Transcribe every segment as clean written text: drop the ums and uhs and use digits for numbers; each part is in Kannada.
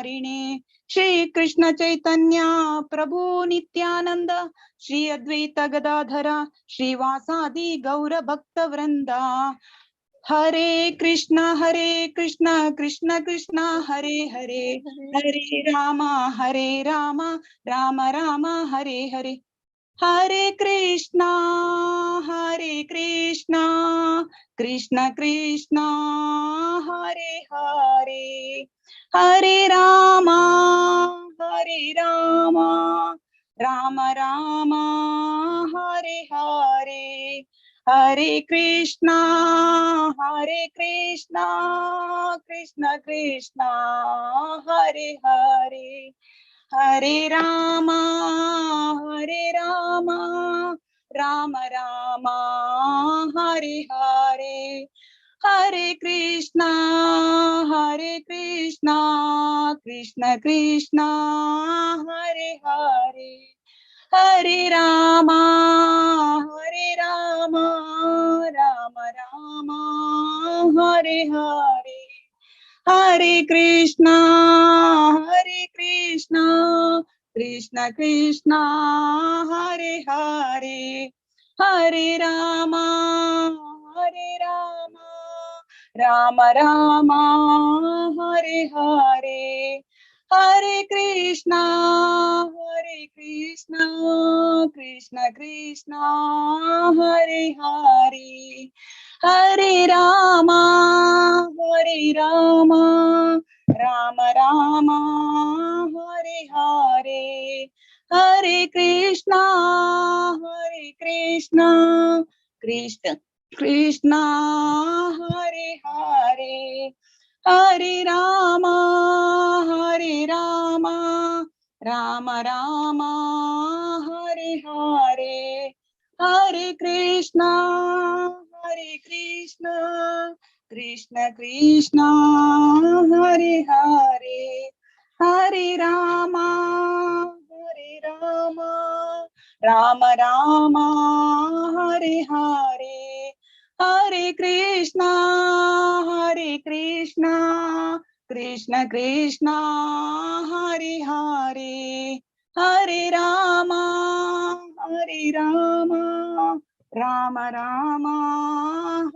नारिणे श्री कृष्ण चैतन्य प्रभु नित्यानंद श्री अद्वैत गदाधर श्रीवासादि गौर भक्त वृंदा। हरे कृष्ण कृष्ण कृष्ण हरे हरे, हरे राम राम राम हरे हरे। हरे कृष्णा कृष्ण कृष्ण हरे हरे, हरे राम राम राम हरे हरे। हरे कृष्णा कृष्ण कृष्ण हरे हरे, हरे राम राम राम हरे हरे। हरे कृष्णा कृष्ण कृष्ण हरे हरे, हरे राम राम राम हरे हरे। हरे कृष्णा कृष्ण कृष्ण हरे हरे, हरे राम राम राम हरे हरे। हरे कृष्णा कृष्ण कृष्ण हरे हरे, हरे राम राम राम हरे हरे। हरे कृष्णा कृष्ण कृष्ण हरे हरे, हरे राम राम राम हरे हरे। हरे कृष्णा कृष्ण कृष्ण हरे हरे, हरे राम राम राम हरे हरे। हरे कृष्णा कृष्ण कृष्ण हरे हरे, हरे राम राम राम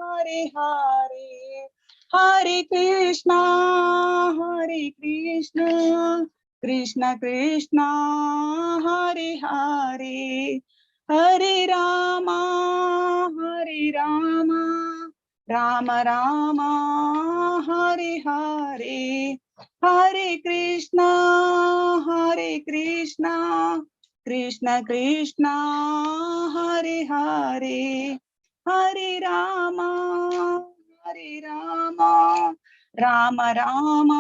हरे हरे। हरे कृष्णा कृष्ण कृष्ण हरे हरे, हरे राम राम राम हरे हरे। हरे कृष्णा कृष्ण कृष्ण हरे हरे, हरे राम राम राम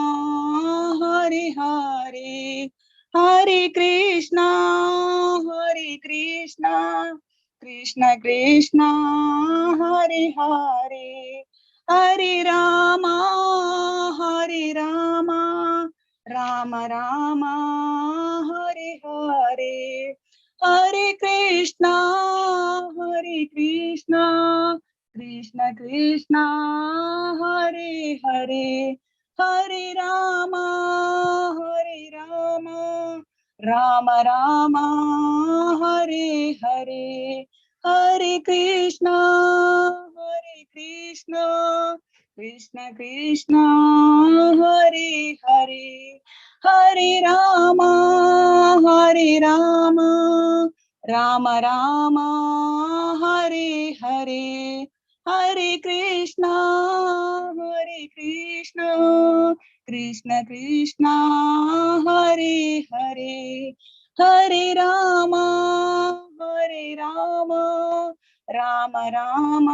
हरे हरे। हरे कृष्णा कृष्ण कृष्ण हरे हरे, हरे राम राम राम हरे हरे। हरे कृष्णा कृष्ण कृष्ण हरे हरे, हरे राम राम राम हरे हरे। हरे कृष्णा कृष्ण कृष्ण हरे हरे, हरे राम राम राम हरे हरे। हरे कृष्णा कृष्ण कृष्ण हरे हरे, हरे राम राम राम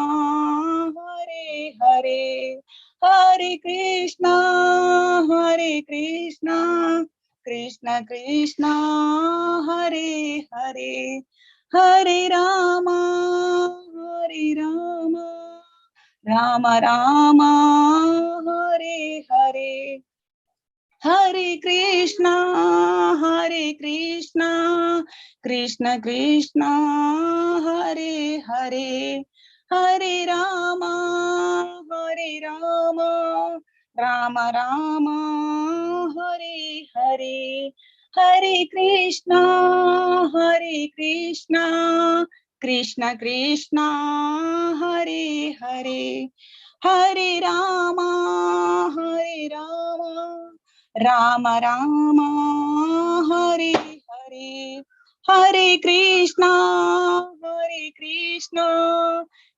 हरे हरे। हरे कृष्णा कृष्ण कृष्ण हरे हरे, हरे राम राम राम हरे हरे। हरे कृष्णा कृष्ण कृष्ण हरे हरे, हरे Ram Ram Ram Hare Hare Hare Krishna Krishna Krishna Hare Hare Hare Rama Ram Ram Hare Hare Hare Krishna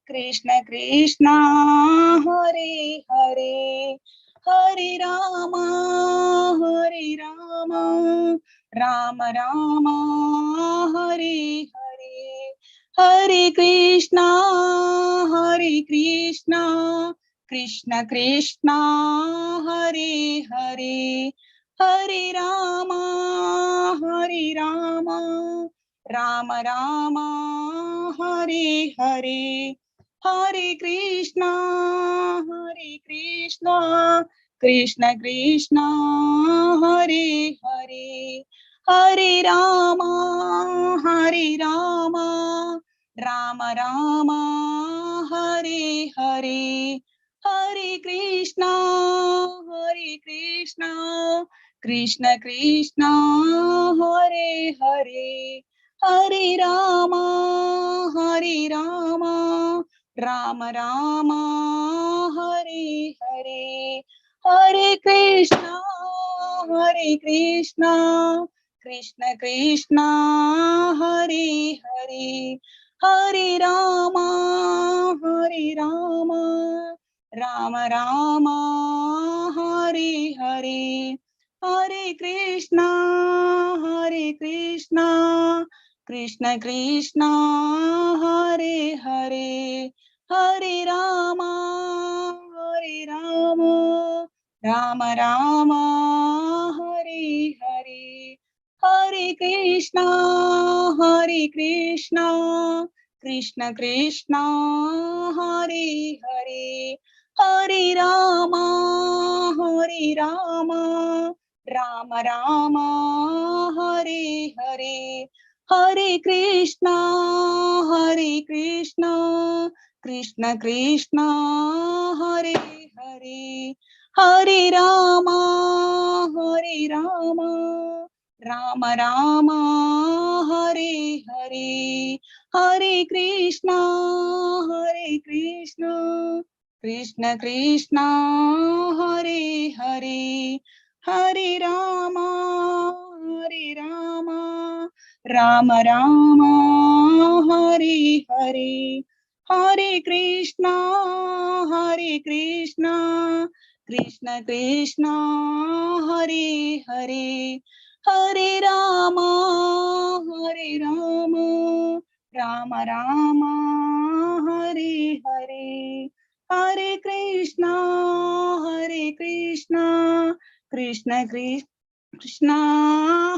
Krishna Krishna Hare Hare Hare Ram Ram Ram Hare Hare Hare Krishna Krishna Krishna Hare Hare Hare Ram Ram Ram Hare Hare Hare Krishna Krishna Krishna Hare Hare Hare Ram Ram Ram Hare Hare Hare Krishna Krishna Krishna Hare Hare Hare Ram Ram Ram Hare Hare Hare Krishna Krishna Krishna Hare Hare Hare Ram Ram Ram Hare Hare Hare Krishna Krishna Krishna Hare Hare Hare Ram Ram Ram Hare Hare Hare Krishna Krishna Krishna Hare Hare Hare Ram Ram Ram Hare Hare Hare Krishna Krishna Krishna Hare Hare Hare Ram Ram Ram Hare Hare Hare Krishna Krishna Krishna Hare Hare Hare Ram Ram Ram Hare Hare Hare Krishna Krishna Krishna Hare Hare Hare Ram Ram Ram Hare Hare Hare Krishna Krishna Krishna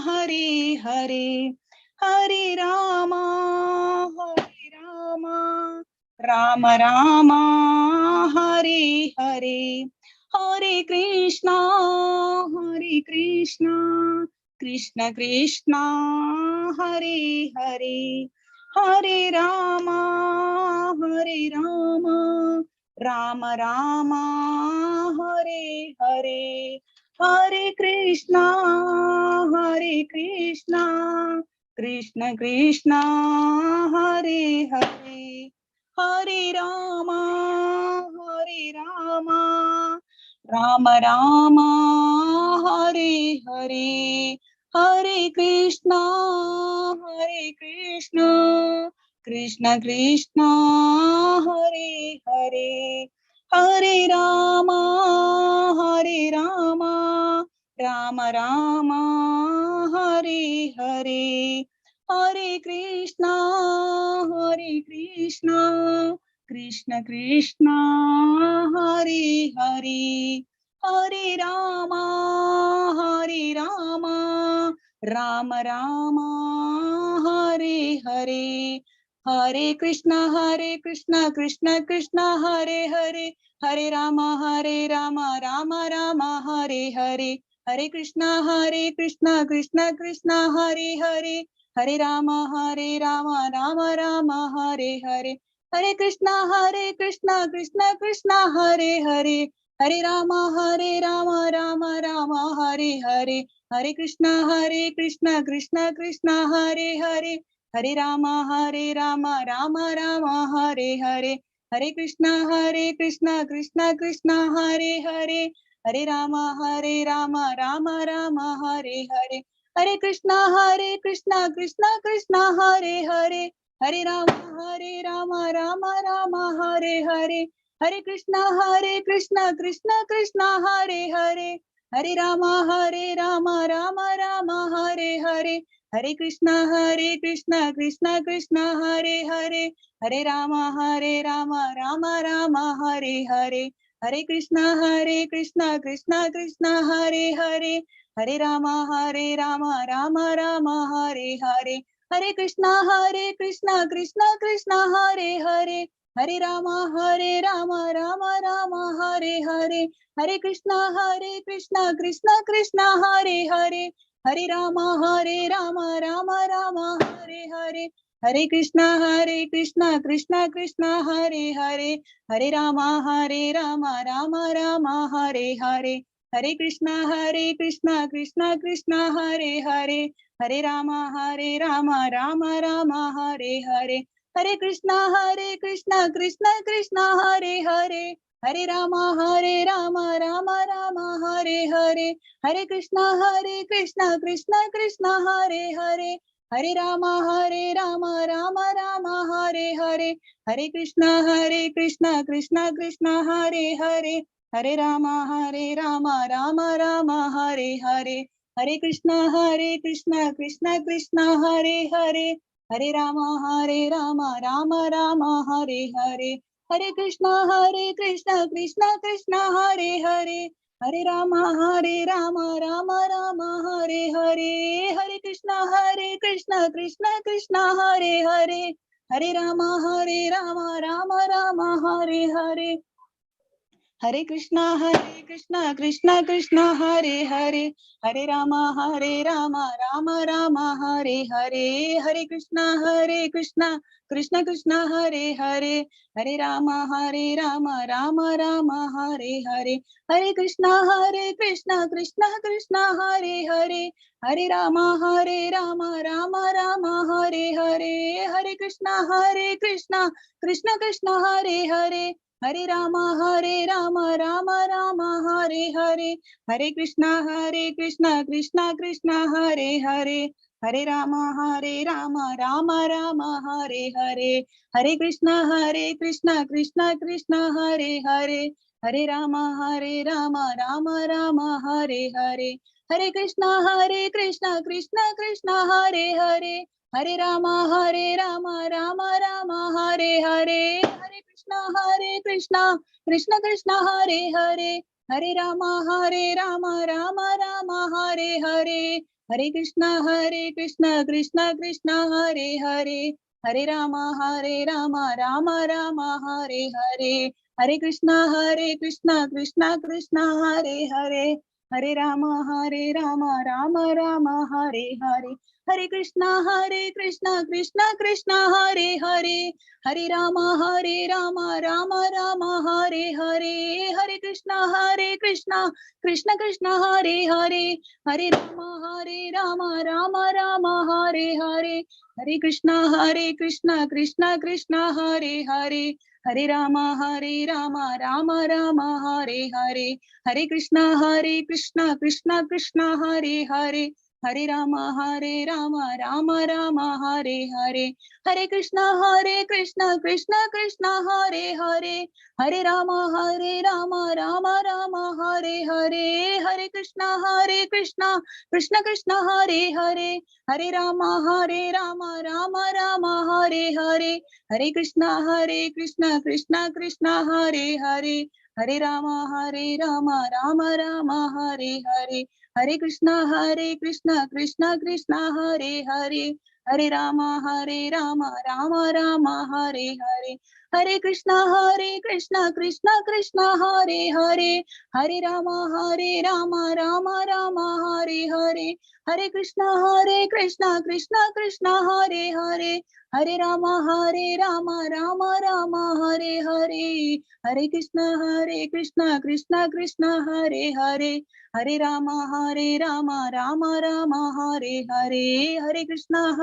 Hare Hare Hare Ram Ram Ram Hare Hare Hare Krishna Krishna Krishna Hare Hare Hare Ram Ram Ram Hare Hare Hare Krishna Krishna Krishna Hare Hare Hare Ram Ram Ram Hare Hare Hare Krishna Krishna Krishna Hare Hare Hare Ram Ram Ram Hare Hare Hare Krishna Krishna Krishna Hare Hare Hare Ram Ram Ram Hare Hare Hare Krishna Krishna Krishna Hare Hare Hare Ram Ram Ram Hare Hare Hare Krishna Krishna Krishna Hare Hare Hare Ram Ram Ram Hare Hare Hare Krishna Krishna Krishna Hare Hare Hare Rama Rama Rama Hare Hare, Hare Krishna Krishna Krishna Hare Hare, Hare Rama Rama Rama Hare Hare, Hare Krishna Krishna Krishna Hare Hare, Hare Rama Rama Rama Hare Hare, Hare Krishna Krishna Krishna Hare Hare, Hare Rama Rama Hare Hare, Hare Krishna Krishna Hare Hare, Hare Rama Rama Hare Hare, Hare Krishna Krishna Krishna Hare Hare, Hare Rama Rama Hare Hare, Hare Krishna Krishna Krishna Hare Hare, Hare Rama Rama Hare Hare, Hare Krishna Krishna Krishna Hare Hare, Hare Rama Rama Rama Hare Hare, Hare Krishna Krishna Krishna Hare Hare, Hare Rama Rama Rama Hare Hare, Hare Krishna Krishna Krishna Hare Hare, Hare Rama Rama Rama Hare Hare, Hare Krishna Krishna Krishna Hare Hare, Hare Rama Rama Rama Hare Hare, Hare Krishna Krishna Hare Hare, Hare Rama Rama Rama Hare Hare, Hare Krishna Krishna Hare Hare, Hare Rama Rama Rama Hare Hare, Hare Krishna Krishna Krishna Hare Hare, Hare Rama Rama Rama Hare Hare, Hare Krishna Krishna Krishna Hare Hare, Hare Rama Rama Rama Hare Hare, Hare Krishna Krishna Krishna Hare Hare, Hare Rama Rama Rama Hare Hare, Hare Krishna Krishna Krishna Hare Hare, Hare Rama Rama Rama Hare Hare, Hare Krishna Krishna Krishna Hare Hare, Hare Rama Rama Rama Hare Hare, Hare Krishna Krishna Krishna Hare Hare, Hare Rama Rama Rama Hare Hare, Hare Krishna Krishna Krishna Hare Hare, Hare Rama Rama Rama Hare Hare, Hare Krishna Krishna Hare Hare, Hare Rama Rama Rama Hare Hare, Hare Krishna Krishna Krishna Hare Hare, Hare Rama Rama Rama Hare Hare, Hare Krishna Krishna Krishna Hare Hare, Hare Rama Rama Rama Hare Hare, Hare Krishna Krishna Hare Hare, Hare Rama Rama Rama Hare Hare, Hare Krishna Krishna Hare Hare, Hare Rama Rama Rama Hare Hare, Hare Krishna Krishna Hare Hare, Hare Rama Rama Rama Hare Hare, Hare Krishna Krishna Hare Hare, Hare Rama Rama Rama Hare Hare, Hare Krishna Krishna Hare Hare, Hare Rama Rama Rama Hare Hare, Hare Krishna Krishna Hare Hare, Hare Rama Rama Rama Hare Hare, Hare Krishna Krishna Hare Hare, Hare Rama Rama Rama Hare Hare, Hare Krishna Krishna Hare Hare, Hare Rama Rama Rama Hare Hare, Hare Krishna Krishna Hare Hare, Hare Rama Rama Rama Hare Hare, Hare Krishna Krishna Hare Hare, Hare Rama Rama Rama Hare Hare, Hare Krishna Krishna Hare Hare, Hare Rama Rama Rama Hare Hare, Hare Krishna Krishna Hare Hare, Hare Rama Rama Rama Hare Hare, Hare Krishna Krishna Krishna Hare Hare, Hare Rama Rama Rama Hare Hare, Hare Krishna Krishna Krishna Hare Hare, Hare Rama Rama Rama Hare Hare, Hare Krishna Krishna Krishna Hare Hare, Hare Rama Rama Rama Hare Hare, Hare Krishna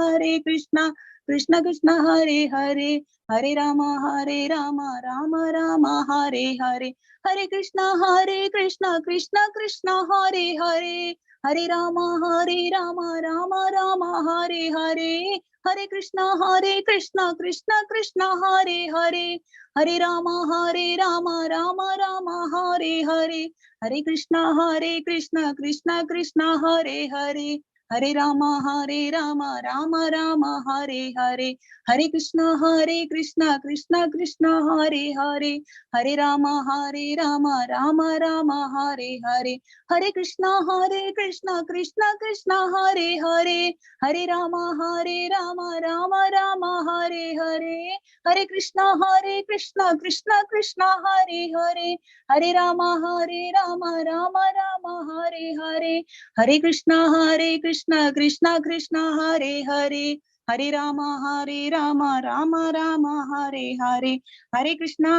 Krishna Krishna Hare Hare, Hare Rama Rama Rama Hare Hare, Hare Krishna Krishna Krishna Hare Hare, Hare Rama Rama Rama Hare Hare, Hare Krishna Krishna Krishna Hare Hare, Hare Rama Rama Rama Hare Hare, Hare Krishna Krishna Krishna Hare Hare, Hare Rama Rama Rama Hare Hare, Hare Krishna Krishna Krishna Hare Hare, Hare Rama Rama Rama Hare Hare, Hare Krishna Krishna Krishna Hare Hare, Hare Rama Rama Rama Hare Hare, Hare Krishna Krishna Hare Hare, Hare Rama Rama Rama Hare Hare, Hare Krishna Krishna Hare Hare, Hare Rama Rama Rama Hare Hare, Hare Krishna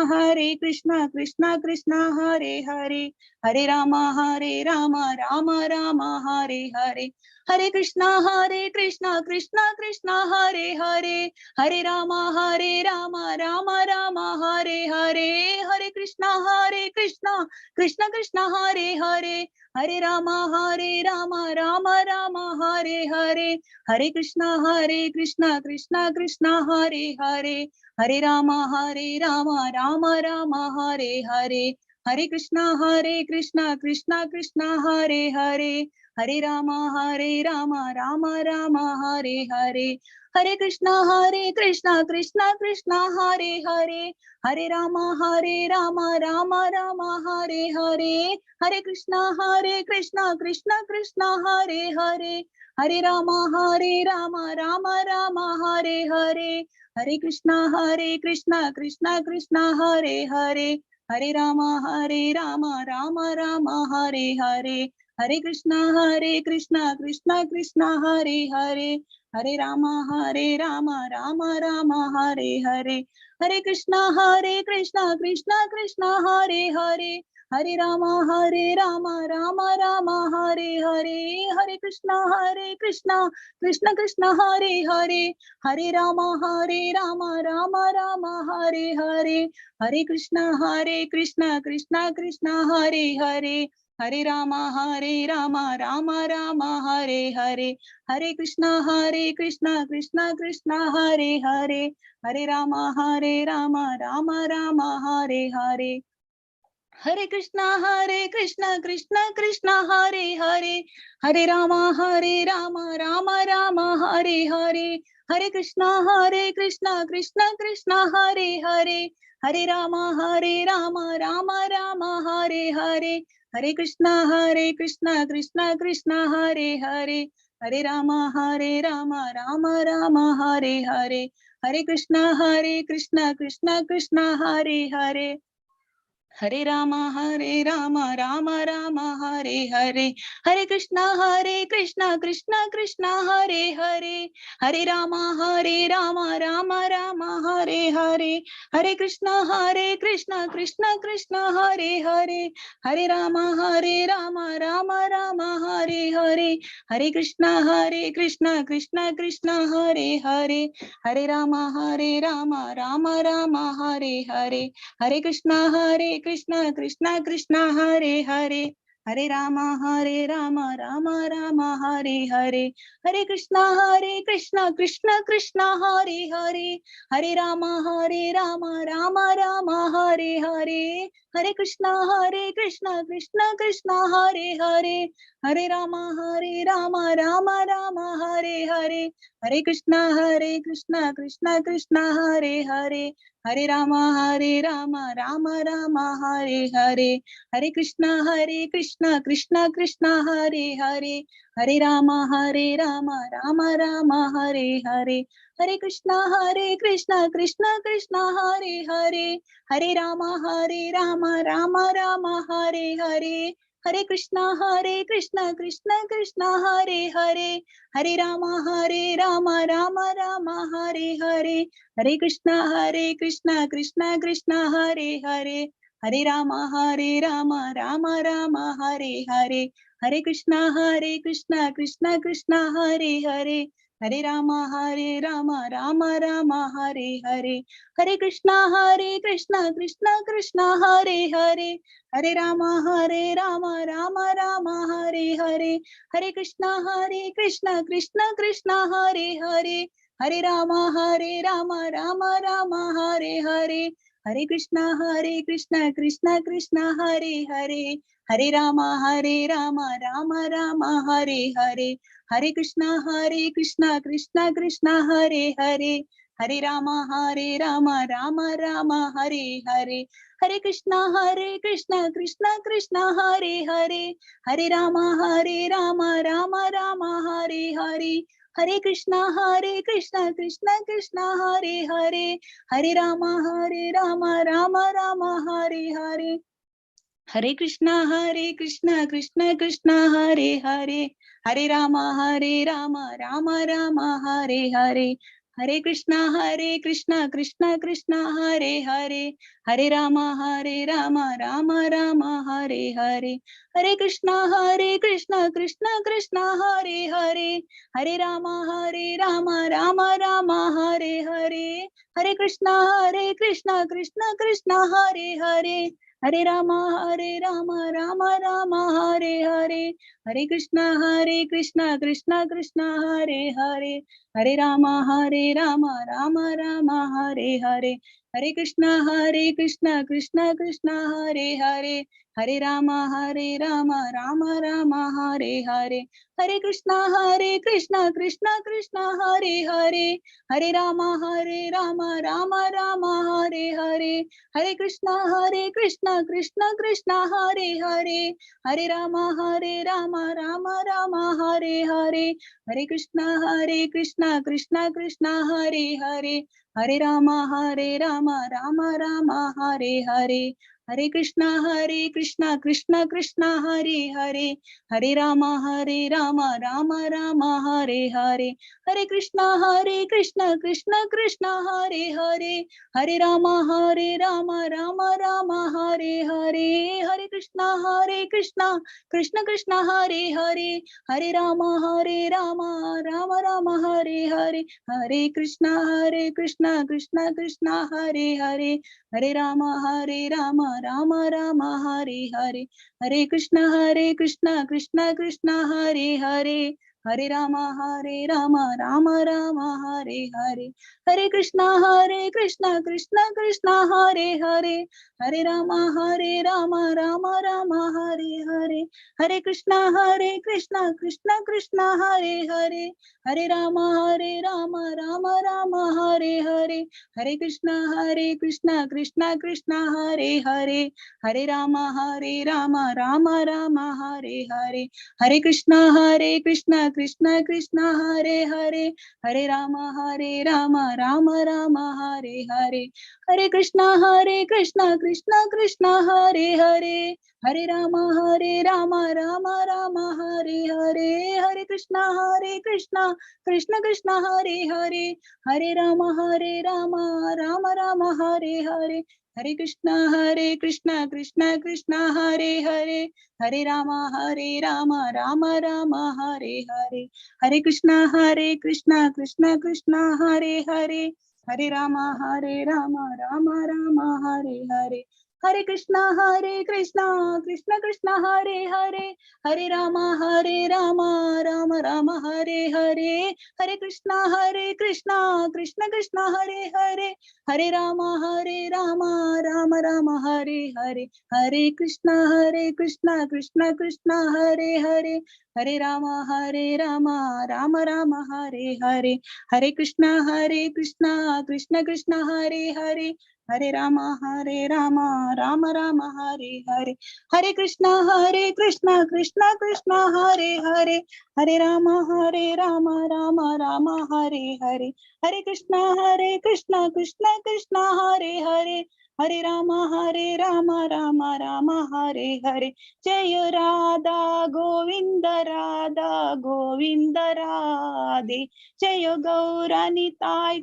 Krishna Krishna Hare Hare, Hare Rama Rama Rama Hare Hare, Hare Krishna Krishna Krishna Hare Hare, Hare Rama Rama Rama Hare Hare, Hare Krishna Krishna Hare Hare, Hare Rama Rama Rama Hare Hare, Hare Krishna Krishna Hare Hare, Hare Rama Rama Rama Hare Hare, Hare Krishna Krishna Hare Hare, Hare Rama Rama Rama Hare Hare, Hare Krishna Krishna Hare Hare, Hare Rama Rama Rama Hare Hare, Hare Krishna Krishna Hare Hare, Hare Rama Rama Rama Hare Hare, Hare Krishna Krishna Hare Hare, Hare Rama Rama Rama Hare Hare, Hare Krishna Krishna Hare Hare, Hare Rama Rama Rama Hare Hare, Hare Krishna Krishna Hare Hare, Hare Rama Rama Rama Hare Hare, Hare Krishna Krishna Hare Hare, Hare Rama Rama Rama Hare Hare, Hare Krishna Krishna Hare Hare, Hare Rama Rama Rama Hare Hare, Hare Krishna Krishna Hare Hare, Hare Rama Rama Rama Hare Hare, Hare Krishna Krishna Hare Hare, Hare Rama Rama Rama Hare Hare, Hare Krishna Krishna Hare Hare, Hare Rama Rama Rama Hare Hare, Hare Krishna Krishna Hare Hare, Hare Rama Rama Rama Hare Hare, Hare Krishna Krishna Hare Hare, Hare Rama Rama Rama Hare Hare, Hare Krishna Krishna Hare Hare, Hare Rama Rama Rama Hare Hare, Hare Krishna Krishna Hare Hare, Hare Rama Rama Rama Hare Hare, Hare Krishna Krishna Hare Hare, Hare Rama Rama Rama Hare Hare, Hare Krishna Krishna Hare Hare, Hare Rama Rama Rama Hare Hare, Hare Krishna Krishna Hare Hare, Hare Rama Rama Rama Hare Hare, Hare Krishna Krishna Hare Hare, Hare Rama Rama Rama Hare Hare, Hare Krishna Krishna Hare Hare, Hare Rama Rama Rama Hare Hare, Hare Krishna Krishna Krishna Hare Hare, Hare Rama Rama Rama Hare Hare, Hare Krishna Krishna Krishna Hare Hare, Hare Rama Rama Rama Hare Hare, Hare Krishna Krishna Krishna Hare Hare, Hare Rama Rama Rama Hare Hare, Hare Krishna Krishna Hare Hare, Hare Rama Rama Rama Hare Hare, Hare Krishna Krishna Krishna Hare Hare, Hare Rama Rama Rama Hare Hare, Hare Krishna Krishna Hare Hare, Hare Rama Rama Rama Hare Hare, Hare Krishna Krishna Hare Hare, Hare Rama Rama Hare Hare, Hare Krishna Krishna Krishna Hare Hare, Hare Rama Rama Hare Hare, Hare Krishna Krishna Krishna Hare Hare, Hare Rama Rama Hare Hare, Hare Krishna Krishna Hare Hare, Hare Rama Rama Hare Hare, Hare Krishna Krishna Krishna Hare Hare, Hare Rama Rama Hare Hare, Hare Krishna Krishna Krishna Hare Hare, Hare Rama Rama Hare Hare, Hare Krishna Krishna Krishna Hare Hare, Hare Rama Rama Hare Hare, Hare Krishna Krishna Hare Hare, Hare Rama Rama Hare Hare, Hare Krishna Krishna Hare Hare, Hare Rama Rama Hare Hare, Hare Krishna Krishna Hare Hare, Hare Rama Rama Hare Hare, Hare Krishna Krishna Krishna Hare Hare, Hare Rama Rama Hare Hare, Hare Krishna Krishna Hare Hare, Hare Rama Rama Hare Hare, Hare Krishna Krishna Hare Hare, Hare Rama Rama Hare Hare, Hare Krishna Krishna Hare Hare, Hare Rama Rama Hare Hare, Hare Krishna Krishna Hare Hare, Hare Rama Rama Hare Hare, Hare Krishna Krishna Hare Hare, Hare Rama Rama Hare Hare, Hare Krishna Krishna Hare Hare, Hare Rama Rama Hare Hare, Hare Krishna Krishna Krishna Hare Hare, Hare Rama Rama Hare Hare, Hare Krishna Krishna Hare Hare, Hare Rama Rama Hare Hare, Hare Krishna Krishna Hare Hare, Hare Rama Rama Hare Hare, Hare Krishna Krishna Hare Hare, Hare Rama Rama Hare Hare, Hare Krishna Krishna Hare Hare, Hare Rama Rama Hare Hare, Hare Krishna Krishna Hare Hare, Hare Rama Rama Hare Hare, Hare Krishna Krishna Hare Hare, Hare Rama Rama Hare Hare, Hare Krishna Krishna Hare Hare, Hare Rama Rama Hare Hare, Hare Krishna Krishna Hare Hare, Hare Rama Rama Hare Hare, Hare Krishna Krishna Hare Hare, Hare Rama Rama Hare Hare, Hare Krishna Krishna Krishna Hare Hare, Hare Rama Rama Rama Hare Hare, Hare Krishna Krishna Krishna Hare Hare, Hare Rama Rama Rama Hare Hare, Hare Krishna Krishna Krishna Hare Hare, Hare Rama Rama Rama Hare Hare, Hare Krishna Krishna Hare Hare, Hare Rama Rama Rama Hare Hare, Hare Krishna Krishna Krishna Hare Hare, Hare Rama Rama Rama Hare Hare, Hare Krishna Krishna Krishna Hare Hare, Hare Rama Rama Rama Hare Hare. Jaya Radha Govinda Radhe, Jaya Gauranitai,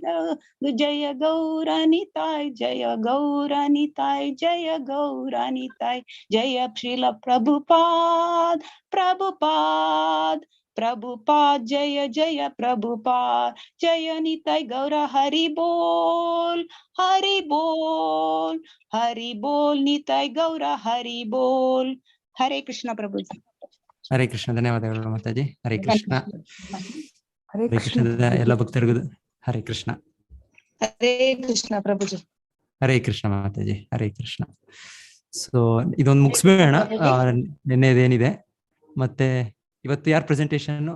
Jaya Gauranitai, Jaya Gauranitai, Jaya Gauranitai, Jaya Srila Prabhupada, Prabhupada, Jaya Jaya Prabhupada, Jaya Nitai Gaura Hari Bol, Hari Bol, Hari Bol, Nitai Gaura Hari Bol. Hare Krishna Prabhuji. Hare Krishna. ಧನ್ಯವಾದಗಳು ಮಾತಾಜಿ. ಹರೇ ಕೃಷ್ಣ. ಹರೇ ಹರೇ ಕೃಷ್ಣದ ಎಲ್ಲ ಭಕ್ತರಿಗೂ ಹರೇ ಕೃಷ್ಣ. ಹರೇ ಕೃಷ್ಣ ಪ್ರಭುಜಿ. ಹರೇ ಕೃಷ್ಣ ಮಾತಾಜಿ. ಹರೇ ಕೃಷ್ಣ. ಸೊ ಇದೊಂದು ಮುಗಿಸ್ಬೇಡ, ನಿನ್ನೆದೇನಿದೆ ಮತ್ತೆ ಇವತ್ತು ಯಾರ ಪ್ರೆಸೆಂಟೇಶನ್?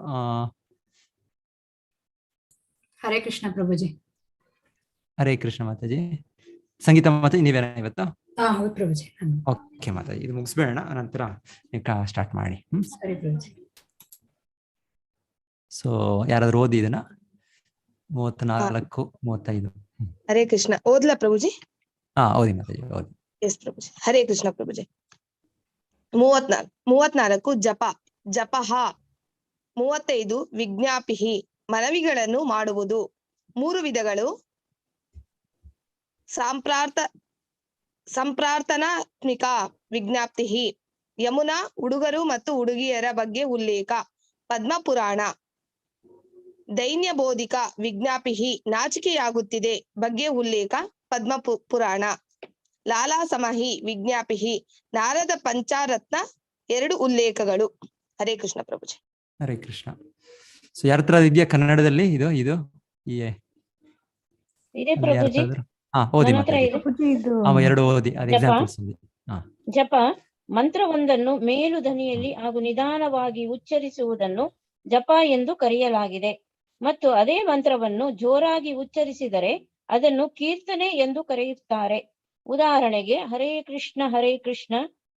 ಹರೇ ಕೃಷ್ಣ ಪ್ರಭುಜಿ. ಹರೇ ಕೃಷ್ಣ ಮಾತಾಜಿ. ಸಂಗೀತ ಮಾತಾಜಿ ನೀವೇನ ಇವತ್ತು? ಹೌದು ಪ್ರಭುಜಿ. ಓಕೆ ಮಾತಾಜಿ, ಇದು ಮುಗಿಸ್ಬೇಡ, ನಂತರ ಸ್ಟಾರ್ಟ್ ಮಾಡಿ. ಸರಿ ಪ್ರಭುಜಿ. ಸೊ ಯಾರಾದ್ರೂ ಓದಿ ಇದನ್ನ 34, 35. ಹರೇ ಕೃಷ್ಣ. ಓದ್ಲಾ ಪ್ರಭುಜಿ? ಓದಿ ಮಾತಾಜಿ, ಓದಿ. ಎಸ್ ಪ್ರಭುಜಿ. ಹರೇ ಕೃಷ್ಣ ಪ್ರಭುಜಿ. 34 ಜಪಃ. 35 ವಿಜ್ಞಾಪಿಹಿ, ಮನವಿಗಳನ್ನು ಮಾಡುವುದು. 3 ವಿಧಗಳು: ಸಂಪ್ರಾರ್ಥನಾತ್ಮಿಕ ವಿಜ್ಞಾಪ್ತಿ, ಯಮುನಾ ಹುಡುಗರು ಮತ್ತು ಹುಡುಗಿಯರ ಬಗ್ಗೆ ಉಲ್ಲೇಖ, ಪದ್ಮಪುರಾಣ. ದೈನ್ಯ ಬೋಧಿಕ ವಿಜ್ಞಾಪಿಹಿ, ನಾಚಿಕೆಯಾಗುತ್ತಿದೆ ಬಗ್ಗೆ ಉಲ್ಲೇಖ, ಪದ್ಮಪುರಾಣ. ಲಾಲಾ ಸಮಹಿ ವಿಜ್ಞಾಪಿಹಿ, ನಾರದ ಪಂಚಾರತ್ನ 2 ಉಲ್ಲೇಖಗಳು. ಹರೇ ಕೃಷ್ಣ ಪ್ರಭುಜಿ. ಹರೇ ಕೃಷ್ಣ. ಸೊ ಯಾರ ಹತ್ರ ಇದೆಯಾ ಕನ್ನಡದಲ್ಲಿ ಇದು ಇದೆ ಪ್ರಭುಜಿ. ಓದಿ ಇದು 2 ಓದಿ, ಅದು ಎಕ್ಸಾಂಪಲ್ಸ್ ఉంది. ಜಪ ಮಂತ್ರವೊಂದನ್ನು ಮೇಲು ಧ್ವನಿಯಲ್ಲಿ ಹಾಗೂ ನಿಧಾನವಾಗಿ ಉಚ್ಚರಿಸುವುದನ್ನು ಜಪ ಎಂದು ಕರೆಯಲಾಗಿದೆ. ಮತ್ತು ಅದೇ ಮಂತ್ರವನ್ನು ಜೋರಾಗಿ ಉಚ್ಚರಿಸಿದರೆ ಅದನ್ನು ಕೀರ್ತನೆ ಎಂದು ಕರೆಯುತ್ತಾರೆ. ಉದಾಹರಣೆಗೆ, ಹರೇ ಕೃಷ್ಣ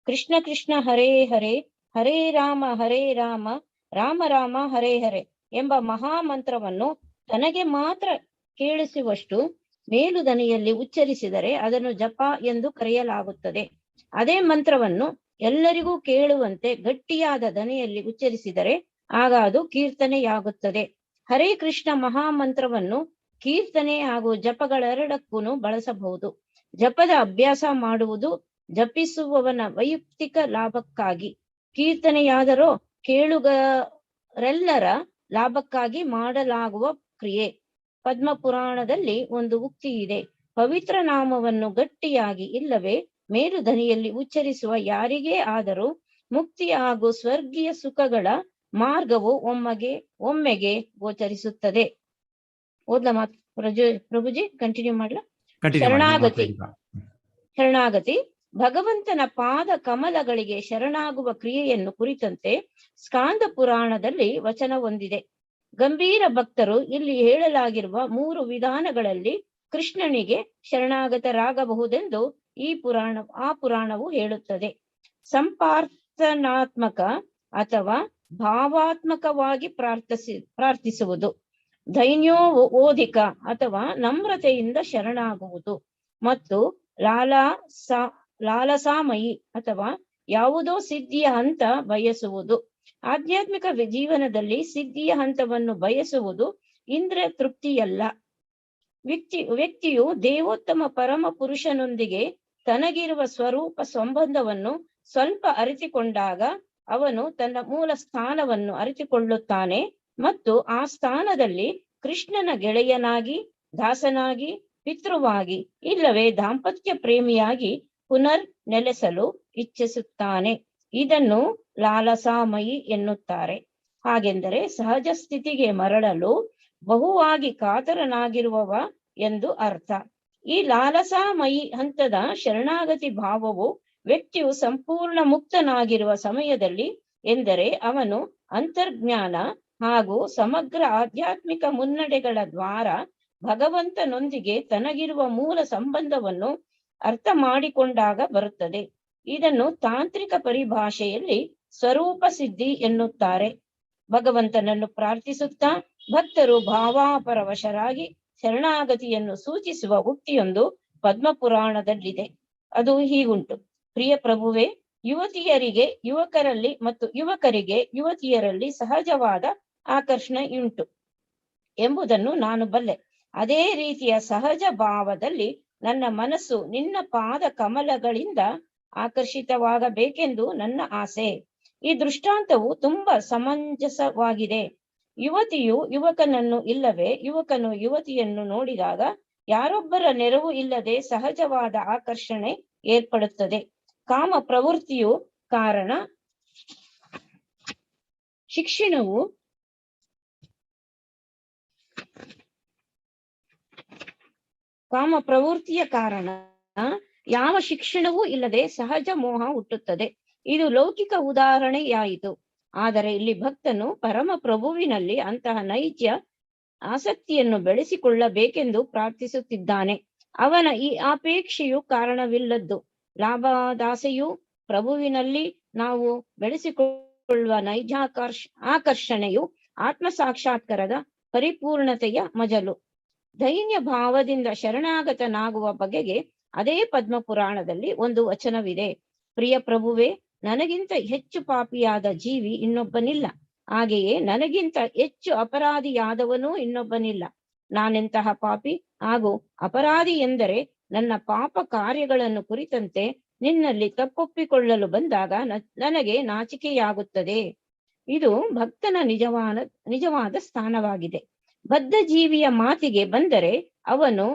ಕೃಷ್ಣ ಕೃಷ್ಣ ಹರೇ ಹರೇ, ಹರೇ ರಾಮ ರಾಮ ರಾಮ ಹರೇ ಹರೇ ಎಂಬ ಮಹಾಮಂತ್ರವನ್ನು ತನಗೆ ಮಾತ್ರ ಕೇಳಿಸುವಷ್ಟು ಮೇಲುದನಿಯಲ್ಲಿ ಉಚ್ಚರಿಸಿದರೆ ಅದನ್ನು ಜಪ ಎಂದು ಕರೆಯಲಾಗುತ್ತದೆ. ಅದೇ ಮಂತ್ರವನ್ನು ಎಲ್ಲರಿಗೂ ಕೇಳುವಂತೆ ಗಟ್ಟಿಯಾದ ದನಿಯಲ್ಲಿ ಉಚ್ಚರಿಸಿದರೆ ಆಗ ಅದು ಕೀರ್ತನೆಯಾಗುತ್ತದೆ. ಹರೇ ಕೃಷ್ಣ ಮಹಾಮಂತ್ರವನ್ನು ಕೀರ್ತನೆ ಹಾಗೂ ಜಪಗಳೆರಡಕ್ಕೂ ಬಳಸಬಹುದು. ಜಪದ ಅಭ್ಯಾಸ ಮಾಡುವುದು ಜಪಿಸುವವನ ವೈಯಕ್ತಿಕ ಲಾಭಕ್ಕಾಗಿ, ಕೀರ್ತನೆಯಾದರೋ ಕೇಳುಗರೆಲ್ಲರ ಲಾಭಕ್ಕಾಗಿ ಮಾಡಲಾಗುವ ಕ್ರಿಯೆ. ಪದ್ಮಪುರಾಣದಲ್ಲಿ ಒಂದು ಉಕ್ತಿ ಇದೆ: ಪವಿತ್ರ ನಾಮವನ್ನು ಗಟ್ಟಿಯಾಗಿ ಇಲ್ಲವೇ ಮೇಲುದನಿಯಲ್ಲಿ ಉಚ್ಚರಿಸುವ ಯಾರಿಗೇ ಆದರೂ ಮುಕ್ತಿ ಹಾಗೂ ಸ್ವರ್ಗೀಯ ಸುಖಗಳ ಮಾರ್ಗವು ಒಮ್ಮೆಗೆ ಗೋಚರಿಸುತ್ತದೆ. ಓದ್ಲ ಮಾತು ಪ್ರಭುಜಿ, ಕಂಟಿನ್ಯೂ ಮಾಡ್ಲಾ? ಶರಣಾಗತಿ ಭಗವಂತನ ಪಾದ ಕಮಲಗಳಿಗೆ ಶರಣಾಗುವ ಕ್ರಿಯೆಯನ್ನು ಕುರಿತಂತೆ ಸ್ಕಾಂದ ಪುರಾಣದಲ್ಲಿ ವಚನ ಹೊಂದಿದೆ. ಗಂಭೀರ ಭಕ್ತರು ಇಲ್ಲಿ ಹೇಳಲಾಗಿರುವ 3 ವಿಧಾನಗಳಲ್ಲಿ ಕೃಷ್ಣನಿಗೆ ಶರಣಾಗತರಾಗಬಹುದೆಂದು ಆ ಪುರಾಣವು ಹೇಳುತ್ತದೆ. ಸಂಪಾರ್ಥನಾತ್ಮಕ ಅಥವಾ ಭಾವಾತ್ಮಕವಾಗಿ ಪ್ರಾರ್ಥಿಸುವುದು, ದೈನ್ಯೋದಿಕ ಅಥವಾ ನಮ್ರತೆಯಿಂದ ಶರಣಾಗುವುದು, ಮತ್ತು ಲಾಲಸಾಮಯಿ ಅಥವಾ ಯಾವುದೋ ಸಿದ್ಧಿಯ ಹಂತ ಬಯಸುವುದು. ಆಧ್ಯಾತ್ಮಿಕ ಜೀವನದಲ್ಲಿ ಸಿದ್ಧಿಯ ಹಂತವನ್ನು ಬಯಸುವುದು ಇಂದ್ರಿಯ ತೃಪ್ತಿಯಲ್ಲ. ವ್ಯಕ್ತಿಯು ದೇವೋತ್ತಮ ಪರಮ ಪುರುಷನೊಂದಿಗೆ ತನಗಿರುವ ಸ್ವರೂಪ ಸಂಬಂಧವನ್ನು ಸ್ವಲ್ಪ ಅರಿತುಕೊಂಡಾಗ ಅವನು ತನ್ನ ಮೂಲ ಸ್ಥಾನವನ್ನು ಅರಿತುಕೊಳ್ಳುತ್ತಾನೆ ಮತ್ತು ಆ ಸ್ಥಾನದಲ್ಲಿ ಕೃಷ್ಣನ ಗೆಳೆಯನಾಗಿ, ದಾಸನಾಗಿ, ಪಿತೃವಾಗಿ ಇಲ್ಲವೇ ದಾಂಪತ್ಯ ಪ್ರೇಮಿಯಾಗಿ ಪುನರ್ ನೆಲೆಸಲು ಇಚ್ಛಿಸುತ್ತಾನೆ. ಇದನ್ನು ಲಾಲಸಾಮಯಿ ಎನ್ನುತ್ತಾರೆ. ಹಾಗೆಂದರೆ ಸಹಜ ಸ್ಥಿತಿಗೆ ಮರಳಲು ಬಹುವಾಗಿ ಕಾತರನಾಗಿರುವವ ಎಂದು ಅರ್ಥ. ಈ ಲಾಲಸಾಮಯಿ ಹಂತದ ಶರಣಾಗತಿ ಭಾವವು ವ್ಯಕ್ತಿಯು ಸಂಪೂರ್ಣ ಮುಕ್ತನಾಗಿರುವ ಸಮಯದಲ್ಲಿ, ಎಂದರೆ ಅವನು ಅಂತರ್ಜ್ಞಾನ ಹಾಗೂ ಸಮಗ್ರ ಆಧ್ಯಾತ್ಮಿಕ ಮುನ್ನಡೆಗಳ ದ್ವಾರ ಭಗವಂತನೊಂದಿಗೆ ತನಗಿರುವ ಮೂಲ ಸಂಬಂಧವನ್ನು ಅರ್ಥ ಮಾಡಿಕೊಂಡಾಗ ಬರುತ್ತದೆ. ಇದನ್ನು ತಾಂತ್ರಿಕ ಪರಿಭಾಷೆಯಲ್ಲಿ ಸ್ವರೂಪ ಸಿದ್ಧಿ ಎನ್ನುತ್ತಾರೆ. ಭಗವಂತನನ್ನು ಪ್ರಾರ್ಥಿಸುತ್ತಾ ಭಕ್ತರು ಭಾವಾಪರವಶರಾಗಿ ಶರಣಾಗತಿಯನ್ನು ಸೂಚಿಸುವ ಉಕ್ತಿಯೊಂದು ಪದ್ಮಪುರಾಣದಲ್ಲಿದೆ. ಅದು ಹೀಗುಂಟು: ಪ್ರಿಯ ಪ್ರಭುವೇ, ಯುವತಿಯರಿಗೆ ಯುವಕರಲ್ಲಿ ಮತ್ತು ಯುವಕರಿಗೆ ಯುವತಿಯರಲ್ಲಿ ಸಹಜವಾದ ಆಕರ್ಷಣೆಯುಂಟು ಎಂಬುದನ್ನು ನಾನು ಬಲ್ಲೆ. ಅದೇ ರೀತಿಯ ಸಹಜ ಭಾವದಲ್ಲಿ ನನ್ನ ಮನಸ್ಸು ನಿನ್ನ ಪಾದ ಕಮಲಗಳಿಂದ ಆಕರ್ಷಿತವಾಗಬೇಕೆಂದು ನನ್ನ ಆಸೆ. ಈ ದೃಷ್ಟಾಂತವು ತುಂಬಾ ಸಮಂಜಸವಾಗಿದೆ. ಯುವತಿಯು ಯುವಕನನ್ನು ಇಲ್ಲವೇ ಯುವಕನು ಯುವತಿಯನ್ನು ನೋಡಿದಾಗ ಯಾರೊಬ್ಬರ ನೆರವು ಇಲ್ಲದೆ ಸಹಜವಾದ ಆಕರ್ಷಣೆ ಏರ್ಪಡುತ್ತದೆ. ಕಾಮ ಪ್ರವೃತ್ತಿಯು ಕಾರಣ. ಶಿಕ್ಷಣವು ಕಾಮ ಪ್ರವೃತ್ತಿಯ ಕಾರಣ ಯಾವ ಶಿಕ್ಷಣವೂ ಇಲ್ಲದೆ ಸಹಜ ಮೋಹ ಹುಟ್ಟುತ್ತದೆ. ಇದು ಲೌಕಿಕ ಉದಾಹರಣೆಯಾಯಿತು. ಆದರೆ ಇಲ್ಲಿ ಭಕ್ತನು ಪರಮ ಪ್ರಭುವಿನಲ್ಲಿ ಅಂತಹ ನೈಜ ಆಸಕ್ತಿಯನ್ನು ಬೆಳೆಸಿಕೊಳ್ಳಬೇಕೆಂದು ಪ್ರಾರ್ಥಿಸುತ್ತಿದ್ದಾನೆ. ಅವನ ಈ ಅಪೇಕ್ಷೆಯು ಕಾರಣವಿಲ್ಲದ್ದು. ಲಾಭದಾಸೆಯು ಪ್ರಭುವಿನಲ್ಲಿ ನಾವು ಬೆಳೆಸಿಕೊಳ್ಳುವ ಆಕರ್ಷಣೆಯು ಆತ್ಮ ಸಾಕ್ಷಾತ್ಕಾರದ ಪರಿಪೂರ್ಣತೆಯ ಮಜಲು. ದೈನ್ಯ ಭಾವದಿಂದ ಶರಣಾಗತನಾಗುವ ಬಗೆಗೆ ಅದೇ ಪದ್ಮಪುರಾಣದಲ್ಲಿ ಒಂದು ವಚನವಿದೆ: ಪ್ರಿಯ ಪ್ರಭುವೇ, ನನಗಿಂತ ಹೆಚ್ಚು ಪಾಪಿಯಾದ ಜೀವಿ ಇನ್ನೊಬ್ಬನಿಲ್ಲ. ಹಾಗೆಯೇ ನನಗಿಂತ ಹೆಚ್ಚು ಅಪರಾಧಿಯಾದವನೂ ಇನ್ನೊಬ್ಬನಿಲ್ಲ. ನಾನೆಂತಹ ಪಾಪಿ ಹಾಗೂ ಅಪರಾಧಿ ಎಂದರೆ ನನ್ನ ಪಾಪ ಕಾರ್ಯಗಳನ್ನು ಕುರಿತಂತೆ ನಿನ್ನಲ್ಲಿ ತಪ್ಪೊಪ್ಪಿಕೊಳ್ಳಲು ಬಂದಾಗ ನನಗೆ ನಾಚಿಕೆಯಾಗುತ್ತದೆ. ಇದು ಭಕ್ತನ ನಿಜವಾದ ಸ್ಥಾನವಾಗಿದೆ. ಬದ್ಧ ಜೀವಿಯ ಮಾತಿಗೆ ಬಂದರೆ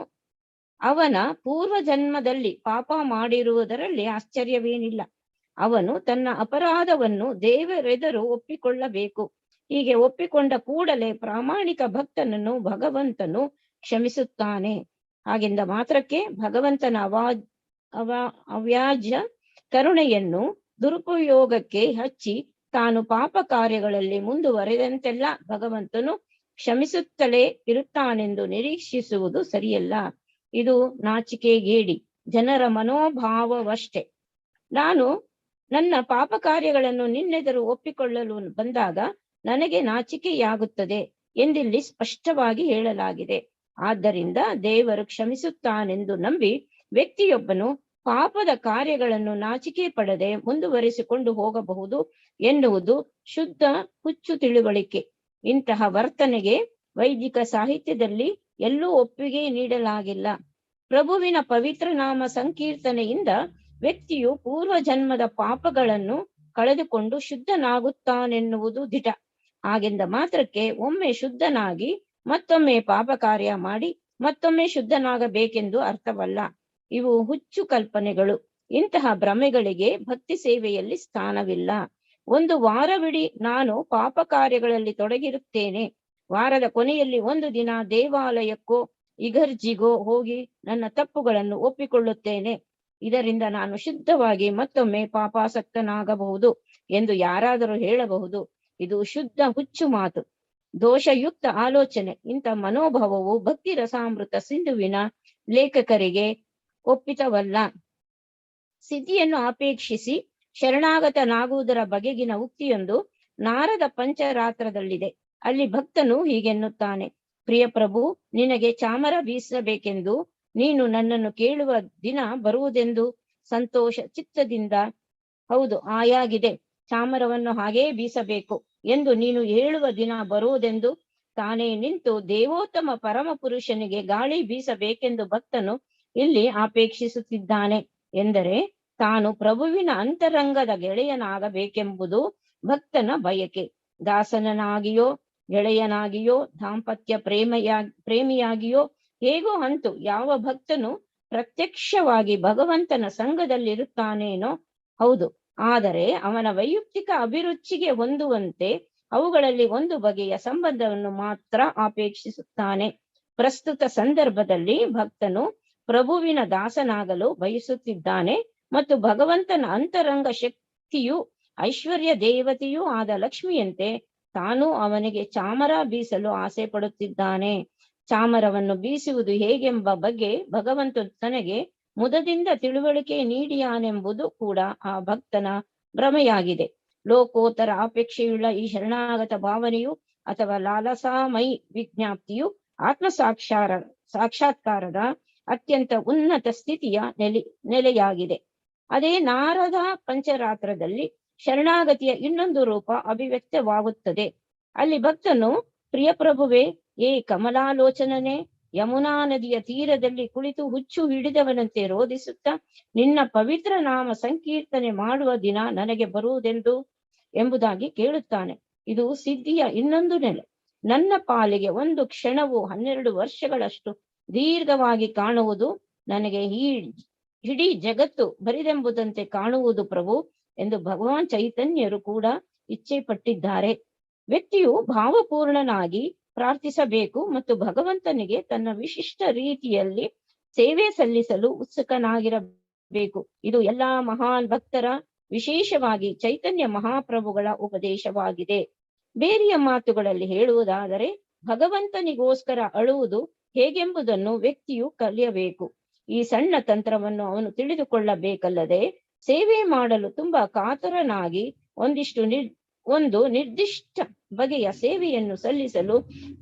ಅವನ ಪೂರ್ವ ಜನ್ಮದಲ್ಲಿ ಪಾಪ ಮಾಡಿರುವುದರಲ್ಲಿ ಆಶ್ಚರ್ಯವೇನಿಲ್ಲ. ಅವನು ತನ್ನ ಅಪರಾಧವನ್ನು ದೇವರೆದುರು ಒಪ್ಪಿಕೊಳ್ಳಬೇಕು. ಹೀಗೆ ಒಪ್ಪಿಕೊಂಡ ಕೂಡಲೇ ಪ್ರಾಮಾಣಿಕ ಭಕ್ತನನ್ನು ಭಗವಂತನು ಕ್ಷಮಿಸುತ್ತಾನೆ. ಹಾಗೆಂದ ಮಾತ್ರಕ್ಕೆ ಭಗವಂತನ ಅವ್ಯಾಜ್ಯ ಕರುಣೆಯನ್ನು ದುರುಪಯೋಗಕ್ಕೆ ಹಚ್ಚಿ ತಾನು ಪಾಪ ಕಾರ್ಯಗಳಲ್ಲಿ ಮುಂದುವರೆದಂತೆಲ್ಲ ಭಗವಂತನು ಕ್ಷಮಿಸುತ್ತಲೇ ಇರುತ್ತಾನೆಂದು ನಿರೀಕ್ಷಿಸುವುದು ಸರಿಯಲ್ಲ. ಇದು ನಾಚಿಕೆಗೇಡಿ ಜನರ ಮನೋಭಾವವಷ್ಟೇ. ನಾನು ನನ್ನ ಪಾಪ ಕಾರ್ಯಗಳನ್ನು ನಿನ್ನೆದುರು ಒಪ್ಪಿಕೊಳ್ಳಲು ಬಂದಾಗ ನನಗೆ ನಾಚಿಕೆಯಾಗುತ್ತದೆ ಎಂದಿಲ್ಲಿ ಸ್ಪಷ್ಟವಾಗಿ ಹೇಳಲಾಗಿದೆ. ಆದ್ದರಿಂದ ದೇವರು ಕ್ಷಮಿಸುತ್ತಾನೆಂದು ನಂಬಿ ವ್ಯಕ್ತಿಯೊಬ್ಬನು ಪಾಪದ ಕಾರ್ಯಗಳನ್ನು ನಾಚಿಕೆ ಪಡದೆ ಮುಂದುವರಿಸಿಕೊಂಡು ಹೋಗಬಹುದು ಎನ್ನುವುದು ಶುದ್ಧ ಹುಚ್ಚು ತಿಳುವಳಿಕೆ. ಇಂತಹ ವರ್ತನೆಗೆ ವೈದಿಕ ಸಾಹಿತ್ಯದಲ್ಲಿ ಎಲ್ಲೂ ಒಪ್ಪಿಗೆ ನೀಡಲಾಗಿಲ್ಲ. ಪ್ರಭುವಿನ ಪವಿತ್ರ ನಾಮ ಸಂಕೀರ್ತನೆಯಿಂದ ವ್ಯಕ್ತಿಯು ಪೂರ್ವ ಜನ್ಮದ ಪಾಪಗಳನ್ನು ಕಳೆದುಕೊಂಡು ಶುದ್ಧನಾಗುತ್ತಾನೆನ್ನುವುದು ದಿಟ. ಹಾಗೆಂದ ಮಾತ್ರಕ್ಕೆ ಒಮ್ಮೆ ಶುದ್ಧನಾಗಿ ಮತ್ತೊಮ್ಮೆ ಪಾಪ ಕಾರ್ಯ ಮಾಡಿ ಮತ್ತೊಮ್ಮೆ ಶುದ್ಧನಾಗಬೇಕೆಂದು ಅರ್ಥವಲ್ಲ. ಇವು ಹುಚ್ಚು ಕಲ್ಪನೆಗಳು. ಇಂತಹ ಭ್ರಮೆಗಳಿಗೆ ಭಕ್ತಿ ಸೇವೆಯಲ್ಲಿ ಸ್ಥಾನವಿಲ್ಲ. ಒಂದು ವಾರವಿಡೀ ನಾನು ಪಾಪ ಕಾರ್ಯಗಳಲ್ಲಿ ತೊಡಗಿರುತ್ತೇನೆ. ವಾರದ ಕೊನೆಯಲ್ಲಿ ಒಂದು ದಿನ ದೇವಾಲಯಕ್ಕೋ ಇಗರ್ಜಿಗೋ ಹೋಗಿ ನನ್ನ ತಪ್ಪುಗಳನ್ನು ಒಪ್ಪಿಕೊಳ್ಳುತ್ತೇನೆ. ಇದರಿಂದ ನಾನು ಶುದ್ಧವಾಗಿ ಮತ್ತೊಮ್ಮೆ ಪಾಪಾಸಕ್ತನಾಗಬಹುದು ಎಂದು ಯಾರಾದರೂ ಹೇಳಬಹುದು. ಇದು ಶುದ್ಧ ಹುಚ್ಚು ಮಾತು, ದೋಷಯುಕ್ತ ಆಲೋಚನೆ. ಇಂಥ ಮನೋಭಾವವು ಭಕ್ತಿ ರಸಾಮೃತ ಸಿಂಧುವಿನ ಲೇಖಕರಿಗೆ ಒಪ್ಪಿತವಲ್ಲ. ಸಿದ್ಧಿಯನ್ನು ಅಪೇಕ್ಷಿಸಿ ಶರಣಾಗತನಾಗುವುದರ ಬಗೆಗಿನ ಉಕ್ತಿಯೊಂದು ನಾರದ ಪಂಚರಾತ್ರದಲ್ಲಿದೆ. ಅಲ್ಲಿ ಭಕ್ತನು ಹೀಗೆನ್ನುತ್ತಾನೆ: ಪ್ರಿಯ ಪ್ರಭು, ನಿನಗೆ ಚಾಮರ ಬೀಸಬೇಕೆಂದು ನೀನು ನನ್ನನ್ನು ಕೇಳುವ ದಿನ ಬರುವುದೆಂದು ಸಂತೋಷ ಚಿತ್ತದಿಂದ, ಹೌದು ಆಯಾಗಿದೆ, ಚಾಮರವನ್ನು ಹಾಗೇ ಬೀಸಬೇಕು ಎಂದು ನೀನು ಹೇಳುವ ದಿನ ಬರುವುದೆಂದು ತಾನೇ ನಿಂತು ದೇವೋತ್ತಮ ಪರಮ ಪುರುಷನಿಗೆ ಗಾಳಿ ಬೀಸಬೇಕೆಂದು ಭಕ್ತನು ಇಲ್ಲಿ ಅಪೇಕ್ಷಿಸುತ್ತಿದ್ದಾನೆ. ಎಂದರೆ ತಾನು ಪ್ರಭುವಿನ ಅಂತರಂಗದ ಗೆಳೆಯನಾಗಬೇಕೆಂಬುದು ಭಕ್ತನ ಬಯಕೆ. ದಾಸನಾಗಿಯೋ ಗೆಳೆಯನಾಗಿಯೋ ದಾಂಪತ್ಯ ಪ್ರೇಮಿಯಾಗಿಯೋ ಹೇಗೋ ಅಂತೂ ಯಾವ ಭಕ್ತನು ಪ್ರತ್ಯಕ್ಷವಾಗಿ ಭಗವಂತನ ಸಂಘದಲ್ಲಿರುತ್ತಾನೇನೋ ಹೌದು, ಆದರೆ ಅವನ ವೈಯಕ್ತಿಕ ಅಭಿರುಚಿಗೆ ಹೊಂದುವಂತೆ ಅವುಗಳಲ್ಲಿ ಒಂದು ಬಗೆಯ ಸಂಬಂಧವನ್ನು ಮಾತ್ರ ಅಪೇಕ್ಷಿಸುತ್ತಾನೆ. ಪ್ರಸ್ತುತ ಸಂದರ್ಭದಲ್ಲಿ ಭಕ್ತನು ಪ್ರಭುವಿನ ದಾಸನಾಗಲು ಬಯಸುತ್ತಿದ್ದಾನೆ ಮತ್ತು ಭಗವಂತನ ಅಂತರಂಗ ಶಕ್ತಿಯು ಐಶ್ವರ್ಯ ದೇವತೆಯೂ ಆದ ಲಕ್ಷ್ಮಿಯಂತೆ ತಾನು ಅವನಿಗೆ ಚಾಮರ ಬೀಸಲು ಆಸೆ ಪಡುತ್ತಿದ್ದಾನೆ. ಚಾಮರವನ್ನು ಬೀಸುವುದು ಹೇಗೆಂಬ ಬಗ್ಗೆ ಭಗವಂತ ತನಗೆ ಮುದದಿಂದ ತಿಳುವಳಿಕೆ ನೀಡಿಯಾನೆಂಬುದು ಕೂಡ ಆ ಭಕ್ತನ ಭ್ರಮೆಯಾಗಿದೆ. ಲೋಕೋತ್ತರ ಅಪೇಕ್ಷೆಯುಳ್ಳ ಈ ಶರಣಾಗತ ಭಾವನೆಯು ಅಥವಾ ಲಾಲಸಾಮಯಿ ವಿಜ್ಞಾಪ್ತಿಯು ಆತ್ಮ ಸಾಕ್ಷಾತ್ಕಾರದ ಅತ್ಯಂತ ಉನ್ನತ ಸ್ಥಿತಿಯ ನೆಲೆಯಾಗಿದೆ. ಅದೇ ನಾರದ ಪಂಚರಾತ್ರದಲ್ಲಿ ಶರಣಾಗತಿಯ ಇನ್ನೊಂದು ರೂಪ ಅಭಿವ್ಯಕ್ತವಾಗುತ್ತದೆ. ಅಲ್ಲಿ ಭಕ್ತನು ಪ್ರಿಯ ಪ್ರಭುವೆ, ಕಮಲಾಲೋಚನನೆ, ಯಮುನಾ ನದಿಯ ತೀರದಲ್ಲಿ ಕುಳಿತು ಹುಚ್ಚು ಹಿಡಿದವನಂತೆ ರೋಧಿಸುತ್ತಾ ನಿನ್ನ ಪವಿತ್ರ ನಾಮ ಸಂಕೀರ್ತನೆ ಮಾಡುವ ದಿನ ನನಗೆ ಬರುವುದೆಂದು ಎಂಬುದಾಗಿ ಕೇಳುತ್ತಾನೆ. ಇದು ಸಿದ್ಧಿಯ ಇನ್ನೊಂದು ನೆಲೆ. ನನ್ನ ಪಾಲಿಗೆ ಒಂದು ಕ್ಷಣವು 12 ವರ್ಷಗಳಷ್ಟು ದೀರ್ಘವಾಗಿ ಕಾಣುವುದು, ನನಗೆ ಇಡೀ ಜಗತ್ತು ಬರಿದೆಂಬುದಂತೆ ಕಾಣುವುದು ಪ್ರಭು ಎಂದು ಭಗವಾನ್ ಚೈತನ್ಯರು ಕೂಡ ಇಚ್ಛೆ ಪಟ್ಟಿದ್ದಾರೆ. ವ್ಯಕ್ತಿಯು ಭಾವಪೂರ್ಣನಾಗಿ ಪ್ರಾರ್ಥಿಸಬೇಕು ಮತ್ತು ಭಗವಂತನಿಗೆ ತನ್ನ ವಿಶಿಷ್ಟ ರೀತಿಯಲ್ಲಿ ಸೇವೆ ಸಲ್ಲಿಸಲು ಉತ್ಸುಕನಾಗಿರಬೇಕು. ಇದು ಎಲ್ಲಾ ಮಹಾನ್ ಭಕ್ತರ, ವಿಶೇಷವಾಗಿ ಚೈತನ್ಯ ಮಹಾಪ್ರಭುಗಳ ಉಪದೇಶವಾಗಿದೆ. ಬೇರೆಯ ಮಾತುಗಳಲ್ಲಿ ಹೇಳುವುದಾದರೆ ಭಗವಂತನಿಗೋಸ್ಕರ ಅಳುವುದು ಹೇಗೆಂಬುದನ್ನು ವ್ಯಕ್ತಿಯು ಕಲಿಯಬೇಕು. ಈ ಸಣ್ಣ ತಂತ್ರವನ್ನು ಅವನು ತಿಳಿದುಕೊಳ್ಳಬೇಕಲ್ಲದೆ ಸೇವೆ ಮಾಡಲು ತುಂಬಾ ಕಾತರನಾಗಿ ಒಂದು ನಿರ್ದಿಷ್ಟ ಬಗೆಯ ಸೇವೆಯನ್ನು ಸಲ್ಲಿಸಲು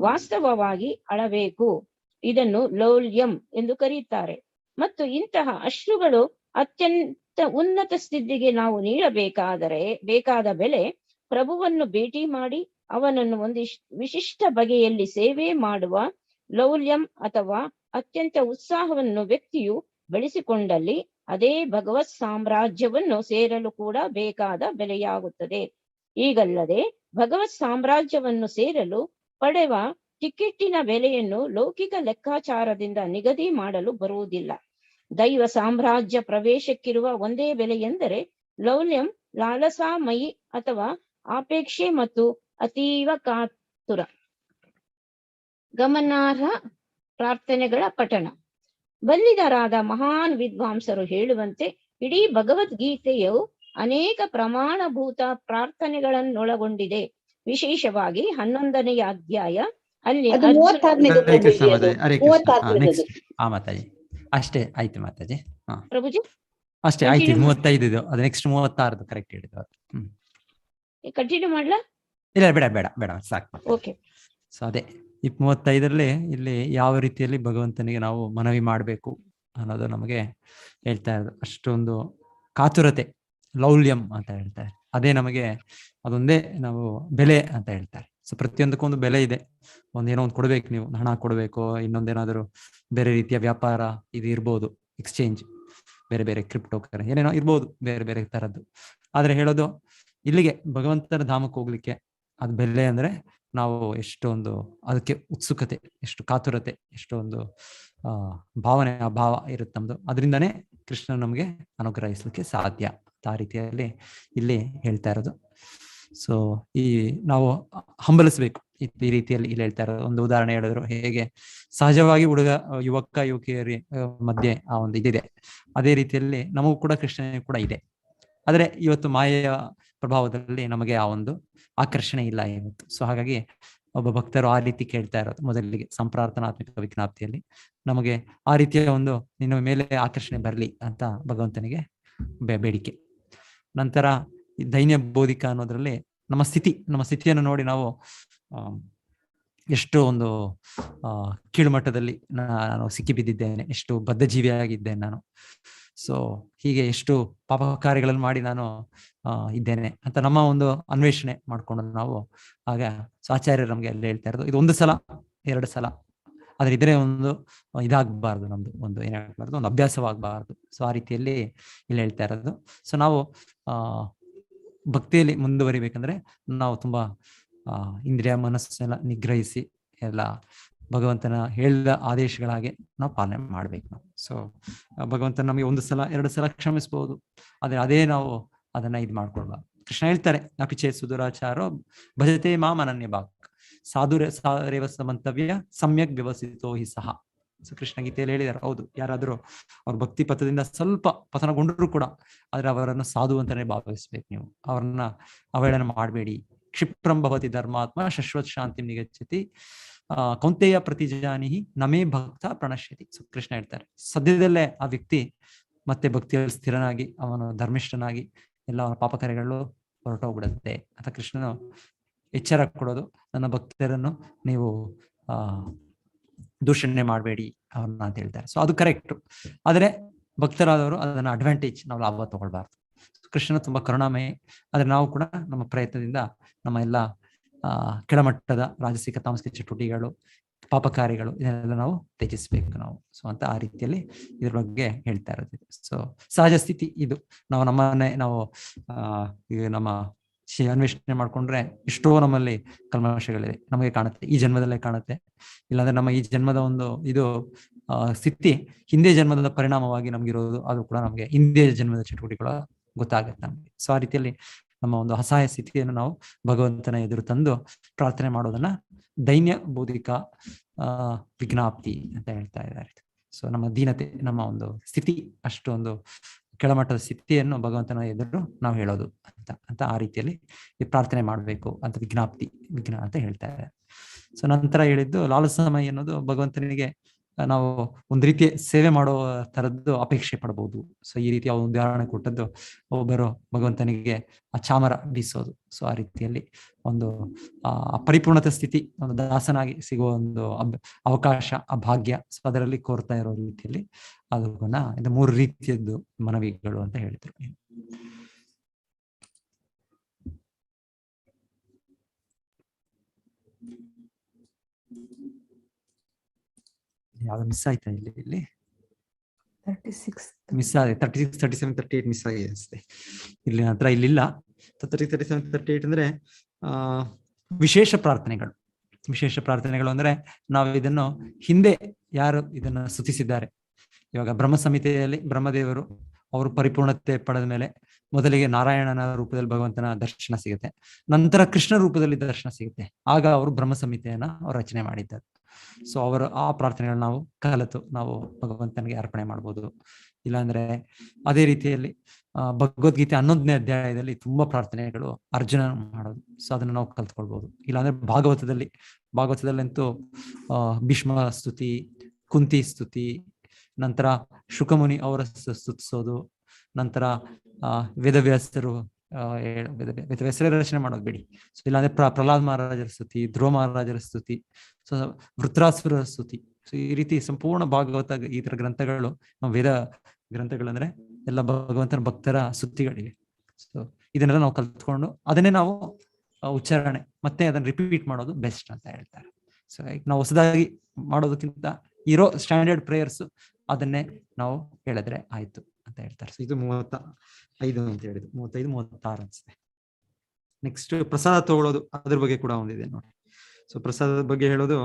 ವಾಸ್ತವವಾಗಿ ಅಳಬೇಕು. ಇದನ್ನು ಲೌಲ್ಯಂ ಎಂದು ಕರೆಯುತ್ತಾರೆ. ಮತ್ತು ಇಂತಹ ಅಶ್ರುಗಳು ಅತ್ಯಂತ ಉನ್ನತ ಸ್ಥಿತಿಗೆ ನಾವು ಬೇಕಾದ ಬೆಲೆ ಪ್ರಭುವನ್ನು ಭೇಟಿ ಮಾಡಿ ಅವನನ್ನು ವಿಶಿಷ್ಟ ಬಗೆಯಲ್ಲಿ ಸೇವೆ ಮಾಡುವ ಲೌಲ್ಯಂ ಅಥವಾ ಅತ್ಯಂತ ಉತ್ಸಾಹವನ್ನು ವ್ಯಕ್ತಿಯು ಬೆಳೆಸಿಕೊಂಡಲ್ಲಿ ಅದೇ ಭಗವತ್ ಸಾಮ್ರಾಜ್ಯವನ್ನು ಸೇರಲು ಕೂಡ ಬೇಕಾದ ಬೆಲೆಯಾಗುತ್ತದೆ. ಈಗಲ್ಲದೆ ಭಗವತ್ ಸಾಮ್ರಾಜ್ಯವನ್ನು ಸೇರಲು ಪಡೆವ ಟಿಕೆಟ್ಟಿನ ಬೆಲೆಯನ್ನು ಲೌಕಿಕ ಲೆಕ್ಕಾಚಾರದಿಂದ ನಿಗದಿ ಮಾಡಲು ಬರುವುದಿಲ್ಲ. ದೈವ ಸಾಮ್ರಾಜ್ಯ ಪ್ರವೇಶಕ್ಕಿರುವ ಒಂದೇ ಬೆಲೆ ಎಂದರೆ ಲೌಲ್ಯಂ, ಲಾಲಸಾಮಯಿ ಅಥವಾ ಆಪೇಕ್ಷೆ ಮತ್ತು ಅತೀವ ಕಾತುರ. ಗಮನಾರ್ಹ ಪ್ರಾರ್ಥನೆಗಳ ಪಠಣ. ಬಲ್ಲಿದರಾದ ಮಹಾನ್ ವಿದ್ವಾಂಸರು ಹೇಳುವಂತೆ ಇಡೀ ಭಗವದ್ಗೀತೆಯು ಅನೇಕ ಪ್ರಮಾಣಭೂತ ಪ್ರಾರ್ಥನೆಗಳನ್ನೊಳಗೊಂಡಿದೆ. ವಿಶೇಷವಾಗಿ 11ನೇ ಅಧ್ಯಾಯ ಅಲ್ಲಿ ಮಾತಾಜಿ ಅಷ್ಟೇ ಆಯ್ತು ಮಾತಾಜಿ. ಪ್ರಭುಜಿ ಅಷ್ಟೇ ಆಯ್ತು. 35 ಅದು ನೆಕ್ಸ್ಟ್ 36 ಕರೆಕ್ಟ್ ಹೇಳಿದ್ರು. ಕಂಟಿನ್ಯೂ ಮಾಡ್ಲಾ? ಇಲ್ಲ, ಬೇಡ ಬೇಡ ಬೇಡ ಸಾಕು. ಓಕೆ. ಸೊ ಅದೇ 35ರಲ್ಲಿ ಇಲ್ಲಿ ಯಾವ ರೀತಿಯಲ್ಲಿ ಭಗವಂತನಿಗೆ ನಾವು ಮನವಿ ಮಾಡಬೇಕು ಅನ್ನೋದು ನಮಗೆ ಹೇಳ್ತಾ ಇರೋದು. ಅಷ್ಟೊಂದು ಕಾತುರತೆ, ಲೌಲ್ಯಂ ಅಂತ ಹೇಳ್ತಾರೆ. ಅದೇ ನಮಗೆ ಅದೊಂದೇ ನಾವು ಬೆಲೆ ಅಂತ ಹೇಳ್ತಾರೆ. ಸೊ ಪ್ರತಿಯೊಂದಕ್ಕೊಂದು ಬೆಲೆ ಇದೆ. ಒಂದೇನೋ ಒಂದು ಕೊಡ್ಬೇಕು, ನೀವು ಹಣ ಕೊಡ್ಬೇಕು, ಇನ್ನೊಂದೇನಾದ್ರು ಬೇರೆ ರೀತಿಯ ವ್ಯಾಪಾರ ಇದು ಇರ್ಬೋದು, ಎಕ್ಸ್ಚೇಂಜ್, ಬೇರೆ ಬೇರೆ ಕ್ರಿಪ್ಟೋ ಕರೆನ್ಸಿ ಏನೇನೋ ಇರ್ಬೋದು, ಬೇರೆ ಬೇರೆ ತರದ್ದು. ಆದ್ರೆ ಹೇಳೋದು ಇಲ್ಲಿಗೆ ಭಗವಂತನ ಧಾಮಕ್ಕೆ ಹೋಗ್ಲಿಕ್ಕೆ ಅದು ಬೆಲೆ ಅಂದ್ರೆ ನಾವು ಎಷ್ಟೊಂದು ಅದಕ್ಕೆ ಉತ್ಸುಕತೆ, ಎಷ್ಟು ಕಾತುರತೆ, ಎಷ್ಟೊಂದು ಭಾವನೆ, ಆ ಭಾವ ಇರುತ್ತೆ ನಮ್ದು. ಅದರಿಂದನೇ ಕೃಷ್ಣ ನಮ್ಗೆ ಅನುಗ್ರಹಿಸ್ಲಿಕ್ಕೆ ಸಾಧ್ಯ. ಆ ರೀತಿಯಲ್ಲಿ ಇಲ್ಲಿ ಹೇಳ್ತಾ ಇರೋದು. ಸೊ ಈ ನಾವು ಹಂಬಲಿಸ್ಬೇಕು ಈ ರೀತಿಯಲ್ಲಿ ಇಲ್ಲಿ ಹೇಳ್ತಾ ಇರೋದು. ಒಂದು ಉದಾಹರಣೆ ಹೇಳಿದ್ರು, ಹೇಗೆ ಸಹಜವಾಗಿ ಯುವಕ ಯುವಕಿಯರಿ ಮಧ್ಯೆ ಆ ಒಂದು ಇದಿದೆ, ಅದೇ ರೀತಿಯಲ್ಲಿ ನಮಗೂ ಕೂಡ ಕೃಷ್ಣನಿಗೆ ಕೂಡ ಇದೆ. ಆದ್ರೆ ಇವತ್ತು ಮಾಯೆಯ ಪ್ರಭಾವದಲ್ಲಿ ನಮಗೆ ಆ ಒಂದು ಆಕರ್ಷಣೆ ಇಲ್ಲ ಇವತ್ತು. ಸೊ ಹಾಗಾಗಿ ಒಬ್ಬ ಭಕ್ತರು ಆ ರೀತಿ ಕೇಳ್ತಾ ಇರೋದು. ಮೊದಲಿಗೆ ಸಂಪ್ರಾರ್ಥನಾತ್ಮಕ ವಿಜ್ಞಾಪ್ತಿಯಲ್ಲಿ ನಮಗೆ ಆ ರೀತಿಯ ಒಂದು ನಿನ್ನ ಮೇಲೆ ಆಕರ್ಷಣೆ ಬರಲಿ ಅಂತ ಭಗವಂತನಿಗೆ ಬೇಡಿಕೆ. ನಂತರ ದೈನ್ಯ ಬೋಧಿಕ ಅನ್ನೋದ್ರಲ್ಲಿ ನಮ್ಮ ಸ್ಥಿತಿಯನ್ನು ನೋಡಿ ನಾವು ಎಷ್ಟು ಒಂದು ಕೀಳುಮಟ್ಟದಲ್ಲಿ ನಾನು ಸಿಕ್ಕಿ ಬಿದ್ದಿದ್ದೇನೆ, ಎಷ್ಟು ಬದ್ಧಜೀವಿಯಾಗಿದ್ದೇನೆ ನಾನು. ಸೊ ಹೀಗೆ ಎಷ್ಟು ಪಾಪ ಕಾರ್ಯಗಳನ್ನು ಮಾಡಿ ನಾನು ಇದ್ದೇನೆ ಅಂತ ನಮ್ಮ ಒಂದು ಅನ್ವೇಷಣೆ ಮಾಡ್ಕೊಂಡು ನಾವು ಆಗ ಆಚಾರ್ಯರು ನಮ್ಗೆ ಎಲ್ಲ ಹೇಳ್ತಾ ಇರೋದು, ಇದು 1 ಸಲ 2 ಸಲ ಆದ್ರೆ ಇದ್ರೆ ಒಂದು ಇದಾಗಬಾರ್ದು, ನಮ್ದು ಒಂದು ಏನಾಗಬಾರ್ದು, ಒಂದು ಅಭ್ಯಾಸವಾಗಬಾರ್ದು. ಸೊ ಆ ರೀತಿಯಲ್ಲಿ ಇಲ್ಲಿ ಹೇಳ್ತಾ ಇರೋದು. ಸೊ ನಾವು ಭಕ್ತಿಯಲ್ಲಿ ಮುಂದುವರಿಬೇಕಂದ್ರೆ ನಾವು ತುಂಬಾ ಇಂದ್ರಿಯ ಮನಸ್ಸೆಲ್ಲ ನಿಗ್ರಹಿಸಿ ಎಲ್ಲ ಭಗವಂತನ ಹೇಳಿದ ಆದೇಶಗಳಾಗೆ ನಾವು ಪಾಲನೆ ಮಾಡ್ಬೇಕು ನಾವು. ಸೊ ಭಗವಂತನ ನಮಗೆ 1 ಸಲ 2 ಸಲ ಕ್ಷಮಿಸ್ಬೋದು, ಆದ್ರೆ ಅದೇ ನಾವು ಅದನ್ನ ಇದು ಮಾಡ್ಕೊಳ್ಬಾರ್ದು. ಕೃಷ್ಣ ಹೇಳ್ತಾರೆ, ಅಪಿಚೇ ಸುದುರಾಚಾರೋ ಭಜತೆ ಮಾಂ ಅನನ್ಯ ಭಾಗ್ ಸಾಧುರೇವ ಸಮಂತವ್ಯ ಸಮ್ಯಕ್ ವ್ಯವಸ್ಥಿತೋ ಹಿ ಸಹ. ಸೊ ಕೃಷ್ಣ ಗೀತೆಯಲ್ಲಿ ಹೇಳಿದ್ದಾರೆ, ಹೌದು, ಯಾರಾದ್ರೂ ಅವ್ರ ಭಕ್ತಿ ಪಥದಿಂದ ಸ್ವಲ್ಪ ಪತನಗೊಂಡರೂ ಕೂಡ ಆದ್ರೆ ಅವರನ್ನು ಸಾಧು ಅಂತಾನೆ ಭಾವಿಸ್ಬೇಕು. ನೀವು ಅವ್ರನ್ನ ಅವಹೇಳನ ಮಾಡಬೇಡಿ. ಕ್ಷಿಪ್ರಂ ಭವತಿ ಧರ್ಮಾತ್ಮ ಶಶ್ವತ್ ಶಾಂತಿ ನಿಗಚ್ಚತಿ ಕೌಂತೆಯ ಪ್ರತಿಜಾನಿಹಿ ನಮೇ ಭಕ್ತ ಪ್ರಣಶ್ಯತಿ. ಸೊ ಕೃಷ್ಣ ಹೇಳ್ತಾರೆ, ಸದ್ಯದಲ್ಲೇ ಆ ವ್ಯಕ್ತಿ ಮತ್ತೆ ಭಕ್ತಿಯಲ್ಲಿ ಸ್ಥಿರನಾಗಿ ಅವನು ಧರ್ಮಿಷ್ಠನಾಗಿ ಎಲ್ಲ ಅವನ ಪಾಪ ಕಾರ್ಯಗಳು ಹೊರಟೋಗ್ಬಿಡುತ್ತೆ ಅಂತ ಕೃಷ್ಣನು ಎಚ್ಚರ ಕೊಡೋದು. ನನ್ನ ಭಕ್ತರನ್ನು ನೀವು ದೂಷಣೆ ಮಾಡಬೇಡಿ ಅವ್ರನ್ನ ಅಂತ ಹೇಳ್ತಾರೆ. ಸೊ ಅದು ಕರೆಕ್ಟ್. ಆದ್ರೆ ಭಕ್ತರಾದವರು ಅದನ್ನ ಅಡ್ವಾಂಟೇಜ್ ನಾವು ಲಾಭ ತಗೊಳ್ಬಾರ್ದು. ಕೃಷ್ಣನ ತುಂಬಾ ಕರುಣಾಮಯ. ಆದ್ರೆ ನಾವು ಕೂಡ ನಮ್ಮ ಪ್ರಯತ್ನದಿಂದ ನಮ್ಮ ಎಲ್ಲ ಕೆಳಮಟ್ಟದ ರಾಜಸಿಕ ತಾಮಸಿಕ ಚಟುವಟಿಕೆಗಳು ಪಾಪ ಕಾರ್ಯಗಳು ಇದನ್ನೆಲ್ಲ ನಾವು ತ್ಯಜಿಸ್ಬೇಕು ನಾವು. ಸೊ ಅಂತ ಆ ರೀತಿಯಲ್ಲಿ ಇದ್ರ ಬಗ್ಗೆ ಹೇಳ್ತಾ ಇರೋದು. ಸೊ ಸಹಜ ಸ್ಥಿತಿ ಇದು. ನಾವು ನಮ್ಮನ್ನೇ ನಾವು ಈಗ ನಮ್ಮ ಅನ್ವೇಷಣೆ ಮಾಡ್ಕೊಂಡ್ರೆ ಎಷ್ಟೋ ನಮ್ಮಲ್ಲಿ ಕಲ್ಮಶಗಳಿದೆ ನಮಗೆ ಕಾಣುತ್ತೆ, ಈ ಜನ್ಮದಲ್ಲೇ ಕಾಣುತ್ತೆ. ಇಲ್ಲಾಂದ್ರೆ ನಮ್ಮ ಈ ಜನ್ಮದ ಒಂದು ಇದು ಸ್ಥಿತಿ ಹಿಂದೆ ಜನ್ಮದ ಪರಿಣಾಮವಾಗಿ ನಮ್ಗಿರೋದು, ಅದು ಕೂಡ ನಮಗೆ ಹಿಂದೆ ಜನ್ಮದ ಚಟುವಟಿಕೆಗಳು ಗೊತ್ತಾಗುತ್ತೆ ನಮ್ಗೆ. ಸೊ ಆ ರೀತಿಯಲ್ಲಿ ನಮ್ಮ ಒಂದು ಅಸಹಾಯ ಸ್ಥಿತಿಯನ್ನು ನಾವು ಭಗವಂತನ ಎದುರು ತಂದು ಪ್ರಾರ್ಥನೆ ಮಾಡೋದನ್ನ ದೈನ್ಯ ಬೋಧಿಕ ವಿಜ್ಞಾಪ್ತಿ ಅಂತ ಹೇಳ್ತಾ ಇದ್ದಾರೆ. ಸೊ ನಮ್ಮ ದೀನತೆ, ನಮ್ಮ ಒಂದು ಸ್ಥಿತಿ, ಅಷ್ಟೊಂದು ಕೆಳಮಟ್ಟದ ಸ್ಥಿತಿಯನ್ನು ಭಗವಂತನ ಎದುರು ನಾವು ಹೇಳೋದು ಅಂತ ಆ ರೀತಿಯಲ್ಲಿ ಪ್ರಾರ್ಥನೆ ಮಾಡಬೇಕು ಅಂತ ವಿಜ್ಞ ಅಂತ ಹೇಳ್ತಾ ಇದ್ದಾರೆ. ಸೊ ನಂತರ ಹೇಳಿದ್ದು ಲಾಲಸಮಯ ಅನ್ನೋದು ಭಗವಂತನಿಗೆ ನಾವು ಒಂದು ರೀತಿಯ ಸೇವೆ ಮಾಡೋ ತರದ್ದು ಅಪೇಕ್ಷೆ ಪಡಬಹುದು. ಸೊ ಈ ರೀತಿಯ ಒಂದು ಉದಾಹರಣೆ ಕೊಟ್ಟದ್ದು, ಒಬ್ಬರು ಭಗವಂತನಿಗೆ ಆ ಚಾಮರ ಬೀಸೋದು. ಸೊ ಆ ರೀತಿಯಲ್ಲಿ ಒಂದು ಪರಿಪೂರ್ಣತೆ ಸ್ಥಿತಿ, ಒಂದು ದಾಸನಾಗಿ ಸಿಗುವ ಒಂದು ಅವಕಾಶ, ಆ ಭಾಗ್ಯ. ಸೊ ಅದರಲ್ಲಿ ಕೋರ್ತಾ ಇರೋ ರೀತಿಯಲ್ಲಿ ಅದನ್ನ ಇದು 3 ರೀತಿಯದ್ದು ಮನವಿಗಳು ಅಂತ ಹೇಳಿದ್ರು. ಯಾವ್ದು ಮಿಸ್ ಆಯ್ತಾ ಇಲ್ಲಿ 36 ಮಿಸ್ ಆಗಿದೆ. 36, 37, 38 ಮಿಸ್ ಆಗಿದೆ ಅನ್ಸುತ್ತೆ. ಇಲ್ಲಿ ಹತ್ರ ಇಲ್ಲಿಲ್ಲ. 37, 38 ಅಂದ್ರೆ ವಿಶೇಷ ಪ್ರಾರ್ಥನೆಗಳು. ವಿಶೇಷ ಪ್ರಾರ್ಥನೆಗಳು ಅಂದ್ರೆ ನಾವು ಇದನ್ನು ಹಿಂದೆ ಯಾರು ಇದನ್ನ ಸ್ತುತಿಸಿದ್ದಾರೆ. ಇವಾಗ ಬ್ರಹ್ಮ ಸಂಹಿತೆಯಲ್ಲಿ ಬ್ರಹ್ಮದೇವರು ಅವರು ಪರಿಪೂರ್ಣತೆ ಪಡೆದ ಮೇಲೆ ಮೊದಲಿಗೆ ನಾರಾಯಣನ ರೂಪದಲ್ಲಿ ಭಗವಂತನ ದರ್ಶನ ಸಿಗುತ್ತೆ, ನಂತರ ಕೃಷ್ಣ ರೂಪದಲ್ಲಿ ದರ್ಶನ ಸಿಗುತ್ತೆ. ಆಗ ಅವರು ಬ್ರಹ್ಮ ಸಂಹಿತೆಯನ್ನ ಅವ್ರು ರಚನೆ ಮಾಡಿದ್ದಾರೆ. ಸೊ ಅವರು ಆ ಪ್ರಾರ್ಥನೆಗಳನ್ನ ನಾವು ಕಲಿತು ನಾವು ಭಗವಂತನಿಗೆ ಅರ್ಪಣೆ ಮಾಡ್ಬೋದು. ಇಲ್ಲಾಂದ್ರೆ ಅದೇ ರೀತಿಯಲ್ಲಿ ಭಗವದ್ಗೀತೆ 11ನೇ ಅಧ್ಯಾಯದಲ್ಲಿ ತುಂಬಾ ಪ್ರಾರ್ಥನೆಗಳು ಅರ್ಜುನ ಮಾಡೋದು. ಸೊ ಅದನ್ನ ನಾವು ಕಲ್ತ್ಕೊಳ್ಬಹುದು. ಇಲ್ಲಾಂದ್ರೆ ಭಾಗವತದಲ್ಲಂತೂ ಭೀಷ್ಮ ಸ್ತುತಿ, ಕುಂತಿ ಸ್ತುತಿ, ನಂತರ ಶುಕಮುನಿ ಅವರ ಸ್ತುತಿಸೋದು, ನಂತರ ವೇದವ್ಯಾಸರು ವೇದವ್ಯಾಸರೇ ರಚನೆ ಮಾಡೋದು ಬಿಡಿ. ಸೊ ಇಲ್ಲಾಂದ್ರೆ ಪ್ರಹ್ಲಾದ್ ಮಹಾರಾಜರ ಸ್ತುತಿ, ಧ್ರುವ ಮಹಾರಾಜರ ಸ್ತುತಿ, ಸೊ ವೃತ್ರಾಸುರ ಸ್ತುತಿ. ಸೊ ಈ ರೀತಿ ಸಂಪೂರ್ಣ ಭಾಗವತ ಈ ತರ ಗ್ರಂಥಗಳು, ವೇದ ಗ್ರಂಥಗಳಂದ್ರೆ ಎಲ್ಲ ಭಗವಂತನ ಭಕ್ತರ ಸ್ತುತಿಗಳಿವೆ. ಸೊ ಇದನ್ನೆಲ್ಲ ನಾವು ಕಲ್ತ್ಕೊಂಡು ಅದನ್ನೇ ನಾವು ಉಚ್ಚಾರಣೆ ಮತ್ತೆ ಅದನ್ನ ರಿಪೀಟ್ ಮಾಡೋದು ಬೆಸ್ಟ್ ಅಂತ ಹೇಳ್ತಾರೆ. ಸೊ ನಾವು ಹೊಸದಾಗಿ ಮಾಡೋದಕ್ಕಿಂತ ಇರೋ ಸ್ಟ್ಯಾಂಡರ್ಡ್ ಪ್ರೇಯರ್ಸ್ ಅದನ್ನೇ ನಾವು ಹೇಳಿದ್ರೆ ಆಯ್ತು ಅಂತ ಹೇಳ್ತಾರೆ. ಸೊ ಇದು 35 ಅಂತ ಹೇಳಿದ್ರು, 35, 36 ಅನ್ಸುತ್ತೆ. ನೆಕ್ಸ್ಟ್ ಪ್ರಸಾದ ತಗೊಳ್ಳೋದು, ಅದ್ರ ಬಗ್ಗೆ ಕೂಡ ಒಂದಿದೆ ನೋಡಿ. ಸೊ ಪ್ರಸಾದದ ಬಗ್ಗೆ ಹೇಳೋದು,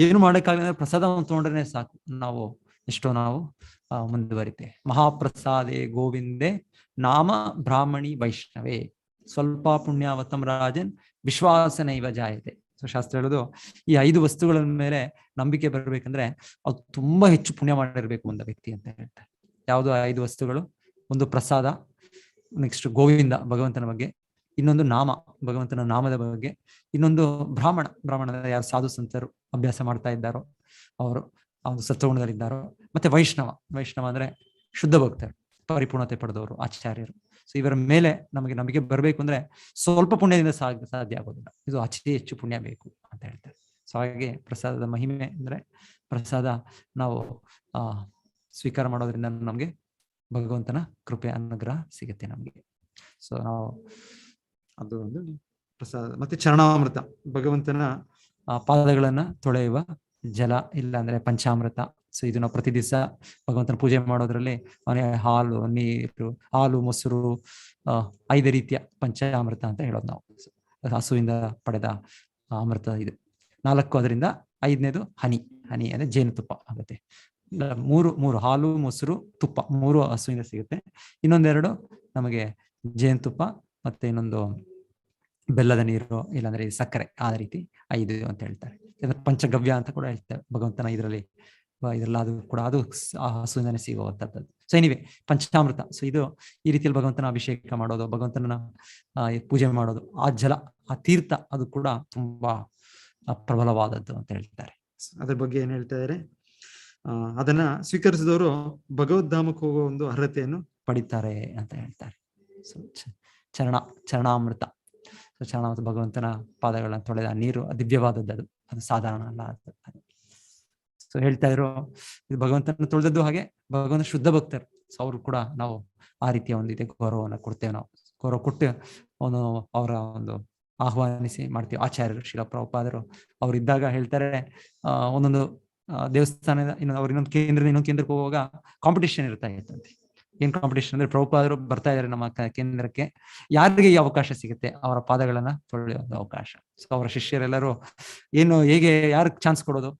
ಏನು ಮಾಡಕ್ಕಾಗಲ್ಲ, ಪ್ರಸಾದ ತಗೊಂಡ್ರೆ ಸಾಕು, ನಾವು ಎಷ್ಟೋ ನಾವು ಮುಂದುವರಿತೆ. ಮಹಾಪ್ರಸಾದೇ ಗೋವಿಂದೇ ನಾಮ ಬ್ರಾಹ್ಮಣಿ ವೈಷ್ಣವೇ ಸ್ವಲ್ಪ ಪುಣ್ಯಾವತಂ ರಾಜನ್ ವಿಶ್ವಾಸನೈವ ಜಾಯತೆ. ಸೊ ಶಾಸ್ತ್ರ ಹೇಳೋದು, ಈ 5 ವಸ್ತುಗಳ ಮೇಲೆ ನಂಬಿಕೆ ಬರಬೇಕಂದ್ರೆ ಅದು ತುಂಬಾ ಹೆಚ್ಚು ಪುಣ್ಯ ಮಾಡಿರ್ಬೇಕು ಒಂದು ವ್ಯಕ್ತಿ ಅಂತ ಹೇಳ್ತಾರೆ. ಯಾವುದು 5 ವಸ್ತುಗಳು? ಒಂದು ಪ್ರಸಾದ, ನೆಕ್ಸ್ಟ್ ಗೋವಿಂದ ಭಗವಂತನ ಬಗ್ಗೆ, ಇನ್ನೊಂದು ನಾಮ ಭಗವಂತನ ನಾಮದ ಬಗ್ಗೆ, ಇನ್ನೊಂದು ಬ್ರಾಹ್ಮಣ ಯಾರು ಸಾಧು ಸಂತರು ಅಭ್ಯಾಸ ಮಾಡ್ತಾ ಇದ್ದಾರೋ ಅವರು ಆ ಒಂದು ಸತ್ವಗುಣದಲ್ಲಿದ್ದಾರೋ, ಮತ್ತೆ ವೈಷ್ಣವ ಅಂದ್ರೆ ಶುದ್ಧ ಭಕ್ತರು, ಪರಿಪೂರ್ಣತೆ ಪಡೆದವರು, ಆಚಾರ್ಯರು. ಸೊ ಇವರ ಮೇಲೆ ನಮಗೆ ನಂಬಿಕೆ ಬರಬೇಕು ಅಂದ್ರೆ ಸ್ವಲ್ಪ ಪುಣ್ಯದಿಂದ ಸಾಧ್ಯ ಆಗೋದಿಲ್ಲ, ಇದು ಅತಿ ಹೆಚ್ಚು ಪುಣ್ಯ ಬೇಕು ಅಂತ ಹೇಳ್ತಾರೆ. ಸೊ ಹಾಗೆ ಪ್ರಸಾದದ ಮಹಿಮೆ ಅಂದ್ರೆ ಪ್ರಸಾದ ನಾವು ಸ್ವೀಕಾರ ಮಾಡೋದ್ರಿಂದ ನಮ್ಗೆ ಭಗವಂತನ ಕೃಪೆ ಅನುಗ್ರಹ ಸಿಗುತ್ತೆ ನಮ್ಗೆ. ಸೊ ನಾವು ಅದು ಒಂದು ಪ್ರಸಾದ. ಮತ್ತೆ ಚರಣಾಮೃತ, ಭಗವಂತನ ಪಾದಗಳನ್ನ ತೊಳೆಯುವ ಜಲ, ಇಲ್ಲಾಂದ್ರೆ ಪಂಚಾಮೃತ. ಸೊ ಇದು ನಾವು ಪ್ರತಿ ದಿವಸ ಭಗವಂತನ ಪೂಜೆ ಮಾಡೋದ್ರಲ್ಲಿ ಹಾಲು, ನೀರು, ಹಾಲು, ಮೊಸರು, 5 ರೀತಿಯ ಪಂಚಾಮೃತ ಅಂತ ಹೇಳೋದು ನಾವು. ಹಸುವಿಂದ ಪಡೆದ ಅಮೃತ ಇದು 4, ಅದರಿಂದ 5ನೇದು ಹನಿ ಅಂದ್ರೆ ಜೇನುತುಪ್ಪ ಆಗುತ್ತೆ. ಮೂರು ಹಾಲು, ಮೊಸರು, ತುಪ್ಪ 3 ಹಸುವಿಂದ ಸಿಗುತ್ತೆ. ಇನ್ನೊಂದೆರಡು ನಮಗೆ ಜೇನುತುಪ್ಪ, ಮತ್ತೆ ಇನ್ನೊಂದು ಬೆಲ್ಲದ ನೀರು, ಇಲ್ಲಾಂದ್ರೆ ಸಕ್ಕರೆ, ಆ ರೀತಿ 5 ಅಂತ ಹೇಳ್ತಾರೆ. ಪಂಚಗವ್ಯ ಅಂತ ಕೂಡ ಹೇಳ್ತಾರೆ ಭಗವಂತನ ಇದರಲ್ಲಿ ಅದು ಕೂಡ ಅದು ಆ ಹಸುವಿಂದನೇ ಸಿಗುವಂಥದ್ದು. ಸೊ ಎನಿವೆ ಪಂಚಾಮೃತ. ಸೊ ಇದು ಈ ರೀತಿಯಲ್ಲಿ ಭಗವಂತನ ಅಭಿಷೇಕ ಮಾಡೋದು, ಭಗವಂತನ ಪೂಜೆ ಮಾಡೋದು, ಆ ಜಲ, ಆ ತೀರ್ಥ ಅದು ಕೂಡ ತುಂಬಾ ಪ್ರಬಲವಾದದ್ದು ಅಂತ ಹೇಳ್ತಾರೆ. ಅದ್ರ ಬಗ್ಗೆ ಏನ್ ಹೇಳ್ತಾ ಇದ್ದಾರೆ, ಅದನ್ನ ಸ್ವೀಕರಿಸಿದವರು ಭಗವದ್ಧಾಮಕ್ಕೆ ಹೋಗುವ ಒಂದು ಅರ್ಹತೆಯನ್ನು ಪಡಿತಾರೆ ಅಂತ ಹೇಳ್ತಾರೆ. ಸೊ ಚರಣಾಮೃತ. ಸೊ ಚರಣಾಮೃತ ಭಗವಂತನ ಪಾದಗಳನ್ನ ತೊಳೆದ ನೀರು ದಿವ್ಯವಾದದ್ದು, ಅದು ಸಾಧಾರಣ ಅಲ್ಲ. ಸೊ ಹೇಳ್ತಾ ಇದ್ರು ಇದು ಭಗವಂತನ ತೊಳೆದದ್ದು, ಹಾಗೆ ಭಗವಂತ ಶುದ್ಧ ಭಕ್ತರು. ಸೊ ಅವರು ಕೂಡ ನಾವು ಆ ರೀತಿಯ ಒಂದು ಇದೆ ಗೌರವವನ್ನು ಕೊಡ್ತೇವೆ. ನಾವು ಗೌರವ ಕೊಟ್ಟು ಅವರ ಒಂದು ಆಹ್ವಾನಿಸಿ ಮಾಡ್ತೀವಿ. ಆಚಾರ್ಯರು ಶ್ರೀಲ ಪ್ರಭುಪಾದರು ಅವ್ರು ಇದ್ದಾಗ ಹೇಳ್ತಾರೆ, ಒಂದೊಂದು ದೇವಸ್ಥಾನದ ಅವ್ರ ಇನ್ನೊಂದು ಕೇಂದ್ರಕ್ಕೆ ಹೋಗುವಾಗ ಕಾಂಪಿಟೇಷನ್ ಇರ್ತಾ ಇತ್ತಂತೆ. ಏನ್ ಕಾಂಪಿಟೇಷನ್ ಅಂದ್ರೆ, ಪ್ರಭುಪಾದರು ಬರ್ತಾ ಇದಾರೆ ನಮ್ಮ ಕೇಂದ್ರಕ್ಕೆ, ಯಾರಿಗೆ ಈ ಅವಕಾಶ ಸಿಗುತ್ತೆ ಅವರ ಪಾದಗಳನ್ನ ತೊಳೆಯುವ ಒಂದು ಅವಕಾಶ. ಸೊ ಅವರ ಶಿಷ್ಯರೆಲ್ಲರೂ ಹೇಗೆ ಯಾರಿಗೆ ಚಾನ್ಸ್ ಕೊಡೋದು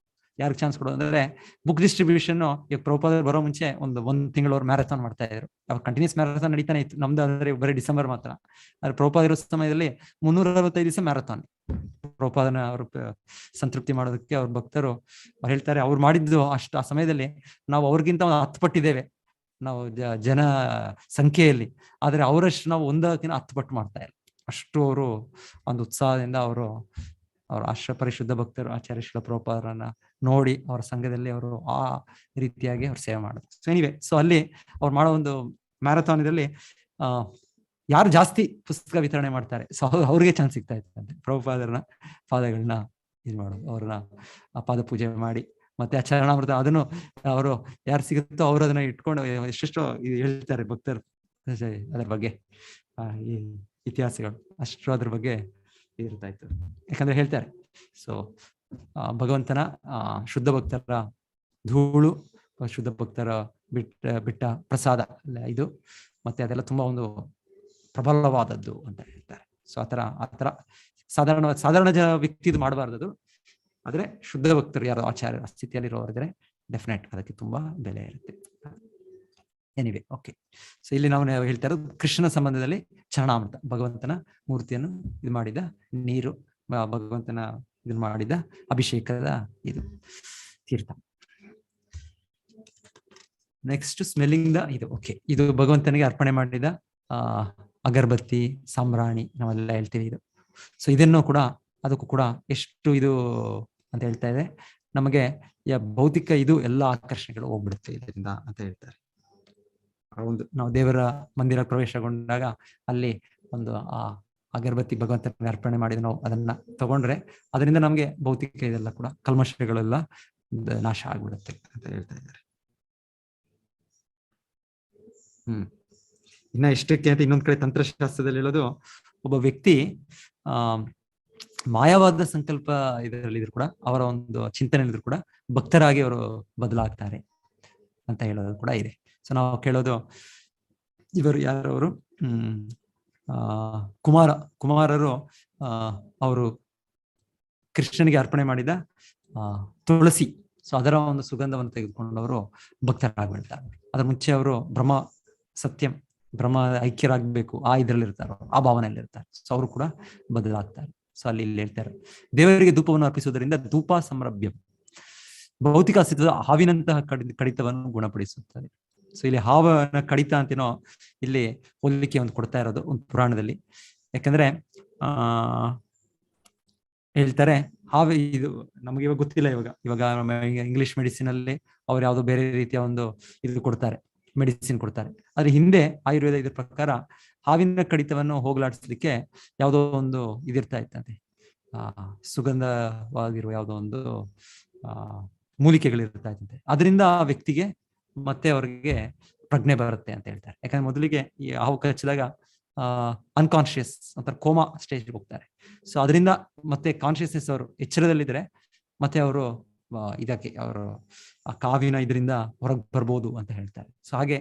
ಅಂದ್ರೆ, ಬುಕ್ ಡಿಸ್ಟ್ರಿಬ್ಯೂಷನ್ ಈಗ ಪ್ರಭುಪಾದರು ಬರೋ ಮುಂಚೆ ಒಂದು ತಿಂಗಳವರು ಮ್ಯಾರಥಾನ್ ಮಾಡ್ತಾ ಇದ್ರು. ಅವಾಗ ಕಂಟಿನ್ಯೂಸ್ ಮ್ಯಾರಥಾನ್ ನಡೀತಾನೆ ಇತ್ತು. ನಮ್ದು ಅಂದ್ರೆ ಬರೀ ಡಿಸೆಂಬರ್ ಮಾತ್ರ. ಆದ್ರೆ ಪ್ರಭುಪಾದರ ಸಮಯದಲ್ಲಿ 365 ದಿವಸ ಮ್ಯಾರಥಾನ್. ಪ್ರಭುಪಾದನ ಅವರು ಸಂತೃಪ್ತಿ ಮಾಡೋದಕ್ಕೆ ಅವ್ರ ಭಕ್ತರು ಅವ್ರು ಹೇಳ್ತಾರೆ, ಅವ್ರು ಮಾಡಿದ್ದು ಆ ಸಮಯದಲ್ಲಿ ನಾವು ಅವ್ರಿಗಿಂತ 10 ಪಟ್ಟಿದ್ದೇವೆ ನಾವು ಜನ ಸಂಖ್ಯೆಯಲ್ಲಿ. ಆದ್ರೆ ಅವರಷ್ಟು ನಾವು 10 ಪಟ್ಟು ಮಾಡ್ತಾ ಇಲ್ಲ. ಅಷ್ಟು ಅವರು ಒಂದು ಉತ್ಸಾಹದಿಂದ ಅವ್ರ ಪರಿಶುದ್ಧ ಭಕ್ತರು ಆಚಾರ್ಯ ಶ್ರೀಲ ಪ್ರಭುಪಾದರನ್ನ ನೋಡಿ ಅವರ ಸಂಘದಲ್ಲಿ ಅವರು ಆ ರೀತಿಯಾಗಿ ಅವ್ರು ಸೇವೆ ಮಾಡೋದು. ಸೊ ಎನಿವೆ, ಸೊ ಅಲ್ಲಿ ಅವ್ರು ಮಾಡೋ ಒಂದು ಮ್ಯಾರಥಾನ್ ಇದರಲ್ಲಿ ಯಾರು ಜಾಸ್ತಿ ಪುಸ್ತಕ ವಿತರಣೆ ಮಾಡ್ತಾರೆ, ಸೊ ಅವ್ರಿಗೆ ಚಾನ್ಸ್ ಸಿಗ್ತಾ ಇತ್ತು. ಪ್ರಭುಪಾದರನ್ನ ಪಾದಗಳನ್ನ ಇದು ಮಾಡೋದು, ಅವ್ರನ್ನ ಪಾದ ಪೂಜೆ ಮಾಡಿ, ಮತ್ತೆ ಆ ಚರಣಾಮೃತ ಅದನ್ನು ಅವರು ಯಾರು ಸಿಗುತ್ತೋ ಅವರು ಅದನ್ನ ಇಟ್ಕೊಂಡು ಎಷ್ಟೆಷ್ಟೋ ಹೇಳ್ತಾರೆ ಭಕ್ತರು ಅದ್ರ ಬಗ್ಗೆ, ಈ ಇತಿಹಾಸಗಳು ಅಷ್ಟು ಅದ್ರ ಬಗ್ಗೆ ಇರ್ತಾ ಇತ್ತು. ಯಾಕಂದ್ರೆ ಹೇಳ್ತಾರೆ, ಸೊ ಭಗವಂತನ ಶುದ್ಧ ಭಕ್ತರ ಧೂಳು, ಶುದ್ಧ ಭಕ್ತರ ಬಿಟ್ಟ ಪ್ರಸಾದ ಇದು, ಮತ್ತೆ ಅದೆಲ್ಲ ತುಂಬಾ ಒಂದು ಪ್ರಬಲವಾದದ್ದು ಅಂತ ಹೇಳ್ತಾರೆ. ಸೊ ಆತರ ಸಾಧಾರಣ ವ್ಯಕ್ತಿ ಇದು ಮಾಡಬಾರ್ದು. ಆದ್ರೆ ಶುದ್ಧ ಭಕ್ತರು ಯಾರು ಆಚಾರ್ಯ ಸ್ಥಿತಿಯಲ್ಲಿರೋರಿದ್ರೆ ಡೆಫಿನೆಟ್ ಅದಕ್ಕೆ ತುಂಬಾ ಬೆಲೆ ಇರುತ್ತೆ. Anyway, okay. ಸೊ ಇಲ್ಲಿ ನಾವು ಹೇಳ್ತಾ ಇರೋದು ಕೃಷ್ಣನ ಸಂಬಂಧದಲ್ಲಿ ಚರಣಾಮೃತ, ಭಗವಂತನ ಮೂರ್ತಿಯನ್ನು ಇದು ಮಾಡಿದ ನೀರು, ಭಗವಂತನ ಇದನ್ನ ಮಾಡಿದ ಅಭಿಷೇಕದ ಇದು ತೀರ್ಥ. ನೆಕ್ಸ್ಟ್ ಸ್ಮೆಲ್ಲಿಂಗ್ ದ ಇದು. ಓಕೆ, ಇದು ಭಗವಂತನಿಗೆ ಅರ್ಪಣೆ ಮಾಡಿದ ಅಗರಬತ್ತಿ, ಸಾಂಬ್ರಾಣಿ ನಾವೆಲ್ಲ ಹೇಳ್ತೀವಿ ಇದು. ಸೊ ಇದನ್ನು ಕೂಡ ಅದಕ್ಕೂ ಕೂಡ ಎಷ್ಟು ಇದು ಅಂತ ಹೇಳ್ತಾ ಇದೆ, ನಮಗೆ ಭೌತಿಕ ಇದು ಎಲ್ಲ ಆಕರ್ಷಣೆಗಳು ಹೋಗ್ಬಿಡುತ್ತೆ ಇದರಿಂದ ಅಂತ ಹೇಳ್ತಾರೆ. ಒಂದು ನಾವು ದೇವರ ಮಂದಿರ ಪ್ರವೇಶಗೊಂಡಾಗ ಅಲ್ಲಿ ಒಂದು ಆ ಅಗರಬತ್ತಿ ಭಗವಂತನಿಗೆ ಅರ್ಪಣೆ ಮಾಡಿದ ನಾವು ಅದನ್ನ ತಗೊಂಡ್ರೆ ಅದರಿಂದ ನಮ್ಗೆ ಭೌತಿಕ ಇದೆಲ್ಲ ಕೂಡ ಕಲ್ಮಶಗಳೆಲ್ಲ ನಾಶ ಆಗ್ಬಿಡುತ್ತೆ ಅಂತ ಹೇಳ್ತಾ ಇದ್ದಾರೆ. ಇನ್ನ ಇಷ್ಟಕ್ಕೆ ಅಂತ ಇನ್ನೊಂದ್ ಕಡೆ ತಂತ್ರಶಾಸ್ತ್ರದಲ್ಲಿ ಹೇಳೋದು, ಒಬ್ಬ ವ್ಯಕ್ತಿ ಮಾಯವಾದ ಸಂಕಲ್ಪ ಇದರಲ್ಲಿದ್ರು ಕೂಡ, ಅವರ ಒಂದು ಚಿಂತನೆಯಲ್ಲಿದ್ರು ಕೂಡ ಭಕ್ತರಾಗಿ ಅವರು ಬದಲಾಗ್ತಾರೆ ಅಂತ ಹೇಳೋದು ಕೂಡ ಇದೆ. ಸೊ ನಾವು ಕೇಳೋದು, ಇವರು ಯಾರವರು ಕುಮಾರರು ಅವರು ಕೃಷ್ಣನಿಗೆ ಅರ್ಪಣೆ ಮಾಡಿದ ತುಳಸಿ, ಸೊ ಅದರ ಒಂದು ಸುಗಂಧವನ್ನು ತೆಗೆದುಕೊಂಡವರು ಭಕ್ತರಾಗ್ಬಿಡ್ತಾರೆ. ಅದ್ರ ಮುಂಚೆ ಅವರು ಬ್ರಹ್ಮ ಐಕ್ಯರಾಗಬೇಕು ಆ ಇದ್ರಲ್ಲಿ ಇರ್ತಾರೋ, ಆ ಭಾವನೆಯಲ್ಲಿ ಇರ್ತಾರೆ. ಸೊ ಅವರು ಕೂಡ ಬದಲಾಗ್ತಾರೆ. ಸೊ ಅಲ್ಲಿ ಹೇಳ್ತಾರೆ, ದೇವರಿಗೆ ಧೂಪವನ್ನು ಅರ್ಪಿಸುವುದರಿಂದ ಧೂಪ ಸಂರಭ್ಯ ಭೌತಿಕ ಅಸ್ತಿತ್ವದ ಹಾವಿನಂತಹ ಕಡಿತವನ್ನು ಗುಣಪಡಿಸುತ್ತದೆ. ಸೊ ಇಲ್ಲಿ ಹಾವನ ಕಡಿತ ಅಂತೇನೋ ಇಲ್ಲಿ ಹೋಲಿಕೆ ಒಂದು ಕೊಡ್ತಾ ಇರೋದು ಒಂದು ಪುರಾಣದಲ್ಲಿ. ಯಾಕಂದ್ರೆ ಹೇಳ್ತಾರೆ, ಹಾವು ಇದು ನಮ್ಗೆ ಇವಾಗ ಗೊತ್ತಿಲ್ಲ. ಇವಾಗ ಇಂಗ್ಲಿಷ್ ಮೆಡಿಸಿನ್ ಅಲ್ಲಿ ಅವ್ರು ಯಾವ್ದೋ ಬೇರೆ ರೀತಿಯ ಒಂದು ಇದು ಕೊಡ್ತಾರೆ, ಮೆಡಿಸಿನ್ ಕೊಡ್ತಾರೆ. ಆದ್ರೆ ಹಿಂದೆ ಆಯುರ್ವೇದ ಇದ್ರ ಪ್ರಕಾರ ಹಾವಿನ ಕಡಿತವನ್ನು ಹೋಗಲಾಡಿಸ್ಲಿಕ್ಕೆ ಯಾವುದೋ ಒಂದು ಇದಿರ್ತಾ ಇತ್ತಂತೆ, ಸುಗಂಧವಾಗಿರುವ ಯಾವುದೋ ಒಂದು ಮೂಲಿಕೆಗಳಿರ್ತಾ ಇತ್ತಂತೆ. ಅದರಿಂದ ಆ ವ್ಯಕ್ತಿಗೆ ಮತ್ತೆ ಅವ್ರಿಗೆ ಪ್ರಜ್ಞೆ ಬರುತ್ತೆ ಅಂತ ಹೇಳ್ತಾರೆ. ಯಾಕಂದ್ರೆ ಮೊದಲಿಗೆ ಈ ಹಾವು ಕಚ್ಚಿದಾಗ ಅನ್ಕಾನ್ಶಿಯಸ್ ಅಂತ ಕೋಮಾ ಸ್ಟೇಜ್ ಹೋಗ್ತಾರೆ. ಸೊ ಅದರಿಂದ ಮತ್ತೆ ಕಾನ್ಶಿಯಸ್ನೆಸ್ ಅವರು ಎಚ್ಚರದಲ್ಲಿದ್ರೆ ಮತ್ತೆ ಅವರು ಇದಕ್ಕೆ ಅವರು ಆ ಕಾವಿನ ಇದರಿಂದ ಹೊರಗೆ ಬರ್ಬೋದು ಅಂತ ಹೇಳ್ತಾರೆ. ಸೊ ಹಾಗೆ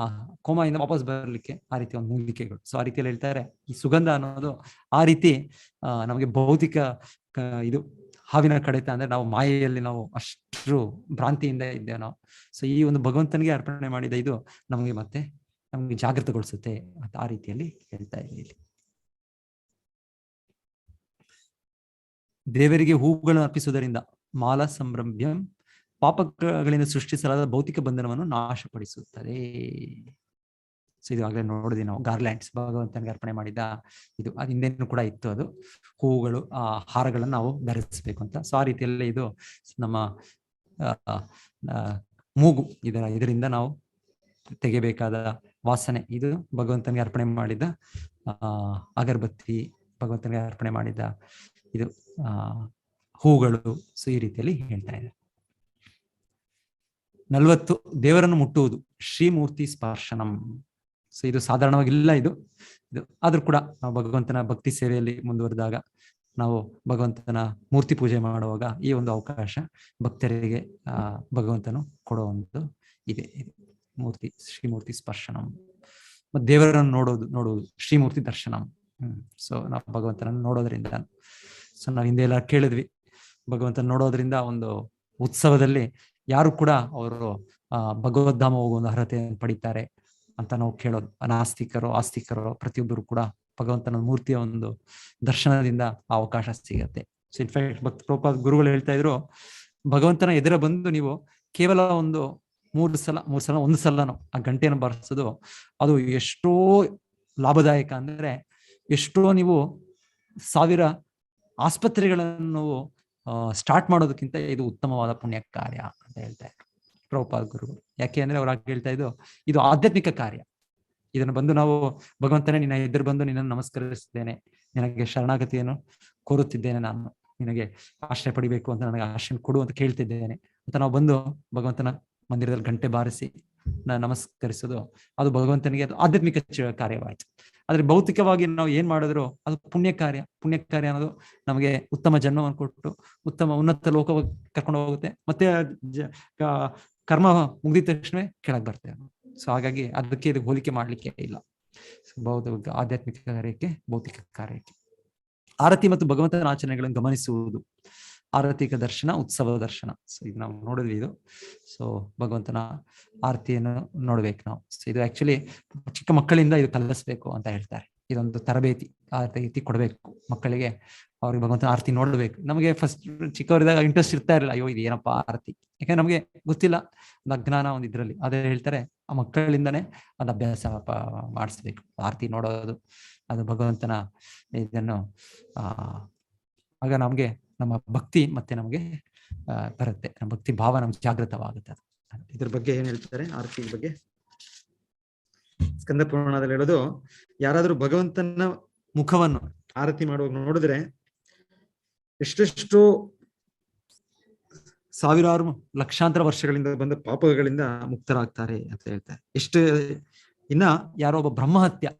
ಆ ಕೋಮಾಯಿಂದ ವಾಪಸ್ ಬರಲಿಕ್ಕೆ ಆ ರೀತಿ ಒಂದು ಮೂಲಿಕೆಗಳು. ಸೊ ಆ ರೀತಿಯಲ್ಲಿ ಹೇಳ್ತಾರೆ, ಈ ಸುಗಂಧ ಅನ್ನೋದು ಆ ರೀತಿ ನಮಗೆ ಭೌತಿಕ ಇದು ಹಾವಿನ ಕಡಿತ ಅಂದ್ರೆ ನಾವು ಮಾಯೆಯಲ್ಲಿ ನಾವು ಅಷ್ಟು ಭ್ರಾಂತಿಯಿಂದ ಇದ್ದೇವೆ ನಾವು. ಸೊ ಈ ಒಂದು ಭಗವಂತನಿಗೆ ಅರ್ಪಣೆ ಮಾಡಿದ ಇದು ನಮಗೆ ಮತ್ತೆ ನಮ್ಗೆ ಜಾಗೃತಗೊಳಿಸುತ್ತೆ ಅಂತ ಆ ರೀತಿಯಲ್ಲಿ ಹೇಳ್ತಾ ಇದ್ದೀನಿ. ದೇವರಿಗೆ ಹೂಗಳನ್ನು ಅರ್ಪಿಸುವುದರಿಂದ ಮಾಲ ಸಂಭ್ರಮ್ಯಂ ಪಾಪಗಳಿಂದ ಸೃಷ್ಟಿಸಲಾದ ಭೌತಿಕ ಬಂಧನವನ್ನು ನಾಶಪಡಿಸುತ್ತದೆ. ಸೊ ಇದು ಆಗಲೇ ನೋಡಿದ್ವಿ ನಾವು, ಗಾರ್ಲ್ಯಾಂಡ್ಸ್ ಭಗವಂತನಿಗೆ ಅರ್ಪಣೆ ಮಾಡಿದ ಇದು. ಅದು ಹಿಂದೆನೂ ಕೂಡ ಇತ್ತು, ಅದು ಹೂವುಗಳು, ಆ ಹಾರಗಳನ್ನು ನಾವು ಧರಿಸಬೇಕು ಅಂತ. ಸೊ ಆ ರೀತಿಯಲ್ಲಿ ಇದು ನಮ್ಮ ಮೂಗು, ಇದರಿಂದ ನಾವು ತೆಗೆಬೇಕಾದ ವಾಸನೆ, ಇದು ಭಗವಂತನಿಗೆ ಅರ್ಪಣೆ ಮಾಡಿದ ಅಗರಬತ್ತಿ, ಭಗವಂತನಿಗೆ ಅರ್ಪಣೆ ಮಾಡಿದ ಇದು ಹೂಗಳು. ಸೊ ಈ ರೀತಿಯಲ್ಲಿ ಹೇಳ್ತಾ ಇದೆ. 40 ದೇವರನ್ನು ಮುಟ್ಟುವುದು, ಶ್ರೀಮೂರ್ತಿ ಸ್ಪರ್ಶನಂ. ಸೊ ಇದು ಸಾಧಾರಣವಾಗಿಲ್ಲ ಇದು ಆದ್ರೂ ಕೂಡ ನಾವು ಭಗವಂತನ ಭಕ್ತಿ ಸೇವೆಯಲ್ಲಿ ಮುಂದುವರೆದಾಗ, ನಾವು ಭಗವಂತನ ಮೂರ್ತಿ ಪೂಜೆ ಮಾಡುವಾಗ ಈ ಒಂದು ಅವಕಾಶ ಭಕ್ತರಿಗೆ ಭಗವಂತನು ಕೊಡೋ ಒಂದು ಇದೆ. ಶ್ರೀಮೂರ್ತಿ ಸ್ಪರ್ಶನಂ. ಮತ್ತು ದೇವರನ್ನು ನೋಡುವುದು ಶ್ರೀಮೂರ್ತಿ ದರ್ಶನಂ. ಸೊ ನಾವು ಭಗವಂತನನ್ನು ನೋಡೋದ್ರಿಂದ, ಸೊ ನಾವು ಹಿಂದೆ ಎಲ್ಲ ಕೇಳಿದ್ವಿ, ಭಗವಂತನ ನೋಡೋದ್ರಿಂದ ಒಂದು ಉತ್ಸವದಲ್ಲಿ ಯಾರು ಕೂಡ ಅವರು ಭಗವದ್ಧಾಮ ಹೋಗುವ ಒಂದು ಅರ್ಹತೆಯನ್ನು ಪಡಿತಾರೆ ಅಂತ ನಾವು ಕೇಳೋದು. ಅನಾಸ್ತಿಕರೋ ಆಸ್ತಿಕರೋ ಪ್ರತಿಯೊಬ್ಬರು ಕೂಡ ಭಗವಂತನ ಮೂರ್ತಿಯ ಒಂದು ದರ್ಶನದಿಂದ ಆ ಅವಕಾಶ ಸಿಗತ್ತೆ. ಸೊ ಇನ್ಫ್ಯಾಕ್ಟ್ ಭಕ್ತ ಪ್ರಭುಪಾದ ಗುರುಗಳು ಹೇಳ್ತಾ ಇದ್ರು, ಭಗವಂತನ ಎದುರ ಬಂದು ನೀವು ಕೇವಲ ಮೂರು ಸಲ ಒಂದು ಸಲನೋ ಆ ಗಂಟೆಯನ್ನು ಬಾರಿಸೋದು, ಅದು ಎಷ್ಟೋ ಲಾಭದಾಯಕ. ಅಂದ್ರೆ ಎಷ್ಟೋ ನೀವು 1000 ಆಸ್ಪತ್ರೆಗಳನ್ನು ಸ್ಟಾರ್ಟ್ ಮಾಡೋದಕ್ಕಿಂತ ಇದು ಉತ್ತಮವಾದ ಪುಣ್ಯ ಕಾರ್ಯ ಅಂತ ಹೇಳ್ತಾ ಇದ್ರು ಪ್ರಭುಪಾದ ಗುರುಗಳು. ಯಾಕೆ ಅಂದ್ರೆ ಅವ್ರು ಹೇಳ್ತಾ ಇದ್ದು, ಇದು ಆಧ್ಯಾತ್ಮಿಕ ಕಾರ್ಯ. ಇದನ್ನು ಬಂದು ನಾವು ಭಗವಂತನೇ ನಿನ್ನ ಎದುರು ಬಂದು ನಿನ್ನನ್ನು ನಮಸ್ಕರಿಸಿದ್ದೇನೆ, ನಿನಗೆ ಶರಣಾಗತಿಯನ್ನು ಕೋರುತ್ತಿದ್ದೇನೆ, ನಾನು ನಿನಗೆ ಆಶ್ರಯ ಪಡಿಬೇಕು ಅಂತ ನನಗೆ ಆಶ್ರಯ ಕೊಡು ಅಂತ ಕೇಳ್ತಿದ್ದೇನೆ ಅಂತ ನಾವು ಬಂದು ಭಗವಂತನ ಮಂದಿರದಲ್ಲಿ ಗಂಟೆ ಬಾರಿಸಿ ನಮಸ್ಕರಿಸೋದು, ಅದು ಭಗವಂತನಿಗೆ ಅದು ಆಧ್ಯಾತ್ಮಿಕ ಕಾರ್ಯವಾಯಿತು. ಆದ್ರೆ ಭೌತಿಕವಾಗಿ ನಾವು ಏನ್ ಮಾಡಿದ್ರು ಅದು ಪುಣ್ಯ ಕಾರ್ಯ ಅನ್ನೋದು ನಮಗೆ ಉತ್ತಮ ಜನ್ಮವನ್ನು ಕೊಟ್ಟು ಉತ್ತಮ ಉನ್ನತ ಲೋಕ ಕರ್ಕೊಂಡು ಹೋಗುತ್ತೆ. ಮತ್ತೆ ಕರ್ಮ ಮುಗಿದ ತಕ್ಷಣವೇ ಕೆಳಗೆ ಬರ್ತೇವೆ. ಸೊ ಹಾಗಾಗಿ ಅದಕ್ಕೆ ಇದು ಹೋಲಿಕೆ ಮಾಡ್ಲಿಕ್ಕೆ ಇಲ್ಲ. ಆಧ್ಯಾತ್ಮಿಕ ಕಾರ್ಯಕ್ಕೆ ಭೌತಿಕ ಕಾರ್ಯಕ್ಕೆ. ಆರತಿ ಮತ್ತು ಭಗವಂತನ ಆಚರಣೆಗಳನ್ನು ಗಮನಿಸುವುದು, ಆರತಿಕ ದರ್ಶನ, ಉತ್ಸವ ದರ್ಶನ. ಸೊ ಇದು ನಾವು ನೋಡಿದ್ವಿ ಇದು. ಸೊ ಭಗವಂತನ ಆರತಿಯನ್ನು ನೋಡ್ಬೇಕು ನಾವು. ಸೊ ಇದು ಆಕ್ಚುಲಿ ಚಿಕ್ಕ ಮಕ್ಕಳಿಂದ ಇದು ಕಲಿಸ್ಬೇಕು ಅಂತ ಹೇಳ್ತಾರೆ. ಇದೊಂದು ತರಬೇತಿ, ಆ ರೀತಿ ಕೊಡ್ಬೇಕು ಮಕ್ಕಳಿಗೆ. ಅವ್ರಿಗೆ ಭಗವಂತನ ಆರತಿ ನೋಡ್ಬೇಕು. ನಮಗೆ ಫಸ್ಟ್ ಚಿಕ್ಕವರಿದಾಗ ಇಂಟ್ರೆಸ್ಟ್ ಇರ್ತಾ ಇರಲಿಲ್ಲ, ಅಯ್ಯೋ ಇದು ಏನಪ್ಪಾ ಆರತಿ, ಯಾಕಂದ್ರೆ ನಮಗೆ ಗೊತ್ತಿಲ್ಲ, ಒಂದು ಅಜ್ಞಾನ ಒಂದು ಇದ್ರಲ್ಲಿ. ಅದೇ ಹೇಳ್ತಾರೆ, ಆ ಮಕ್ಕಳಿಂದನೇ ಅದು ಅಭ್ಯಾಸ ಮಾಡಿಸ್ಬೇಕು, ಆರತಿ ನೋಡೋದು, ಅದು ಭಗವಂತನ ಇದನ್ನು ಆಗ ನಮ್ಗೆ ನಮ್ಮ ಭಕ್ತಿ ಮತ್ತೆ ನಮಗೆ ಬರುತ್ತೆ, ನಮ್ಮ ಭಕ್ತಿ ಭಾವ ನಮ್ಗೆ ಜಾಗೃತವಾಗುತ್ತೆ. ಇದ್ರ ಬಗ್ಗೆ ಏನ್ ಹೇಳ್ತಾರೆ ಆರತಿ ಬಗ್ಗೆ? ಸ್ಕಂದ ಪುರಾಣದಲ್ಲಿ ಹೇಳೋದು, ಯಾರಾದ್ರೂ ಭಗವಂತನ ಮುಖವನ್ನು ಆರತಿ ಮಾಡುವಾಗ ನೋಡಿದ್ರೆ ಎಷ್ಟೆಷ್ಟು ಸಾವಿರಾರು ಲಕ್ಷಾಂತರ ವರ್ಷಗಳಿಂದ ಬಂದ ಪಾಪಗಳಿಂದ ಮುಕ್ತರಾಗ್ತಾರೆ ಅಂತ ಹೇಳ್ತಾರೆ. ಇನ್ನ ಯಾರೋ ಒಬ್ಬ ಬ್ರಹ್ಮಹತ್ಯೆ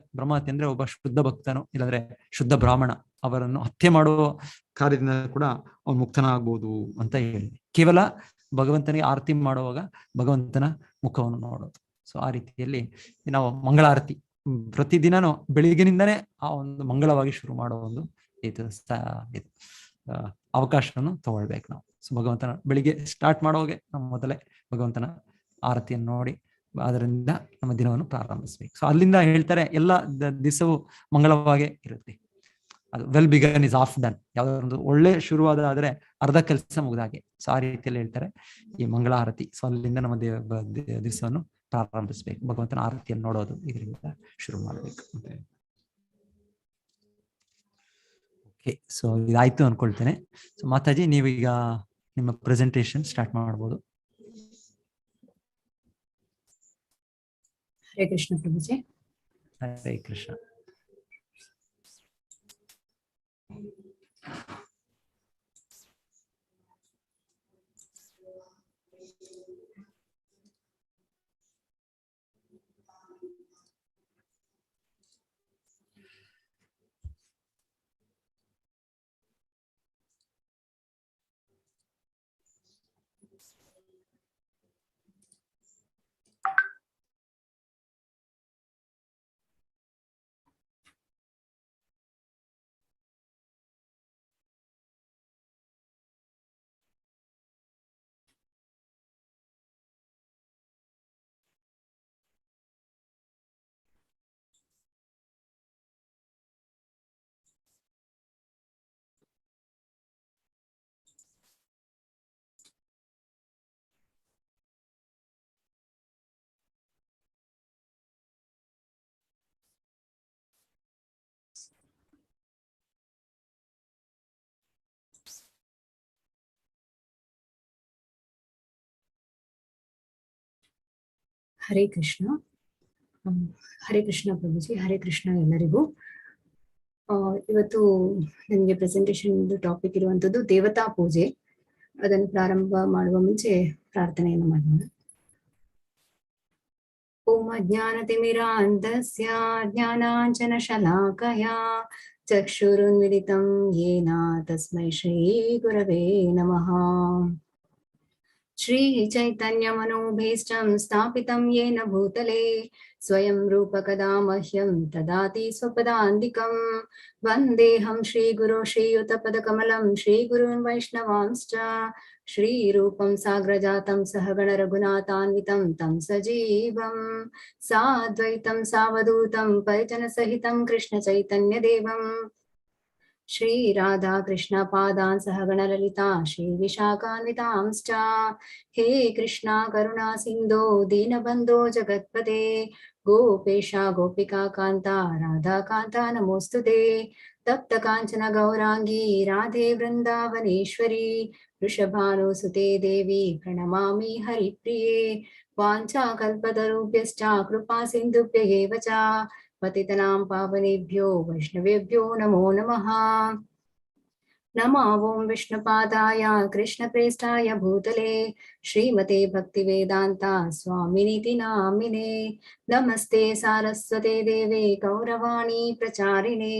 ಅಂದ್ರೆ ಒಬ್ಬ ಶುದ್ಧ ಭಕ್ತನು ಇಲ್ಲಾಂದ್ರೆ ಶುದ್ಧ ಬ್ರಾಹ್ಮಣ ಅವರನ್ನು ಹತ್ಯೆ ಮಾಡುವ ಕಾರ್ಯದಿಂದ ಕೂಡ ಅವನು ಮುಕ್ತನಾಗ್ಬೋದು ಅಂತ ಹೇಳಿ, ಕೇವಲ ಭಗವಂತನಿಗೆ ಆರತಿ ಮಾಡುವಾಗ ಭಗವಂತನ ಮುಖವನ್ನು ನೋಡೋದು. ಸೊ ಆ ರೀತಿಯಲ್ಲಿ ನಾವು ಮಂಗಳಾರತಿ ಪ್ರತಿದಿನನೂ ಬೆಳಿಗ್ಗಿನಿಂದನೇ ಆ ಒಂದು ಮಂಗಳವಾಗಿ ಶುರು ಮಾಡೋ ಒಂದು ಇದು ಅವಕಾಶವನ್ನು ತಗೊಳ್ಬೇಕು ನಾವು. ಸೊ ಭಗವಂತನ ಬೆಳಿಗ್ಗೆ ಸ್ಟಾರ್ಟ್ ಮಾಡೋಗೆ ನಾವು ಮೊದಲೇ ಭಗವಂತನ ಆರತಿಯನ್ನು ನೋಡಿ ಅದರಿಂದ ನಮ್ಮ ದಿನವನ್ನು ಪ್ರಾರಂಭಿಸ್ಬೇಕು. ಸೊ ಅಲ್ಲಿಂದ ಹೇಳ್ತಾರೆ ಎಲ್ಲ ದಿವಸವೂ ಮಂಗಳವಾಗೇ ಇರುತ್ತೆ. ಅದು well begun is half done. ಯಾವ್ದಾದ್ರು ಒಂದು ಒಳ್ಳೆ ಶುರುವಾದ ಆದ್ರೆ ಅರ್ಧ ಕೆಲಸ ಮುಗಿದಾಗೆ. ಸೊ ಆ ರೀತಿಯಲ್ಲಿ ಹೇಳ್ತಾರೆ ಈ ಮಂಗಳ ಆರತಿ. ಸೊ ಅಲ್ಲಿಂದ ನಮ್ಮ ದಿವಸವನ್ನು ಪ್ರಾರಂಭಿಸ್ಬೇಕು, ಭಗವಂತನ ಆರತಿಯನ್ನು ನೋಡೋದು ಇದರಿಂದ ಶುರು ಮಾಡಬೇಕು. ಓಕೆ, ಸೊ ಇದಾಯ್ತು ಅನ್ಕೊಳ್ತೇನೆ. ಸೊ ಮಾತಾಜಿ, ನೀವೀಗ ನಿಮ್ಮ ಪ್ರೆಸೆಂಟೇಶನ್ ಸ್ಟಾರ್ಟ್ ಮಾಡ್ಬೋದು. ಹರೇ ಕೃಷ್ಣ ಪ್ರಭುಜಿ. ಹರೇ ಕೃಷ್ಣ. ಹರೇ ಕೃಷ್ಣ. ಹರೇ ಕೃಷ್ಣ ಪ್ರಭುಜಿ, ಹರೇ ಕೃಷ್ಣ ಎಲ್ಲರಿಗೂ. ಇವತ್ತು ನನಗೆ ಪ್ರೆಸೆಂಟೇಷನ್ ಟಾಪಿಕ್ ಇರುವಂತದ್ದು ದೇವತಾ ಪೂಜೆ. ಅದನ್ನು ಪ್ರಾರಂಭ ಮಾಡುವ ಮುಂಚೆ ಪ್ರಾರ್ಥನೆಯನ್ನು ಮಾಡೋಣ. ಓಂ ಅಜ್ಞಾನತಿಮಿರಾಂಧಸ್ಯ ಜ್ಞಾನಾಂಜನ ಶಲಾಕಯಾ ಚಕ್ಷುರುನ್ಮಿಲಿತಂ ಯೇನ ತಸ್ಮೈ ಶ್ರೀ ಗುರವೇ ನಮಃ. ಶ್ರೀ ಚೈತನ್ಯ ಮನೋಭೀಷ್ಟಂ ಸ್ಥಾಪಿತಂ ಯೇನ ಭೂತಲೆ ಸ್ವಯಂ ರೂಪ ಕದಾ ಮಹ್ಯಂ ದದಾತಿ ಸ್ವಪದಾಂತಿಕಂ. ವಂದೇಹಂ ಶ್ರೀ ಗುರು ಶ್ರೀಯುತ ಪದ ಕಮಲಂ ಶ್ರೀ ಗುರುನ್ ವೈಷ್ಣವಾಂಶ್ಚ ಶ್ರೀರೂಪಂ ಸಾಗ್ರಜಾತಂ ಸಹಗಣ ರಘುನಾಥಾನ್ವಿತಂ ತಂ ಸಜೀವಂ ಸಾದ್ವೈತಂ ಸಾವಧೂತಂ ಪರಿಜನ ಸಹಿತಂ ಕೃಷ್ಣ ಚೈತನ್ಯ ದೇವಂ ಶ್ರೀ ರಾಧಾ ಕೃಷ್ಣ ಪಾದಾನ್ ಸಹಗಣ ಲಲಿತಾ ಶ್ರೀ ವಿಶಾಖಾನ್ವಿತಾಂಶ್ಚ. ಹೇ ಕೃಷ್ಣ ಕರುಣಾ ಸಿಂಧೋ ದೀನಬಂಧೋ ಜಗತ್ಪತೆ ಗೋಪೇಶ ಗೋಪಿಕಾ ಕಾಂತ ರಾಧಾ ಕಾಂತ ನಮೋಸ್ತುತೆ. ತಪ್ತ ಕಾಂಚನ ಗೌರಾಂಗಿ ರಾಧೆ ವೃಂದಾವನೇಶ್ವರಿ ವೃಷಭಾನುಸುತೆ ದೇವಿ ಪ್ರಣಮಾಮಿ ಹರಿಪ್ರಿಯೆ. ವಾಂಛಾ ಕಲ್ಪತರುಭ್ಯಶ್ಚ ಕೃಪಾ ಸಿಂಧುಭ್ಯ ಏವ ಚ ಪತಿತನಾಂ ಪಾವನೇಭ್ಯೋ ವೈಷ್ಣವೇಭ್ಯೋ ನಮೋ ನಮಃ. ನಮೋ ಓಂ ವಿಷ್ಣುಪಾದಾಯ ಕೃಷ್ಣಪ್ರೇಷ್ಠಾಯ ಭೂತಲೆ ಶ್ರೀಮತೆ ಭಕ್ತಿವೇದಾಂತ ಸ್ವಾಮಿನಿತಿ ನಾಮಿನೆ. ನಮಸ್ತೆ ಸಾರಸ್ವತೆ ದೇವೆ ಗೌರವಾಣಿ ಪ್ರಚಾರಿಣೆ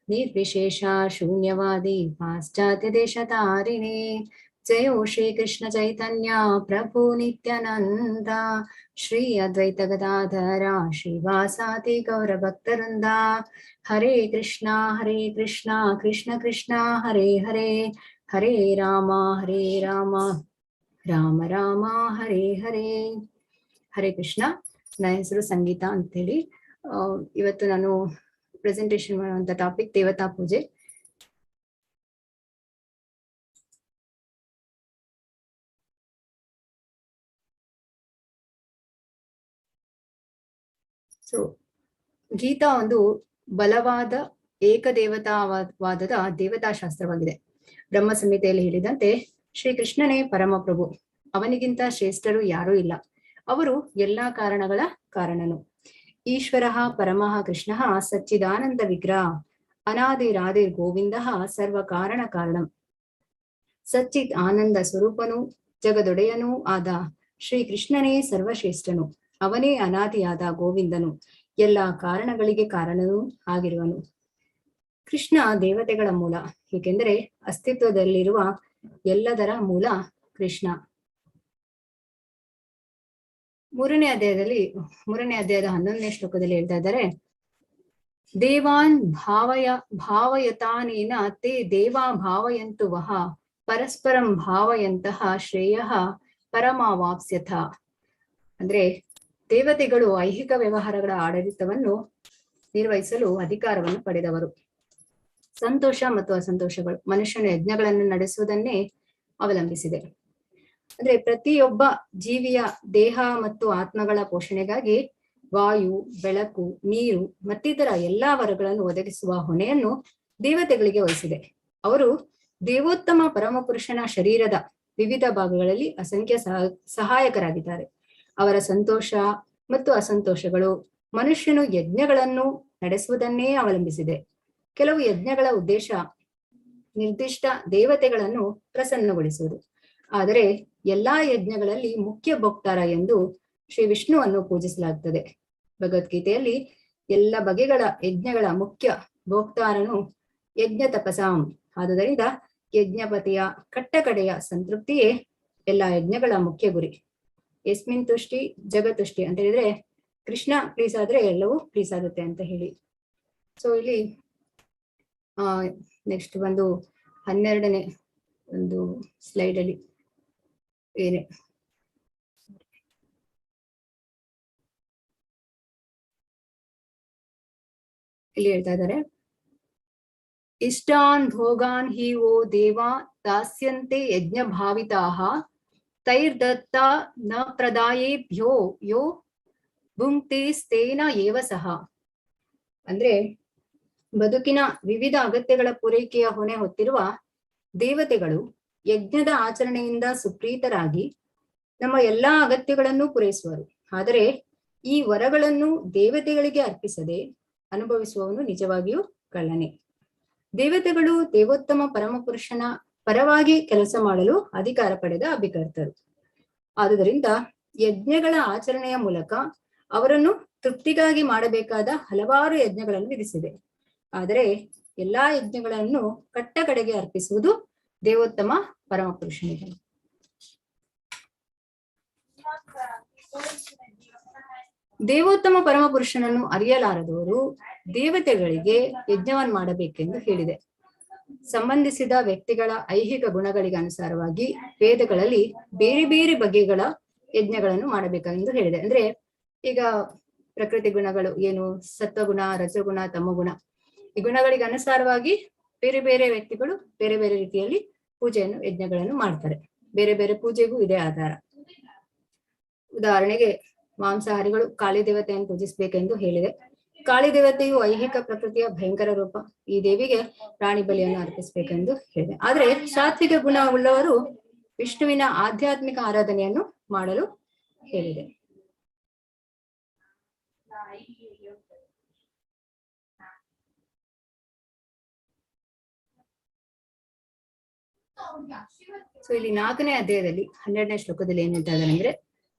ನಿರ್ವಿಶೇಷ ಶೂನ್ಯವಾದಿ ಪಾಶ್ಚಾತ್ಯ ದೇಶತಾರಿಣೆ. ಜಯೋ ಶ್ರೀ ಕೃಷ್ಣ ಚೈತನ್ಯ ಪ್ರಭು ನಿತ್ಯಾನಂದ ಶ್ರೀ ಅದ್ವೈತ ಗದಾಧರ ಶ್ರೀವಾಸಾತಿ ಗೌರ ಭಕ್ತವೃಂದ. ಹರೇ ಕೃಷ್ಣ ಕೃಷ್ಣ ಕೃಷ್ಣ ಹರೇ ಹರೇ ಹರೇ ರಾಮ ರಾಮ ರಾಮ ಹರೇ ಹರೇ. ಹರೇ ಕೃಷ್ಣ. ನನ್ನ ಹೆಸರು ಸಂಗೀತ ಅಂತೇಳಿ. ಇವತ್ತು ನಾನು ಪ್ರೆಸೆಂಟೇಷನ್ ಮಾಡುವಂತ ಟಾಪಿಕ್ ದೇವತಾ ಪೂಜೆ. ಸೊ ಗೀತಾ ಒಂದು ಬಲವಾದ ಏಕದೇವತಾವಾದದ ದೇವತಾಶಾಸ್ತ್ರವಾಗಿದೆ. ಬ್ರಹ್ಮ ಸಂಹಿತೆಯಲ್ಲಿ ಹೇಳಿದಂತೆ ಶ್ರೀಕೃಷ್ಣನೇ ಪರಮಪ್ರಭು, ಅವನಿಗಿಂತ ಶ್ರೇಷ್ಠರು ಯಾರೂ ಇಲ್ಲ. ಅವರು ಎಲ್ಲಾ ಕಾರಣಗಳ ಕಾರಣನು. ಈಶ್ವರ ಪರಮಃ ಕೃಷ್ಣ ಸಚ್ಚಿದಾನಂದ ವಿಗ್ರಹ ಅನಾದಿರಾದಿರ್ ಗೋವಿಂದ ಸರ್ವ ಕಾರಣ ಕಾರಣಂ. ಸಚ್ಚಿತ್ ಆನಂದ ಸ್ವರೂಪನು ಜಗದೊಡೆಯನೂ ಆದ ಶ್ರೀಕೃಷ್ಣನೇ ಸರ್ವಶ್ರೇಷ್ಠನು. ಅವನೇ ಅನಾದಿಯಾದ ಗೋವಿಂದನು, ಎಲ್ಲ ಕಾರಣಗಳಿಗೆ ಕಾರಣನೂ ಆಗಿರುವನು. ಕೃಷ್ಣ ದೇವತೆಗಳ ಮೂಲ, ಏಕೆಂದರೆ ಅಸ್ತಿತ್ವದಲ್ಲಿರುವ ಎಲ್ಲದರ ಮೂಲ ಕೃಷ್ಣ. ಮೂರನೇ ಅಧ್ಯಾಯದ 11ನೇ ಶ್ಲೋಕದಲ್ಲಿ ಹೇಳ್ತಾ ಇದ್ದಾರೆ, ದೇವಾನ್ ಭಾವಯತಾನೇನ ತೇ ದೇವಾ ಭಾವಯಂತು ವಹ ಪರಸ್ಪರಂ ಭಾವಯಂತಹ ಶ್ರೇಯ ಪರಮಾವಾಪ್ಸ್ಯಥ. ಅಂದ್ರೆ ದೇವತೆಗಳು ಐಹಿಕ ವ್ಯವಹಾರಗಳ ಆಡಳಿತವನ್ನು ನಿರ್ವಹಿಸಲು ಅಧಿಕಾರವನ್ನು ಪಡೆದವರು. ಸಂತೋಷ ಮತ್ತು ಅಸಂತೋಷಗಳು ಮನುಷ್ಯನ ಯಜ್ಞಗಳನ್ನು ನಡೆಸುವುದನ್ನೇ ಅವಲಂಬಿಸಿದೆ. ಅಂದ್ರೆ ಪ್ರತಿಯೊಬ್ಬ ಜೀವಿಯ ದೇಹ ಮತ್ತು ಆತ್ಮಗಳ ಪೋಷಣೆಗಾಗಿ ವಾಯು, ಬೆಳಕು, ನೀರು ಮತ್ತಿತರ ಎಲ್ಲಾ ವರಗಳನ್ನು ಒದಗಿಸುವ ಹೊಣೆಯನ್ನು ದೇವತೆಗಳಿಗೆ ವಹಿಸಿದೆ. ಅವರು ದೇವೋತ್ತಮ ಪರಮಪುರುಷನ ಶರೀರದ ವಿವಿಧ ಭಾಗಗಳಲ್ಲಿ ಅಸಂಖ್ಯ ಸಹಾಯಕರಾಗಿದ್ದಾರೆ. ಅವರ ಸಂತೋಷ ಮತ್ತು ಅಸಂತೋಷಗಳು ಮನುಷ್ಯನು ಯಜ್ಞಗಳನ್ನು ನಡೆಸುವುದನ್ನೇ ಅವಲಂಬಿಸಿದೆ. ಕೆಲವು ಯಜ್ಞಗಳ ಉದ್ದೇಶ ನಿರ್ದಿಷ್ಟ ದೇವತೆಗಳನ್ನು ಪ್ರಸನ್ನಗೊಳಿಸುವುದು. ಆದರೆ ಎಲ್ಲಾ ಯಜ್ಞಗಳಲ್ಲಿ ಮುಖ್ಯ ಭೋಕ್ತಾರ ಎಂದು ಶ್ರೀ ವಿಷ್ಣುವನ್ನು ಪೂಜಿಸಲಾಗುತ್ತದೆ. ಭಗವದ್ಗೀತೆಯಲ್ಲಿ ಎಲ್ಲ ಬಗೆಗಳ ಯಜ್ಞಗಳ ಮುಖ್ಯ ಭೋಕ್ತಾರನು ಯಜ್ಞ ತಪಸಾಂ. ಆದುದರಿಂದ ಯಜ್ಞಪತಿಯ ಕಟ್ಟಕಡೆಯ ಸಂತೃಪ್ತಿಯೇ ಎಲ್ಲಾ ಯಜ್ಞಗಳ ಮುಖ್ಯ ಗುರಿ. ಯಸ್ಮಿನ್ ತುಷ್ಟಿ ಜಗತುಷ್ಟಿ ಅಂತ ಹೇಳಿದ್ರೆ ಕೃಷ್ಣ ಪ್ಲೀಸ್ ಆದ್ರೆ ಎಲ್ಲವೂ ಪ್ಲೀಸ್ ಆಗುತ್ತೆ ಅಂತ ಹೇಳಿ. ಸೊ ಇಲ್ಲಿ ನೆಕ್ಸ್ಟ್ ಒಂದು 12ನೇ ಒಂದು ಸ್ಲೈಡ್ ಅಲ್ಲಿ ಏನೇ ಇಲ್ಲಿ ಹೇಳ್ತಾ ಇದ್ದಾರೆ, ಇಷ್ಟಾನ್ ಭೋಗಾನ್ ಹಿ ಓ ದೇವಾ ದಾಸ್ಯಂತೆ ಯಜ್ಞ ಭಾವಿತಾಹ ತೈರ್ದತ್ತ ನ ಪ್ರದಾಯೇಭ್ಯೋ ಯೋ ಭುಂಕ್ತೇಸ್ತೇನ ಏವ ಸಹ. ಅಂದ್ರೆ ಬದುಕಿನ ವಿವಿಧ ಅಗತ್ಯಗಳ ಪೂರೈಕೆಯ ಹೊಣೆ ಹೊತ್ತಿರುವ ದೇವತೆಗಳು ಯಜ್ಞದ ಆಚರಣೆಯಿಂದ ಸುಪ್ರೀತರಾಗಿ ನಮ್ಮ ಎಲ್ಲಾ ಅಗತ್ಯಗಳನ್ನು ಪೂರೈಸುವರು. ಆದರೆ ಈ ವರಗಳನ್ನು ದೇವತೆಗಳಿಗೆ ಅರ್ಪಿಸದೆ ಅನುಭವಿಸುವವನು ನಿಜವಾಗಿಯೂ ಕಳ್ಳನೇ. ದೇವತೆಗಳು ದೇವೋತ್ತಮ ಪರಮಪುರುಷನ ಪರವಾಗಿ ಕೆಲಸ ಮಾಡಲು ಅಧಿಕಾರ ಪಡೆದ ಅಭಿಕರ್ತರು. ಆದುದರಿಂದ ಯಜ್ಞಗಳ ಆಚರಣೆಯ ಮೂಲಕ ಅವರನ್ನು ತೃಪ್ತಿಗಾಗಿ ಮಾಡಬೇಕಾದ ಹಲವಾರು ಯಜ್ಞಗಳನ್ನು ವಿಧಿಸಿದೆ. ಆದರೆ ಎಲ್ಲಾ ಯಜ್ಞಗಳನ್ನು ಕಟ್ಟ ಕಡೆಗೆ ಅರ್ಪಿಸುವುದು ದೇವೋತ್ತಮ ಪರಮಪುರುಷನಿಗೆ. ದೇವೋತ್ತಮ ಪರಮಪುರುಷನನ್ನು ಅರಿಯಲಾರದವರು ದೇವತೆಗಳಿಗೆ ಯಜ್ಞವನ್ನು ಮಾಡಬೇಕೆಂದು ಹೇಳಿದೆ. ಸಂಬಂಧಿಸಿದ ವ್ಯಕ್ತಿಗಳ ಐಹಿಕ ಗುಣಗಳಿಗೆ ಅನುಸಾರವಾಗಿ ವೇದಗಳಲ್ಲಿ ಬೇರೆ ಬೇರೆ ಬಗೆಗಳ ಯಜ್ಞಗಳನ್ನು ಮಾಡಬೇಕೆಂದು ಹೇಳಿದೆ. ಅಂದ್ರೆ ಈಗ ಪ್ರಕೃತಿ ಗುಣಗಳು ಏನು, ಸತ್ವಗುಣ, ರಜಗುಣ, ತಮಗುಣ, ಈ ಗುಣಗಳಿಗೆ ಅನುಸಾರವಾಗಿ ಬೇರೆ ಬೇರೆ ವ್ಯಕ್ತಿಗಳು ಬೇರೆ ಬೇರೆ ರೀತಿಯಲ್ಲಿ ಪೂಜೆಯನ್ನು ಯಜ್ಞಗಳನ್ನು ಮಾಡ್ತಾರೆ. ಬೇರೆ ಬೇರೆ ಪೂಜೆಗೂ ಇದೇ ಆಧಾರ. ಉದಾಹರಣೆಗೆ ಮಾಂಸಾಹಾರಿಗಳು ಕಾಳಿ ದೇವತೆಯನ್ನು ಪೂಜಿಸಬೇಕೆಂದು ಹೇಳಿದೆ. ಕಾಳಿ ದೇವತೆಯು ಐಹಿಕ ಪ್ರಕೃತಿಯ ಭಯಂಕರ ರೂಪ. ಈ ದೇವಿಗೆ ಪ್ರಾಣಿ ಬಲಿಯನ್ನು ಅರ್ಪಿಸಬೇಕೆಂದು ಹೇಳಿದೆ. ಆದ್ರೆ ಸಾತ್ವಿಕ ಗುಣವುಳ್ಳವರು ವಿಷ್ಣುವಿನ ಆಧ್ಯಾತ್ಮಿಕ ಆರಾಧನೆಯನ್ನು ಮಾಡಲು ಹೇಳಿದೆ. ಸೊ ಇಲ್ಲಿ 4ನೇ ಅಧ್ಯಾಯದಲ್ಲಿ 12ನೇ ಶ್ಲೋಕದಲ್ಲಿ ಏನ್ ಹೇಳ್ತಾ ಇದ್ದಾರೆ ಅಂದ್ರೆ,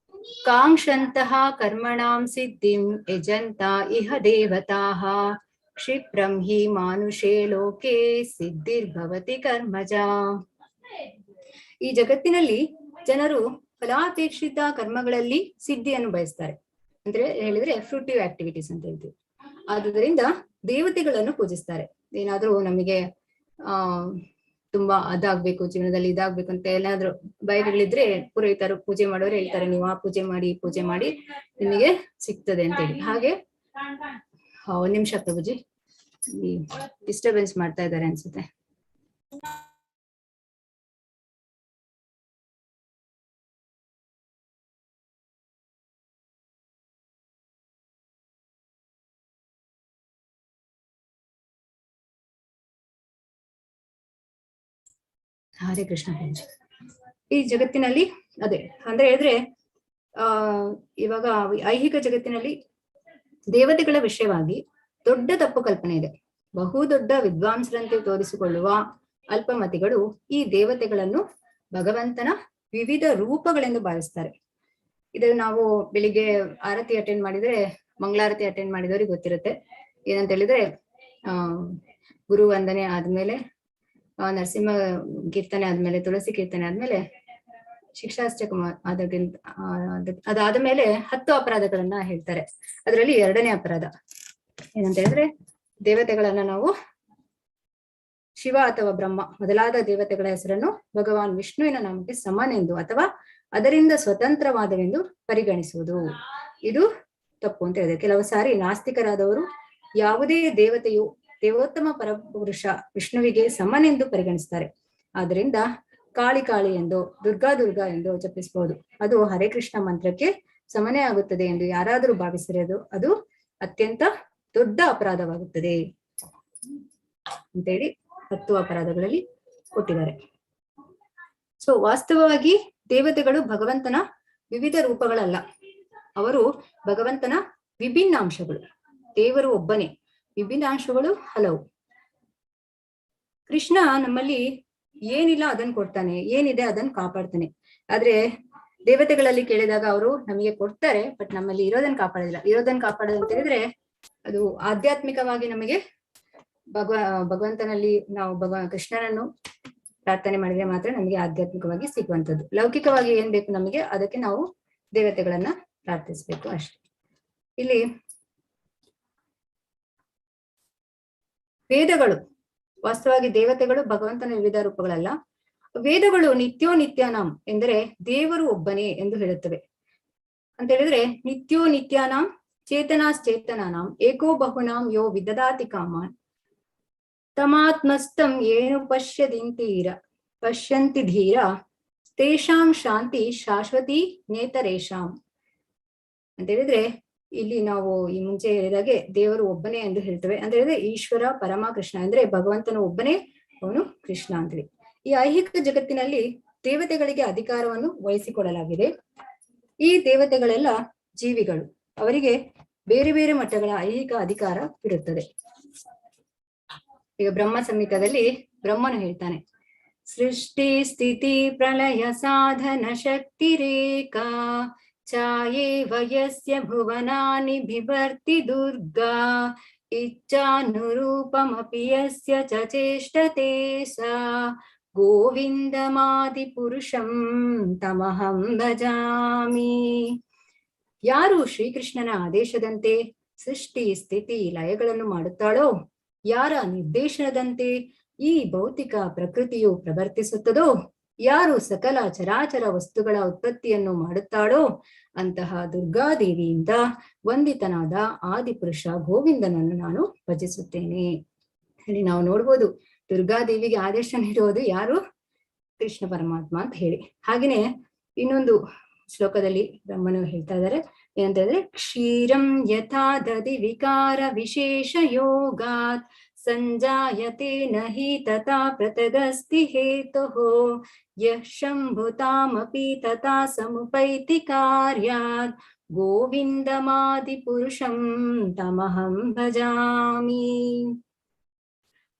ಕಾಂಕ್ಷಂತಹ ಕರ್ಮಣಾಂ ಸಿದ್ಧಿಂ ಯಜಂತ ಇಹ ದೇವತಾಃ ಕ್ಷಿಪ್ರಂ ಹಿ ಮಾನುಷೇ ಲೋಕೆ ಸಿದ್ಧಿರ್ಭವತಿ ಕರ್ಮಜ. ಈ ಜಗತ್ತಿನಲ್ಲಿ ಜನರು ಫಲಾಪೇಕ್ಷಿತ ಕರ್ಮಗಳಲ್ಲಿ ಸಿದ್ಧಿಯನ್ನು ಬಯಸ್ತಾರೆ. ಅಂದ್ರೆ ಹೇಳಿದ್ರೆ ಫ್ರೂಟಿವ್ ಆಕ್ಟಿವಿಟೀಸ್ ಅಂತ ಹೇಳ್ತೀವಿ. ಆದುದರಿಂದ ದೇವತೆಗಳನ್ನು ಪೂಜಿಸ್ತಾರೆ. ಏನಾದ್ರೂ ನಮಗೆ ತುಂಬಾ ಅದಾಗ್ಬೇಕು, ಜೀವನದಲ್ಲಿ ಇದಾಗ್ಬೇಕು ಅಂತ ಏನಾದ್ರು ಬಯಕೆಗಳಿದ್ರೆ ಪುರೋಹಿತರು ಪೂಜೆ ಮಾಡೋರು ಹೇಳ್ತಾರೆ, ನೀವು ಆ ಪೂಜೆ ಮಾಡಿ ಈ ಪೂಜೆ ಮಾಡಿ ನಿಮಗೆ ಸಿಗ್ತದೆ ಅಂತ ಹೇಳಿ. ಹಾಗೆ 1 ನಿಮಿಷ ಪ್ರಭುಜಿ, ಡಿಸ್ಟರ್ಬೆನ್ಸ್ ಮಾಡ್ತಾ ಇದ್ದಾರೆ ಅನ್ಸುತ್ತೆ. ಹರೇ ಕೃಷ್ಣ ಪ್ರಭುಜಿ. ಈ ಜಗತ್ತಿನಲ್ಲಿ ಅದೇ ಅಂದ್ರೆ ಹೇಳಿದ್ರೆ ಇವಾಗ ಐಹಿಕ ಜಗತ್ತಿನಲ್ಲಿ ದೇವತೆಗಳ ವಿಷಯವಾಗಿ ದೊಡ್ಡ ತಪ್ಪು ಕಲ್ಪನೆ ಇದೆ. ಬಹುದೊಡ್ಡ ವಿದ್ವಾಂಸರಂತೆ ತೋರಿಸಿಕೊಳ್ಳುವ ಅಲ್ಪಮತಿಗಳು ಈ ದೇವತೆಗಳನ್ನು ಭಗವಂತನ ವಿವಿಧ ರೂಪಗಳೆಂದು ಭಾವಿಸ್ತಾರೆ. ಇದು ನಾವು ಬೆಳಿಗ್ಗೆ ಆರತಿ ಅಟೆಂಡ್ ಮಾಡಿದ್ರೆ, ಮಂಗಳಾರತಿ ಅಟೆಂಡ್ ಮಾಡಿದವ್ರಿಗೆ ಗೊತ್ತಿರುತ್ತೆ. ಏನಂತ ಹೇಳಿದ್ರೆ ಗುರು ವಂದನೆ ಆದ್ಮೇಲೆ, ನರಸಿಂಹ ಕೀರ್ತನೆ ಆದ್ಮೇಲೆ, ತುಳಸಿ ಕೀರ್ತನೆ ಆದ್ಮೇಲೆ ಶಿಕ್ಷಾಷ್ಟಕ ಅದಾದ ಮೇಲೆ 10 ಅಪರಾಧಗಳನ್ನ ಹೇಳ್ತಾರೆ. ಅದರಲ್ಲಿ 2ನೇ ಅಪರಾಧ ಏನಂತ ಹೇಳಿದ್ರೆ, ದೇವತೆಗಳನ್ನ ನಾವು ಶಿವ ಅಥವಾ ಬ್ರಹ್ಮ ಮೊದಲಾದ ದೇವತೆಗಳ ಹೆಸರನ್ನು ಭಗವಾನ್ ವಿಷ್ಣುವಿನ ನಾಮಕ್ಕೆ ಸಮನೆಂದು ಅಥವಾ ಅದರಿಂದ ಸ್ವತಂತ್ರವಾದವೆಂದು ಪರಿಗಣಿಸುವುದು. ಇದು ತಪ್ಪು ಅಂತ ಹೇಳಿದೆ. ಕೆಲವು ಸಾರಿ ನಾಸ್ತಿಕರಾದವರು ಯಾವುದೇ ದೇವತೆಯು ದೇವೋತ್ತಮ ಪರಪುರುಷ ವಿಷ್ಣುವಿಗೆ ಸಮನೆಂದು ಪರಿಗಣಿಸ್ತಾರೆ. ಆದ್ರಿಂದ ಕಾಳಿ ಕಾಳಿ ಎಂದು, ದುರ್ಗಾ ದುರ್ಗಾ ಎಂದು ಜಪಿಸಬಹುದು. ಅದು ಹರೇ ಕೃಷ್ಣ ಮಂತ್ರಕ್ಕೆ ಸಮನೆ ಆಗುತ್ತದೆ ಎಂದು ಯಾರಾದರೂ ಭಾವಿಸಿದರೆ ಅದು ಅತ್ಯಂತ ದೊಡ್ಡ ಅಪರಾಧವಾಗುತ್ತದೆ ಅಂತೇಳಿ 10 ಅಪರಾಧಗಳಲ್ಲಿ ಕೊಟ್ಟಿದ್ದಾರೆ. ಸೊ ವಾಸ್ತವವಾಗಿ ದೇವತೆಗಳು ಭಗವಂತನ ವಿವಿಧ ರೂಪಗಳಲ್ಲ, ಅವರು ಭಗವಂತನ ವಿಭಿನ್ನಾಂಶಗಳು. ದೇವರು ಒಬ್ಬನೇ, ವಿಭಿನ್ನಾಂಶಗಳು ಹಲವು. ಕೃಷ್ಣ ನಮ್ಮಲ್ಲಿ ಏನಿಲ್ಲ ಅದನ್ನ ಕೊಡ್ತಾನೆ, ಏನಿದೆ ಅದನ್ನ ಕಾಪಾಡ್ತಾನೆ. ಆದ್ರೆ ದೇವತೆಗಳಲ್ಲಿ ಕೇಳಿದಾಗ ಅವರು ನಮಗೆ ಕೊಡ್ತಾರೆ, ಬಟ್ ನಮ್ಮಲ್ಲಿ ಇರೋದನ್ನ ಕಾಪಾಡೋದಿಲ್ಲ. ಇರೋದನ್ನ ಕಾಪಾಡೋದು ಅಂತ ಹೇಳಿದ್ರೆ ಅದು ಆಧ್ಯಾತ್ಮಿಕವಾಗಿ ನಮಗೆ ಭಗವಂತನಲ್ಲಿ ನಾವು ಕೃಷ್ಣನನ್ನು ಪ್ರಾರ್ಥನೆ ಮಾಡಿದ್ರೆ ಮಾತ್ರ ನಮಗೆ ಆಧ್ಯಾತ್ಮಿಕವಾಗಿ ಸಿಗುವಂಥದ್ದು. ಲೌಕಿಕವಾಗಿ ಏನ್ ಬೇಕು ನಮಗೆ, ಅದಕ್ಕೆ ನಾವು ದೇವತೆಗಳನ್ನ ಪ್ರಾರ್ಥಿಸ್ಬೇಕು ಅಷ್ಟೇ. ಇಲ್ಲಿ ವೇದಗಳು ವಾಸ್ತವವಾಗಿ ದೇವತೆಗಳು ಭಗವಂತನ ವಿವಿಧ ರೂಪಗಳಲ್ಲ. ವೇದಗಳು ನಿತ್ಯೋ ನಿತ್ಯಾನಾಂ ಎಂದರೆ ದೇವರು ಒಬ್ಬನೇ ಎಂದು ಹೇಳುತ್ತವೆ. ಅಂತ ಹೇಳಿದ್ರೆ ನಿತ್ಯೋ ನಿತ್ಯಾನಾಂ ಚೇತನಾಶ್ಚೇತನಾನಾಂ ಏಕೋ ಬಹುನಾಂ ಯೋ ವಿದದಾತಿ ಕಾಮಾನ್ ತಮಾತ್ಮಸ್ತಂ ಏನು ಪಶ್ಯಂತಿ ಧೀರ ತೇಷಾಂ ಶಾಂತಿ ಶಾಶ್ವತಿ ನೇತರೇಶಾಂ ಅಂತ ಹೇಳಿದ್ರೆ, ಇಲ್ಲಿ ನಾವು ಈ ಮುಂಚೆ ಹೇಳಿದಾಗೆ ದೇವರು ಒಬ್ಬನೇ ಎಂದು ಹೇಳ್ತೇವೆ. ಅಂತ ಹೇಳಿದ್ರೆ ಈಶ್ವರ ಪರಮ ಕೃಷ್ಣ ಅಂದ್ರೆ ಭಗವಂತನ ಒಬ್ಬನೇ, ಅವನು ಕೃಷ್ಣ ಅಂತೇಳಿ. ಈ ಐಹಿಕ ಜಗತ್ತಿನಲ್ಲಿ ದೇವತೆಗಳಿಗೆ ಅಧಿಕಾರವನ್ನು ವಹಿಸಿಕೊಡಲಾಗಿದೆ. ಈ ದೇವತೆಗಳೆಲ್ಲ ಜೀವಿಗಳು, ಅವರಿಗೆ ಬೇರೆ ಬೇರೆ ಮಟ್ಟಗಳ ಐಹಿಕ ಅಧಿಕಾರ ಇರುತ್ತದೆ. ಈಗ ಬ್ರಹ್ಮ ಸಂಹಿತದಲ್ಲಿ ಬ್ರಹ್ಮನು ಹೇಳ್ತಾನೆ, ಸೃಷ್ಟಿ ಸ್ಥಿತಿ ಪ್ರಳಯ ಸಾಧನ ಶಕ್ತಿ ರೇಖಾ ಛಾಯೇ ವಯಸ್ಯ ಭುವನಾನಿ ಬಿಭರ್ತಿ ದುರ್ಗಾ ಇಚ್ಛಾನುರೂಪಮಪಿ ಯಸ್ಯ ಚ ಚೇಷ್ಟತೆ ಸಾ ಗೋವಿಂದಮಾದಿ ಪುರುಷಂ ತಮಹಂ ಭಜಾಮಿ. ಯಾರು ಶ್ರೀಕೃಷ್ಣನ ಆದೇಶದಂತೆ ಸೃಷ್ಟಿ ಸ್ಥಿತಿ ಲಯಗಳನ್ನು ಮಾಡುತ್ತಾಳೋ, ಯಾರ ನಿರ್ದೇಶನದಂತೆ ಈ ಭೌತಿಕ ಪ್ರಕೃತಿಯು ಪ್ರವರ್ತಿಸುತ್ತದೋ, ಯಾರು ಸಕಲ ಚರಾಚರ ವಸ್ತುಗಳ ಉತ್ಪತ್ತಿಯನ್ನು ಮಾಡುತ್ತಾಳೋ ಅಂತಹ ದುರ್ಗಾದೇವಿಯಿಂದ ವಂದಿತನಾದ ಆದಿಪುರುಷ ಗೋವಿಂದನನ್ನು ನಾನು ಭಜಿಸುತ್ತೇನೆ. ಇಲ್ಲಿ ನಾವು ನೋಡ್ಬೋದು, ದುರ್ಗಾದೇವಿಗೆ ಆದೇಶ ನೀಡುವುದು ಯಾರು? ಕೃಷ್ಣ ಪರಮಾತ್ಮ ಅಂತ ಹೇಳಿ. ಹಾಗೆಯೇ ಇನ್ನೊಂದು ಶ್ಲೋಕದಲ್ಲಿ ಬ್ರಹ್ಮನು ಹೇಳ್ತಾ ಇದ್ದಾರೆ, ಏನಂತ ಹೇಳಿದ್ರೆ, ಕ್ಷೀರಂ ಯಥಾ ದಧಿ ವಿಕಾರ ವಿಶೇಷ ಯೋಗಾತ್ ಸಂಜಾಯತೆ ನಹಿ ತಥಾ ಪೃಥಗಸ್ತಿ ಹೇತುಃ ಯಃ ಶಂಭುತಾಮಪಿ ತಥಾ ಸಮುಪೈತಿ ಕಾರ್ಯಾತ್ ಗೋವಿಂದಮಾದಿ ಪುರುಷಂ ತಮಹಂ ಭಜಾಮಿ.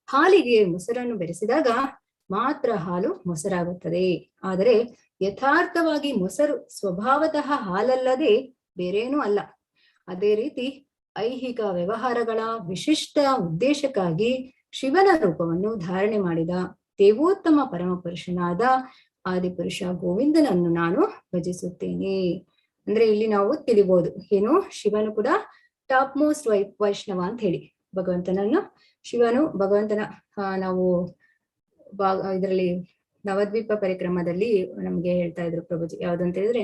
ಹಾಲಿಗೆ ಮೊಸರನ್ನು ಬೆರೆಸಿದಾಗ ಮಾತ್ರ ಹಾಲು ಮೊಸರಾಗುತ್ತದೆ. ಆದರೆ ಯಥಾರ್ಥವಾಗಿ ಮೊಸರು ಸ್ವಭಾವತಃ ಹಾಲಲ್ಲದೆ ಬೇರೇನೂ ಅಲ್ಲ. ಅದೇ ರೀತಿ ಐಹಿಕ ವ್ಯವಹಾರಗಳ ವಿಶಿಷ್ಟ ಉದ್ದೇಶಕ್ಕಾಗಿ ಶಿವನ ರೂಪವನ್ನು ಧಾರಣೆ ಮಾಡಿದ ದೇವೋತ್ತಮ ಪರಮಪುರುಷನಾದ ಆದಿಪುರುಷ ಗೋವಿಂದನನ್ನು ನಾನು ಭಜಿಸುತ್ತೇನೆ. ಅಂದ್ರೆ ಇಲ್ಲಿ ನಾವು ತಿಳಿಬಹುದು, ಏನು, ಶಿವನು ಕೂಡ ಟಾಪ್ ಮೋಸ್ಟ್ ವೈಷ್ಣವ ಅಂತ ಹೇಳಿ ಭಗವಂತನನ್ನು, ಶಿವನು ಭಗವಂತನ ನಾವು ಇದರಲ್ಲಿ ನವದ್ವೀಪ ಪರಿಕ್ರಮದಲ್ಲಿ ನಮ್ಗೆ ಹೇಳ್ತಾ ಇದ್ರು ಪ್ರಭುಜಿ, ಯಾವ್ದಂತ ಹೇಳಿದ್ರೆ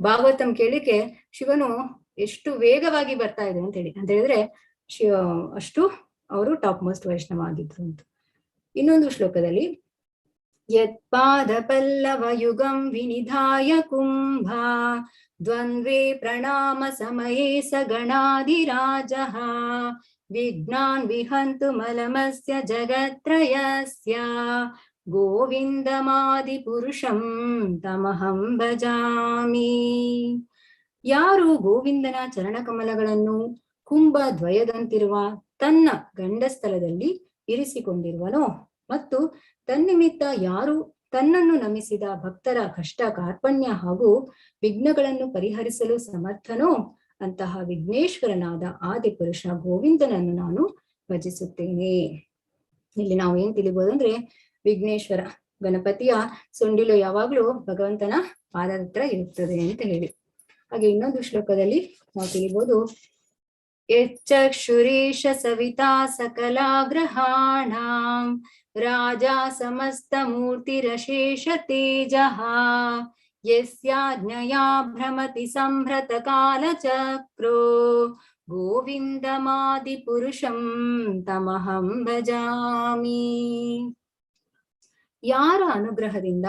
ಭಾಗವತಂ ಕೇಳಿಕೆ ಶಿವನು ಎಷ್ಟು ವೇಗವಾಗಿ ಬರ್ತಾ ಇದೆ ಅಂತ ಹೇಳಿ, ಅಂತ ಹೇಳಿದ್ರೆ ಅಷ್ಟು ಅವರು ಟಾಪ್ ಮೋಸ್ಟ್ ವೈಷ್ಣವ ಆಗಿದ್ರು ಅಂತ. ಇನ್ನೊಂದು ಶ್ಲೋಕದಲ್ಲಿ, ಯತ್ಪಾದ ಪಲ್ಲವ ಯುಗಂ ವಿನಿಧಾಯ ಕುಂಭ ದ್ವಂದ್ವೇ ಪ್ರಣಾಮ ಸಮಯೇ ಸ ಗಣಾಧಿರಾಜಃ ವಿಘ್ನಾನ್ ವಿಹಂತು ಮಲಮಸ್ಯ ಜಗತ್ರಯಸ್ಯ ಗೋವಿಂದಮಾದಿ ಪುರುಷಂ ತಮಹಂ ಭಜಾಮಿ. ಯಾರು ಗೋವಿಂದನ ಚರಣಕಮಲಗಳನ್ನು ಕುಂಭ ದ್ವಯದಂತಿರುವ ತನ್ನ ಗಂಡಸ್ಥಳದಲ್ಲಿ ಇರಿಸಿಕೊಂಡಿರುವನೋ ಮತ್ತು ತನ್ನಿಮಿತ್ತ ಯಾರು ತನ್ನನ್ನು ನಮಿಸಿದ ಭಕ್ತರ ಕಷ್ಟ ಕಾರ್ಪಣ್ಯ ಹಾಗೂ ವಿಘ್ನಗಳನ್ನು ಪರಿಹರಿಸಲು ಸಮರ್ಥನೋ ಅಂತಹ ವಿಘ್ನೇಶ್ವರನಾದ ಆದಿಪುರುಷ ಗೋವಿಂದನನ್ನು ನಾನು ಭಜಿಸುತ್ತೇನೆ. ಇಲ್ಲಿ ನಾವು ಏನ್ ತಿಳಿಬಹುದು ಅಂದ್ರೆ, ವಿಘ್ನೇಶ್ವರ ಗಣಪತಿಯ ಸೊಂಡಿಲು ಯಾವಾಗ್ಲೂ ಭಗವಂತನ ಪಾದದ ಹತ್ರ ಇರುತ್ತದೆ ಅಂತ ಹೇಳಿ. ಹಾಗೆ ಇನ್ನೊಂದು ಶ್ಲೋಕದಲ್ಲಿ ನಾವು ತಿಳಿಬಹುದು, ಯಚ್ಚಕ್ಷುರೇಶ ಸವಿತಾ ಸಕಲಾಗ್ರಹಾಣಾಂ ರಾಜಾ ಸಮಸ್ತ ಮೂರ್ತಿರಶೇಷ ತೇಜಃ ಯಸ್ಯಾಜ್ಞಯಾ ಭ್ರಮತಿ ಸಂಭ್ರತ ಕಾಲಚಕ್ರೋ ಗೋವಿಂದಮಾದಿ ಪುರುಷಂ ತಮಹಂ ಭಜಾಮಿ. ಯಾರ ಅನುಗ್ರಹದಿಂದ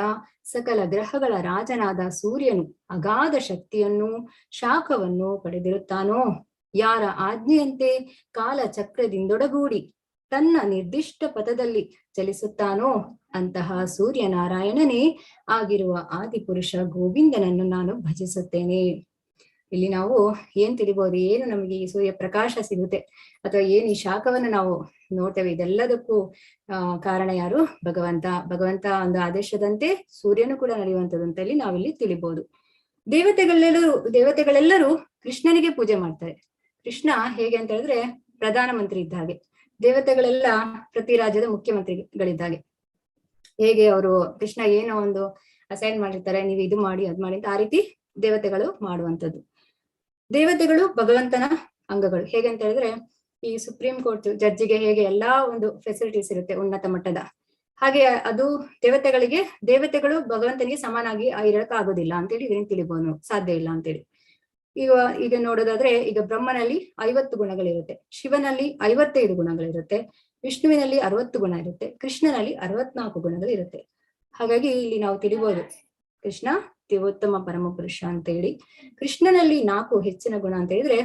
ಸಕಲ ಗ್ರಹಗಳ ರಾಜನಾದ ಸೂರ್ಯನು ಅಗಾಧ ಶಕ್ತಿಯನ್ನು ಶಾಖವನ್ನು ಪಡೆದಿರುತ್ತಾನೋ, ಯಾರ ಆಜ್ಞೆಯಂತೆ ಕಾಲಚಕ್ರದಿಂದೊಡಗೂಡಿ ತನ್ನ ನಿರ್ದಿಷ್ಟ ಪಥದಲ್ಲಿ ಚಲಿಸುತ್ತಾನೋ ಅಂತಹ ಸೂರ್ಯನಾರಾಯಣನೇ ಆಗಿರುವ ಆದಿಪುರುಷ ಗೋವಿಂದನನ್ನು ನಾನು ಭಜಿಸುತ್ತೇನೆ. ಇಲ್ಲಿ ನಾವು ಏನ್ ತಿಳಿಬಹುದು, ಏನು ನಮಗೆ ಈ ಸೂರ್ಯ ಪ್ರಕಾಶ ಸಿಗುತ್ತೆ ಅಥವಾ ಏನ್ ಈ ಶಾಖವನ್ನು ನಾವು ನೋಡ್ತೇವೆ, ಇದೆಲ್ಲದಕ್ಕೂ ಕಾರಣ ಯಾರು? ಭಗವಂತ ಒಂದು ಆದೇಶದಂತೆ ಸೂರ್ಯನು ಕೂಡ ನಡೆಯುವಂಥದ್ದು ಅಂತ ಹೇಳಿ ನಾವಿಲ್ಲಿ ತಿಳಿಬಹುದು. ದೇವತೆಗಳೆಲ್ಲರೂ ಕೃಷ್ಣನಿಗೆ ಪೂಜೆ ಮಾಡ್ತಾರೆ. ಕೃಷ್ಣ ಹೇಗೆ ಅಂತ ಹೇಳಿದ್ರೆ ಪ್ರಧಾನ ಮಂತ್ರಿ ಇದ್ದ ಹಾಗೆ, ದೇವತೆಗಳೆಲ್ಲ ಪ್ರತಿ ರಾಜ್ಯದ ಮುಖ್ಯಮಂತ್ರಿಗಳಿದ್ದಾಗೆ. ಹೇಗೆ ಅವರು ಕೃಷ್ಣ ಏನೋ ಒಂದು ಅಸೈನ್ ಮಾಡಿರ್ತಾರೆ, ನೀವು ಇದು ಮಾಡಿ ಅದ್ ಮಾಡಿ ಅಂತ, ಆ ರೀತಿ ದೇವತೆಗಳು ಮಾಡುವಂಥದ್ದು. ದೇವತೆಗಳು ಭಗವಂತನ ಅಂಗಗಳು. ಹೇಗೆ ಅಂತ ಹೇಳಿದ್ರೆ, ಈ ಸುಪ್ರೀಂ ಕೋರ್ಟ್ ಜಡ್ಜಿಗೆ ಹೇಗೆ ಎಲ್ಲಾ ಒಂದು ಫೆಸಿಲಿಟೀಸ್ ಇರುತ್ತೆ ಉನ್ನತ ಮಟ್ಟದ, ಹಾಗೆ ಅದು ದೇವತೆಗಳು ಭಗವಂತನಿಗೆ ಸಮಾನಾಗಿ ಇರಕ್ ಆಗೋದಿಲ್ಲ ಅಂತೇಳಿ ಇದನ್ನ ತಿಳಿಬಹುದು, ಸಾಧ್ಯ ಇಲ್ಲ ಅಂತೇಳಿ. ಈಗ ನೋಡೋದಾದ್ರೆ, ಈಗ ಬ್ರಹ್ಮನಲ್ಲಿ 50 ಗುಣಗಳಿರುತ್ತೆ, ಶಿವನಲ್ಲಿ 55 ಗುಣಗಳಿರುತ್ತೆ, ವಿಷ್ಣುವಿನಲ್ಲಿ 60 ಗುಣ ಇರುತ್ತೆ, ಕೃಷ್ಣನಲ್ಲಿ 64 ಗುಣಗಳಿರುತ್ತೆ. ಹಾಗಾಗಿ ಇಲ್ಲಿ ನಾವು ತಿಳಿಬಹುದು ಕೃಷ್ಣ ದೇವೋತ್ತಮ ಪರಮಪುರುಷ ಅಂತ ಹೇಳಿ. ಕೃಷ್ಣನಲ್ಲಿ 4 ಹೆಚ್ಚಿನ ಗುಣ ಅಂತ ಹೇಳಿದ್ರೆ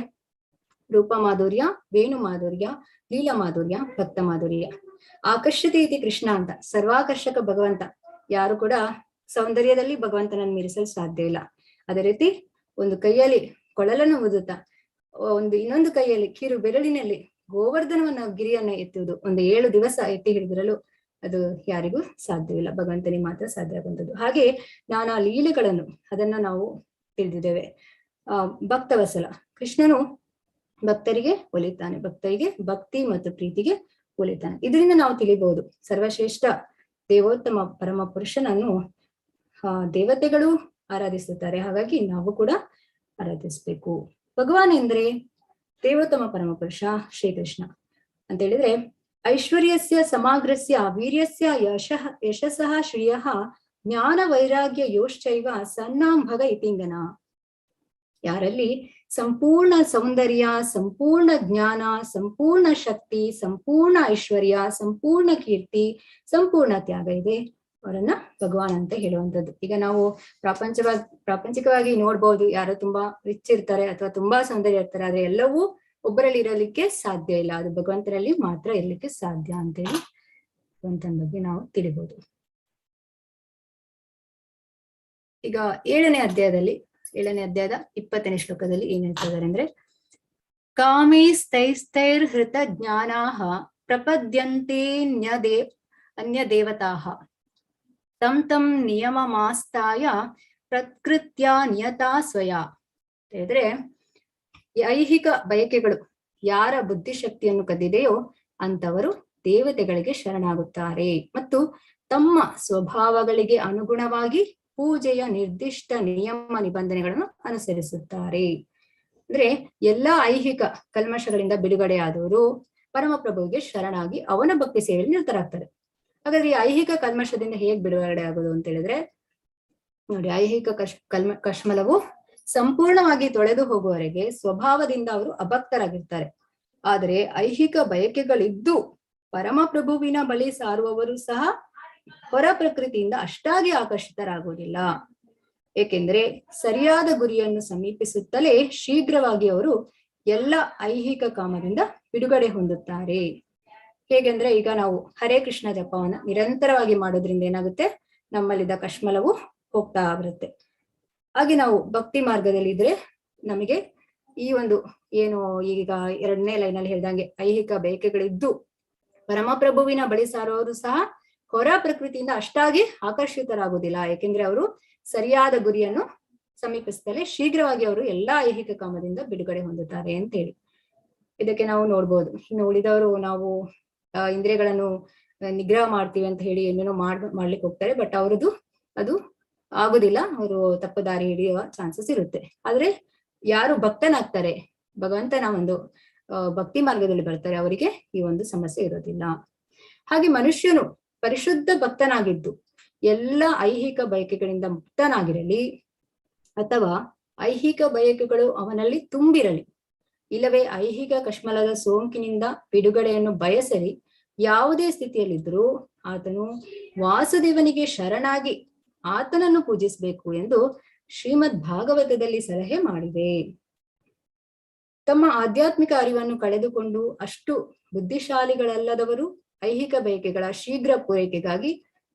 ರೂಪ ಮಾಧುರ್ಯ, ವೇಣು ಮಾಧುರ್ಯ, ಲೀಲಾ ಮಾಧುರ್ಯ, ಭಕ್ತ ಮಾಧುರ್ಯ. ಆಕರ್ಷತೆ ಇತಿ ಕೃಷ್ಣ ಅಂತ, ಸರ್ವಾಕರ್ಷಕ ಭಗವಂತ. ಯಾರು ಕೂಡ ಸೌಂದರ್ಯದಲ್ಲಿ ಭಗವಂತನನ್ನು ಮೀರಿಸಲು ಸಾಧ್ಯ ಇಲ್ಲ. ಅದೇ ರೀತಿ ಒಂದು ಕೈಯಲ್ಲಿ ಕೊಳಲನ್ನು ಊದುತ್ತಾ, ಇನ್ನೊಂದು ಕೈಯಲ್ಲಿ ಕಿರು ಬೆರಳಿನಲ್ಲಿ ಗೋವರ್ಧನವನ್ನ ಗಿರಿಯನ್ನ ಎತ್ತುವುದು, ಒಂದು 7 ದಿವಸ ಎತ್ತಿ ಹಿಡಿದಿರಲು ಅದು ಯಾರಿಗೂ ಸಾಧ್ಯವಿಲ್ಲ, ಭಗವಂತನಿಗೆ ಮಾತ್ರ ಸಾಧ್ಯ ಆಗುವಂಥದ್ದು. ಹಾಗೆ ನಾನಾ ಲೀಲೆಗಳನ್ನು ಅದನ್ನ ನಾವು ತಿಳಿದಿದ್ದೇವೆ. ಭಕ್ತವತ್ಸಲ, ಕೃಷ್ಣನು ಭಕ್ತರಿಗೆ ಒಲಿತಾನೆ, ಭಕ್ತರಿಗೆ ಭಕ್ತಿ ಮತ್ತು ಪ್ರೀತಿಗೆ ಒಲಿತಾನೆ. ಇದರಿಂದ ನಾವು ತಿಳಿಬಹುದು ಸರ್ವಶ್ರೇಷ್ಠ ದೇವೋತ್ತಮ ಪರಮ ಪುರುಷನನ್ನು ದೇವತೆಗಳು ಆರಾಧಿಸುತ್ತಾರೆ, ಹಾಗಾಗಿ ನಾವು ಕೂಡ ಆರಾಧಿಸ್ಬೇಕು. ಭಗವಾನ್ ಎಂದ್ರೆ ದೇವೋತ್ತಮ ಪರಮ ಪುರುಷ ಶ್ರೀಕೃಷ್ಣ ಅಂತ ಹೇಳಿದ್ರೆ, ಐಶ್ವರ್ಯಸ್ಯ ಸಮಾಗ್ರಸ್ಯ ವೀರ್ಯಸ್ಯ ಯಶಸ್ಸಃ ಶ್ರಿಯಃ ಜ್ಞಾನ ವೈರಾಗ್ಯ ಯೋಶ್ಚೈವ ಸನ್ನಾಂ ಭಗ ಇತಿಂಗನ. ಯಾರಲ್ಲಿ ಸಂಪೂರ್ಣ ಸೌಂದರ್ಯ, ಸಂಪೂರ್ಣ ಜ್ಞಾನ, ಸಂಪೂರ್ಣ ಶಕ್ತಿ, ಸಂಪೂರ್ಣ ಐಶ್ವರ್ಯ, ಸಂಪೂರ್ಣ ಕೀರ್ತಿ, ಸಂಪೂರ್ಣ ತ್ಯಾಗ ಇದೆ, ಅವರನ್ನ ಭಗವಾನ್ ಅಂತ ಹೇಳುವಂಥದ್ದು. ಈಗ ನಾವು ಪ್ರಾಪಂಚಿಕವಾಗಿ ನೋಡ್ಬೋದು, ಯಾರು ತುಂಬಾ ರಿಚ್ ಇರ್ತಾರೆ ಅಥವಾ ತುಂಬಾ ಸೌಂದರ್ಯ ಇರ್ತಾರೆ, ಆದ್ರೆ ಎಲ್ಲವೂ ಒಬ್ಬರಲ್ಲಿ ಇರಲಿಕ್ಕೆ ಸಾಧ್ಯ ಇಲ್ಲ, ಅದು ಭಗವಂತನಲ್ಲಿ ಮಾತ್ರ ಇರ್ಲಿಕ್ಕೆ ಸಾಧ್ಯ ಅಂತೇಳಿ ಭಗವಂತನ ಬಗ್ಗೆ ನಾವು ತಿಳಿಬಹುದು. ಈಗ 7ನೇ ಅಧ್ಯಾಯದ 20ನೇ ಶ್ಲೋಕದಲ್ಲಿ ಏನ್ ಹೇಳ್ತಾ ಇದ್ದಾರೆ ಅಂದ್ರೆ, ಕಾಮೈಸ್ತೈಸ್ತೈರ್ ಹೃತ ಜ್ಞಾನಾಹ ಪ್ರಪದ್ಯಂತೆ ಅನ್ಯ ದೇವತಾಹ ತಂ ತಂ ನಿಯಮಮಾಸ್ತಾಯ ಪ್ರಕೃತ್ಯ ನಿಯತಾ ಸ್ವಯ. ಹೇಳಿದ್ರೆ, ಐಹಿಕ ಬಯಕೆಗಳು ಯಾರ ಬುದ್ಧಿಶಕ್ತಿಯನ್ನು ಕದ್ದಿದೆಯೋ ಅಂತವರು ದೇವತೆಗಳಿಗೆ ಶರಣಾಗುತ್ತಾರೆ ಮತ್ತು ತಮ್ಮ ಸ್ವಭಾವಗಳಿಗೆ ಅನುಗುಣವಾಗಿ ಪೂಜೆಯ ನಿರ್ದಿಷ್ಟ ನಿಯಮ ನಿಬಂಧನೆಗಳನ್ನು ಅನುಸರಿಸುತ್ತಾರೆ. ಅಂದ್ರೆ ಎಲ್ಲಾ ಐಹಿಕ ಕಲ್ಮಶಗಳಿಂದ ಬಿಡುಗಡೆಯಾದವರು ಪರಮಪ್ರಭುವಿಗೆ ಶರಣಾಗಿ ಅವನ ಭಕ್ತಿ ಸೇವೆಯಲ್ಲಿ ನಿರತರಾಗ್ತಾರೆ. ಹಾಗಾದ್ರೆ ಈ ಐಹಿಕ ಕಲ್ಮಶದಿಂದ ಹೇಗ್ ಬಿಡುಗಡೆ ಆಗೋದು ಅಂತ ಹೇಳಿದ್ರೆ ನೋಡಿ, ಐಹಿಕ ಕಶ್ಮಲವು ಸಂಪೂರ್ಣವಾಗಿ ತೊಳೆದು ಹೋಗುವವರೆಗೆ ಸ್ವಭಾವದಿಂದ ಅವರು ಅಭಕ್ತರಾಗಿರ್ತಾರೆ. ಆದರೆ ಐಹಿಕ ಬಯಕೆಗಳಿದ್ದು ಪರಮಪ್ರಭುವಿನ ಬಳಿ ಸಾರುವವರು ಸಹ ಹೊರ ಪ್ರಕೃತಿಯಿಂದ ಅಷ್ಟಾಗಿ ಆಕರ್ಷಿತರಾಗುವುದಿಲ್ಲ. ಏಕೆಂದ್ರೆ ಸರಿಯಾದ ಗುರಿಯನ್ನು ಸಮೀಪಿಸುತ್ತಲೇ ಶೀಘ್ರವಾಗಿ ಅವರು ಎಲ್ಲ ಐಹಿಕ ಕಾಮದಿಂದ ಬಿಡುಗಡೆ ಹೊಂದುತ್ತಾರೆ. ಹೇಗೆಂದ್ರೆ, ಈಗ ನಾವು ಹರೇ ಕೃಷ್ಣ ಜಪವನ್ನ ನಿರಂತರವಾಗಿ ಮಾಡೋದ್ರಿಂದ ಏನಾಗುತ್ತೆ, ನಮ್ಮಲ್ಲಿದ್ದ ಕಶ್ಮಲವು ಹೋಗ್ತಾ ಬರುತ್ತೆ. ಹಾಗೆ ನಾವು ಭಕ್ತಿ ಮಾರ್ಗದಲ್ಲಿ ಇದ್ರೆ ನಮಗೆ ಈ ಒಂದು ಏನು ಈಗ 2ನೇ ಲೈನಲ್ಲಿ ಹೇಳ್ದಂಗೆ ಐಹಿಕ ಬಯಕೆಗಳಿದ್ದು ಪರಮಪ್ರಭುವಿನ ಬಳಿ ಸಾರುವವರು ಸಹ ಹೊರ ಪ್ರಕೃತಿಯಿಂದ ಅಷ್ಟಾಗಿ ಆಕರ್ಷಿತರಾಗುವುದಿಲ್ಲ. ಏಕೆಂದ್ರೆ ಅವರು ಸರಿಯಾದ ಗುರಿಯನ್ನು ಸಮೀಪಿಸುತ್ತಲೇ ಶೀಘ್ರವಾಗಿ ಅವರು ಎಲ್ಲಾ ಐಹಿಕ ಕಾಮದಿಂದ ಬಿಡುಗಡೆ ಹೊಂದುತ್ತಾರೆ ಅಂತೇಳಿ ಇದಕ್ಕೆ ನಾವು ನೋಡ್ಬೋದು. ಇನ್ನು ಉಳಿದವರು ನಾವು ಇಂದ್ರಿಯಗಳನ್ನು ನಿಗ್ರಹ ಮಾಡ್ತೀವಿ ಅಂತ ಹೇಳಿ ಏನೇನೋ ಮಾಡ್ಲಿಕ್ಕೆ ಹೋಗ್ತಾರೆ, ಬಟ್ ಅವ್ರದ್ದು ಅದು ಆಗುದಿಲ್ಲ, ಅವರು ತಪ್ಪು ದಾರಿ ಹಿಡಿಯುವ ಚಾನ್ಸಸ್ ಇರುತ್ತೆ. ಆದ್ರೆ ಯಾರು ಭಕ್ತನಾಗ್ತಾರೆ, ಭಗವಂತನ ಒಂದು ಭಕ್ತಿ ಮಾರ್ಗದಲ್ಲಿ ಬರ್ತಾರೆ, ಅವರಿಗೆ ಈ ಒಂದು ಸಮಸ್ಯೆ ಇರೋದಿಲ್ಲ. ಹಾಗೆ ಮನುಷ್ಯನು ಪರಿಶುದ್ಧ ಭಕ್ತನಾಗಿದ್ದು ಎಲ್ಲ ಐಹಿಕ ಬಯಕೆಗಳಿಂದ ಮುಕ್ತನಾಗಿರಲಿ ಅಥವಾ ಐಹಿಕ ಬಯಕೆಗಳು ಅವನಲ್ಲಿ ತುಂಬಿರಲಿ, ಇಲ್ಲವೇ ಐಹಿಕ ಕಶ್ಮಲದ ಸೋಂಕಿನಿಂದ ಬಿಡುಗಡೆಯನ್ನು ಬಯಸಲಿ, ಯಾವುದೇ ಸ್ಥಿತಿಯಲ್ಲಿದ್ದರೂ ಆತನು ವಾಸುದೇವನಿಗೆ ಶರಣಾಗಿ ಆತನನ್ನು ಪೂಜಿಸಬೇಕು ಎಂದು ಶ್ರೀಮದ್ ಭಾಗವತದಲ್ಲಿ ಸಲಹೆ ಮಾಡಿದೆ. ತಮ್ಮ ಆಧ್ಯಾತ್ಮಿಕ ಅರಿವನ್ನು ಕಳೆದುಕೊಂಡು ಅಷ್ಟು ಬುದ್ಧಿಶಾಲಿಗಳಲ್ಲದವರು ಐಹಿಕ ಬಯಕೆಗಳ ಶೀಘ್ರ ಪೂರೈಕೆಗಾಗಿ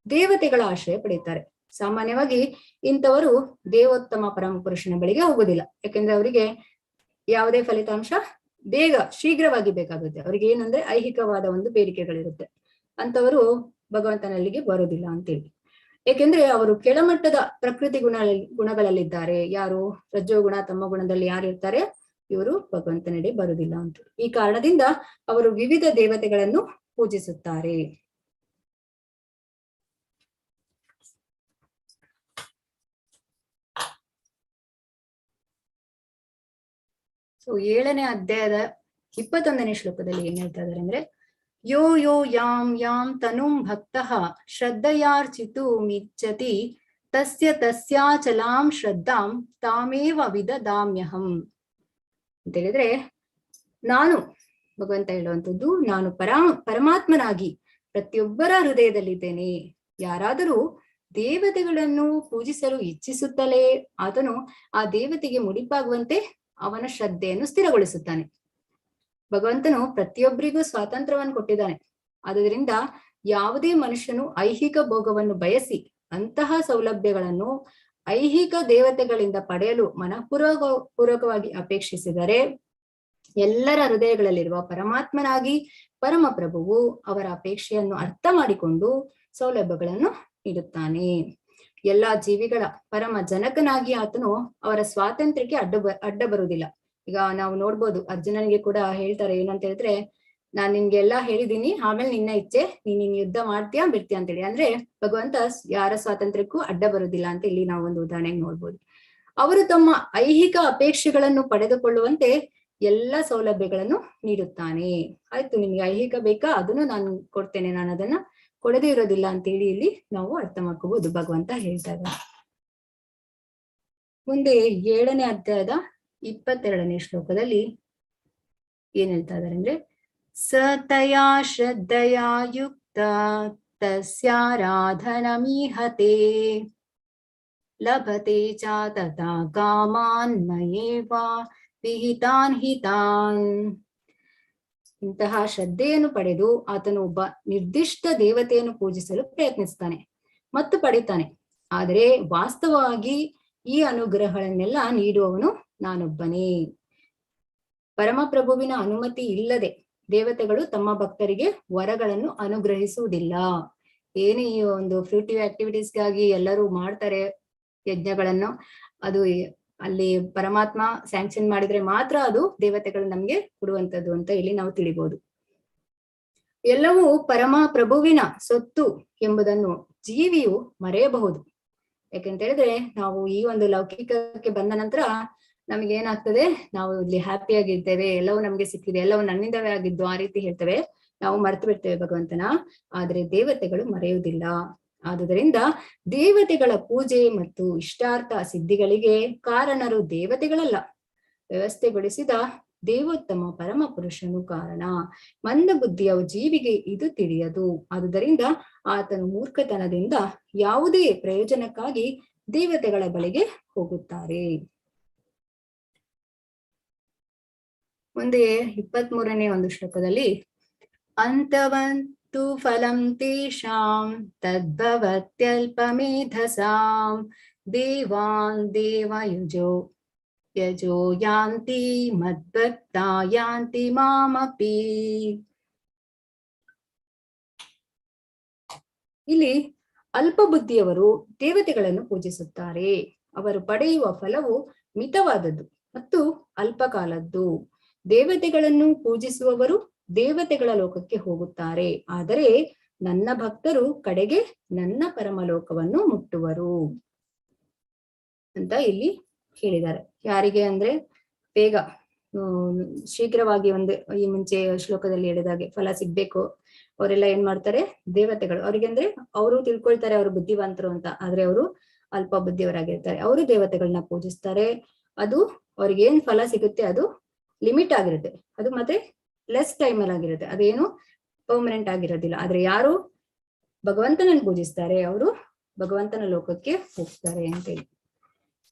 ದೇವತೆಗಳ ಆಶ್ರಯ ಪಡೆಯುತ್ತಾರೆ. ಸಾಮಾನ್ಯವಾಗಿ ಇಂಥವರು ದೇವೋತ್ತಮ ಪರಮ ಪುರುಷನ ಬಳಿಗೆ ಹೋಗುದಿಲ್ಲ, ಯಾಕೆಂದ್ರೆ ಅವರಿಗೆ ಯಾವುದೇ ಫಲಿತಾಂಶ ಶೀಘ್ರವಾಗಿ ಬೇಕಾಗುತ್ತೆ. ಅವ್ರಿಗೆ ಏನಂದ್ರೆ ಐಹಿಕವಾದ ಒಂದು ಬೇಡಿಕೆಗಳಿರುತ್ತೆ, ಅಂತವರು ಭಗವಂತನಲ್ಲಿಗೆ ಬರೋದಿಲ್ಲ ಅಂತೇಳಿ. ಏಕೆಂದ್ರೆ ಅವರು ಕೆಳಮಟ್ಟದ ಪ್ರಕೃತಿ ಗುಣಗಳಲ್ಲಿದ್ದಾರೆ. ಯಾರು ರಜೋಗುಣ ತಮ್ಮ ಗುಣದಲ್ಲಿ ಯಾರು ಇರ್ತಾರೆ, ಇವರು ಭಗವಂತನಡಿ ಬರುವುದಿಲ್ಲ ಅಂತ. ಈ ಕಾರಣದಿಂದ ಅವರು ವಿವಿಧ ದೇವತೆಗಳನ್ನು ಪೂಜಿಸುತ್ತಾರೆ. ಸೊ 7ನೇ ಅಧ್ಯಾಯದ 21ನೇ ಶ್ಲೋಕದಲ್ಲಿ ಏನ್ ಹೇಳ್ತಾ ಇದ್ದಾರೆ ಅಂದ್ರೆ, ಯೋ ಯೋ ಯಾಂ ಯಾಂ ತನುಂ ಭಕ್ತಃ ಶ್ರದ್ಧಯಾರ್ಚಿತುಮಿಚ್ಛತಿ ತಸ್ಯ ತಸ್ಯಾಚಲಾಂ ಶ್ರದ್ಧಾಂ ತಾಮೇವ ವಿದದಾಮ್ಯಹಂ ಅಂತ ಹೇಳಿದ್ರೆ, ನಾನು ಭಗವಂತ ಹೇಳುವಂಥದ್ದು, ನಾನು ಪರಮಾತ್ಮನಾಗಿ ಪ್ರತಿಯೊಬ್ಬರ ಹೃದಯದಲ್ಲಿದ್ದೇನೆ. ಯಾರಾದರೂ ದೇವತೆಗಳನ್ನು ಪೂಜಿಸಲು ಇಚ್ಛಿಸುತ್ತಲೇ ಆತನು ಆ ದೇವತೆಗೆ ಮುಡಿಪಾಗುವಂತೆ ಅವನ ಶ್ರದ್ಧೆಯನ್ನು ಸ್ಥಿರಗೊಳಿಸುತ್ತಾನೆ. ಭಗವಂತನು ಪ್ರತಿಯೊಬ್ಬರಿಗೂ ಸ್ವಾತಂತ್ರ್ಯವನ್ನು ಕೊಟ್ಟಿದ್ದಾನೆ. ಆದುದರಿಂದ ಯಾವುದೇ ಮನುಷ್ಯನು ಐಹಿಕ ಭೋಗವನ್ನು ಬಯಸಿ ಅಂತಹ ಸೌಲಭ್ಯಗಳನ್ನು ಐಹಿಕ ದೇವತೆಗಳಿಂದ ಪಡೆಯಲು ಪೂರ್ವಕವಾಗಿ ಅಪೇಕ್ಷಿಸಿದರೆ ಎಲ್ಲರ ಹೃದಯಗಳಲ್ಲಿರುವ ಪರಮಾತ್ಮನಾಗಿ ಪರಮಪ್ರಭುವು ಅವರ ಅಪೇಕ್ಷೆಯನ್ನು ಅರ್ಥ ಮಾಡಿಕೊಂಡು ಸೌಲಭ್ಯಗಳನ್ನು ನೀಡುತ್ತಾನೆ. ಎಲ್ಲಾ ಜೀವಿಗಳ ಪರಮ ಜನಕನಾಗಿ ಆತನು ಅವರ ಸ್ವಾತಂತ್ರ್ಯಕ್ಕೆ ಅಡ್ಡ ಬರುವುದಿಲ್ಲ. ಈಗ ನಾವು ನೋಡ್ಬೋದು, ಅರ್ಜುನನಿಗೆ ಕೂಡ ಹೇಳ್ತಾರೆ ಏನಂತ ಹೇಳಿದ್ರೆ, ನಾನ್ ನಿನ್ಗೆಲ್ಲಾ ಹೇಳಿದೀನಿ, ಆಮೇಲೆ ನಿನ್ನ ಇಚ್ಛೆ, ನೀನ್ ಯುದ್ಧ ಮಾಡ್ತೀಯಾ ಬಿಡ್ತೀಯ ಅಂತೇಳಿ. ಅಂದ್ರೆ ಭಗವಂತ ಯಾರ ಸ್ವಾತಂತ್ರ್ಯಕ್ಕೂ ಅಡ್ಡ ಬರುವುದಿಲ್ಲ ಅಂತ ಇಲ್ಲಿ ನಾವು ಒಂದು ಉದಾಹರಣೆಗೆ ನೋಡ್ಬೋದು. ಅವರು ತಮ್ಮ ಐಹಿಕ ಅಪೇಕ್ಷೆಗಳನ್ನು ಪಡೆದುಕೊಳ್ಳುವಂತೆ ಎಲ್ಲಾ ಸೌಲಭ್ಯಗಳನ್ನು ನೀಡುತ್ತಾನೆ. ಆಯ್ತು, ನಿಮ್ಗೆ ಐಹಿಕ ಬೇಕಾ, ಅದನ್ನು ನಾನು ಕೊಡ್ತೇನೆ, ನಾನು ಅದನ್ನ ಕೊಡದೇ ಇರೋದಿಲ್ಲ ಅಂತೇಳಿ ಇಲ್ಲಿ ನಾವು ಅರ್ಥ ಮಾಡ್ಕೋಬಹುದು. ಭಗವಂತ ಹೇಳ್ತಾ ಇದ್ದಾರೆ. ಮುಂದೆ 7ನೇ ಅಧ್ಯಾಯದ 22ನೇ ಶ್ಲೋಕದಲ್ಲಿ ಏನ್ ಹೇಳ್ತಾ ಇದ್ದಾರೆ ಅಂದ್ರೆ, ಸತಯಾ ಶ್ರದ್ಧಯಾ ಯುಕ್ತ ತಸ್ಯಾರಾಧನಮೀಹತೆ ಲಭತೆ ಚ ತಥಾ ಕಾಮಾನ್ ಮಯೇವ ವಿಹಿತಾನ್ ಹಿತಾನ್. ಇಂತಹ ಶ್ರದ್ಧೆಯನ್ನು ಪಡೆದು ಆತನು ಒಬ್ಬ ನಿರ್ದಿಷ್ಟ ದೇವತೆಯನ್ನು ಪೂಜಿಸಲು ಪ್ರಯತ್ನಿಸ್ತಾನೆ ಮತ್ತು ಪಡಿತಾನೆ. ಆದರೆ ವಾಸ್ತವವಾಗಿ ಈ ಅನುಗ್ರಹಗಳನ್ನೆಲ್ಲ ನೀಡುವವನು ನಾನೊಬ್ಬನೇ. ಪರಮಪ್ರಭುವಿನ ಅನುಮತಿ ಇಲ್ಲದೆ ದೇವತೆಗಳು ತಮ್ಮ ಭಕ್ತರಿಗೆ ವರಗಳನ್ನು ಅನುಗ್ರಹಿಸುವುದಿಲ್ಲ. ಏನೇ ಈ ಒಂದು ಫ್ರೂಟಿವ್ ಆಕ್ಟಿವಿಟೀಸ್ಗಾಗಿ ಎಲ್ಲರೂ ಮಾಡ್ತಾರೆ ಯಜ್ಞಗಳನ್ನು, ಅದು ಅಲ್ಲಿ ಪರಮಾತ್ಮ ಸ್ಯಾಂಕ್ಷನ್ ಮಾಡಿದ್ರೆ ಮಾತ್ರ ಅದು ದೇವತೆಗಳು ನಮ್ಗೆ ಕೊಡುವಂಥದ್ದು ಅಂತ ಇಲ್ಲಿ ನಾವು ತಿಳಿಬಹುದು. ಎಲ್ಲವೂ ಪರಮ ಪ್ರಭುವಿನ ಸೊತ್ತು ಎಂಬುದನ್ನು ಜೀವಿಯು ಮರೆಯಬಹುದು. ಯಾಕೆಂತ ಹೇಳಿದ್ರೆ, ನಾವು ಈ ಒಂದು ಲೌಕಿಕಕ್ಕೆ ಬಂದ ನಂತರ ನಮ್ಗೆ ಏನಾಗ್ತದೆ, ನಾವು ಇಲ್ಲಿ ಹ್ಯಾಪಿಯಾಗಿರ್ತೇವೆ, ಎಲ್ಲವೂ ನಮ್ಗೆ ಸಿಕ್ಕಿದೆ, ಎಲ್ಲವೂ ನನ್ನಿಂದವೇ ಆಗಿದ್ದು, ಆ ರೀತಿ ಹೇಳ್ತೇವೆ, ನಾವು ಮರೆತು ಬಿಡ್ತೇವೆ ಭಗವಂತನ. ಆದ್ರೆ ದೇವತೆಗಳು ಮರೆಯುವುದಿಲ್ಲ. ಆದುದರಿಂದ ದೇವತೆಗಳ ಪೂಜೆ ಮತ್ತು ಇಷ್ಟಾರ್ಥ ಸಿದ್ಧಿಗಳಿಗೆ ಕಾರಣರು ದೇವತೆಗಳಲ್ಲ, ವ್ಯವಸ್ಥೆಗೊಳಿಸಿದ ದೇವೋತ್ತಮ ಪರಮ ಪುರುಷನು ಕಾರಣ. ಮಂದ ಬುದ್ಧಿಯ ಜೀವಿಗೆ ಇದು ತಿಳಿಯದು. ಆದುದರಿಂದ ಆತನು ಮೂರ್ಖತನದಿಂದ ಯಾವುದೇ ಪ್ರಯೋಜನಕ್ಕಾಗಿ ದೇವತೆಗಳ ಬಳಿಗೆ ಹೋಗುತ್ತಾರೆ. ಮುಂದೆ 23ನೇ ಒಂದು ಶ್ಲೋಕದಲ್ಲಿ, ಅಂತವಂತು ಫಲಂ ತೇಷಾಂ ತದ್ಭವತ್ಯಲ್ಪಮೇಧಸಾಂ ದೇವಾನ್ ದೇವಯುಜೋ ಯಜೋ ಯಾಂತಿ ಮದ್ಭಕ್ತಾ ಯಾಂತಿ ಮಾಮಪಿ. ಇಲ್ಲಿ ಅಲ್ಪ ಬುದ್ಧಿಯವರು ದೇವತೆಗಳನ್ನು ಪೂಜಿಸುತ್ತಾರೆ. ಅವರು ಪಡೆಯುವ ಫಲವು ಮಿತವಾದದ್ದು ಮತ್ತು ಅಲ್ಪಕಾಲದ್ದು. ದೇವತೆಗಳನ್ನು ಪೂಜಿಸುವವರು ದೇವತೆಗಳ ಲೋಕಕ್ಕೆ ಹೋಗುತ್ತಾರೆ, ಆದರೆ ನನ್ನ ಭಕ್ತರು ಕಡೆಗೆ ನನ್ನ ಪರಮಲೋಕವನ್ನು ಮುಟ್ಟುವರು ಅಂತ ಇಲ್ಲಿ ಹೇಳಿದ್ದಾರೆ. ಯಾರಿಗೆ ಅಂದ್ರೆ, ಬೇಗ ಶೀಘ್ರವಾಗಿ ಒಂದು ಈ ಮುಂಚೆ ಶ್ಲೋಕದಲ್ಲಿ ಹೇಳಿದಾಗೆ ಫಲ ಸಿಗ್ಬೇಕು, ಅವರೆಲ್ಲ ಏನ್ ಮಾಡ್ತಾರೆ, ದೇವತೆಗಳು. ಅವ್ರಿಗೆ ಅಂದ್ರೆ ಅವರು ತಿಳ್ಕೊಳ್ತಾರೆ ಅವರು ಬುದ್ಧಿವಂತರು ಅಂತ, ಆದ್ರೆ ಅವರು ಅಲ್ಪ ಬುದ್ಧಿಯವರಾಗಿರ್ತಾರೆ. ಅವರು ದೇವತೆಗಳನ್ನ ಪೂಜಿಸ್ತಾರೆ. ಅದು ಅವ್ರಿಗೆ ಏನ್ ಫಲ ಸಿಗುತ್ತೆ ಅದು ಲಿಮಿಟ್ ಆಗಿರುತ್ತೆ, ಅದು ಮತ್ತೆ ಲೆಸ್ ಟೈಮಲ್ಲಿ ಆಗಿರುತ್ತೆ, ಅದೇನು ಪರ್ಮನೆಂಟ್ ಆಗಿರೋದಿಲ್ಲ. ಆದ್ರೆ ಯಾರು ಭಗವಂತನನ್ನು ಪೂಜಿಸ್ತಾರೆ ಅವರು ಭಗವಂತನ ಲೋಕಕ್ಕೆ ಹೋಗ್ತಾರೆ ಅಂತೇಳಿ.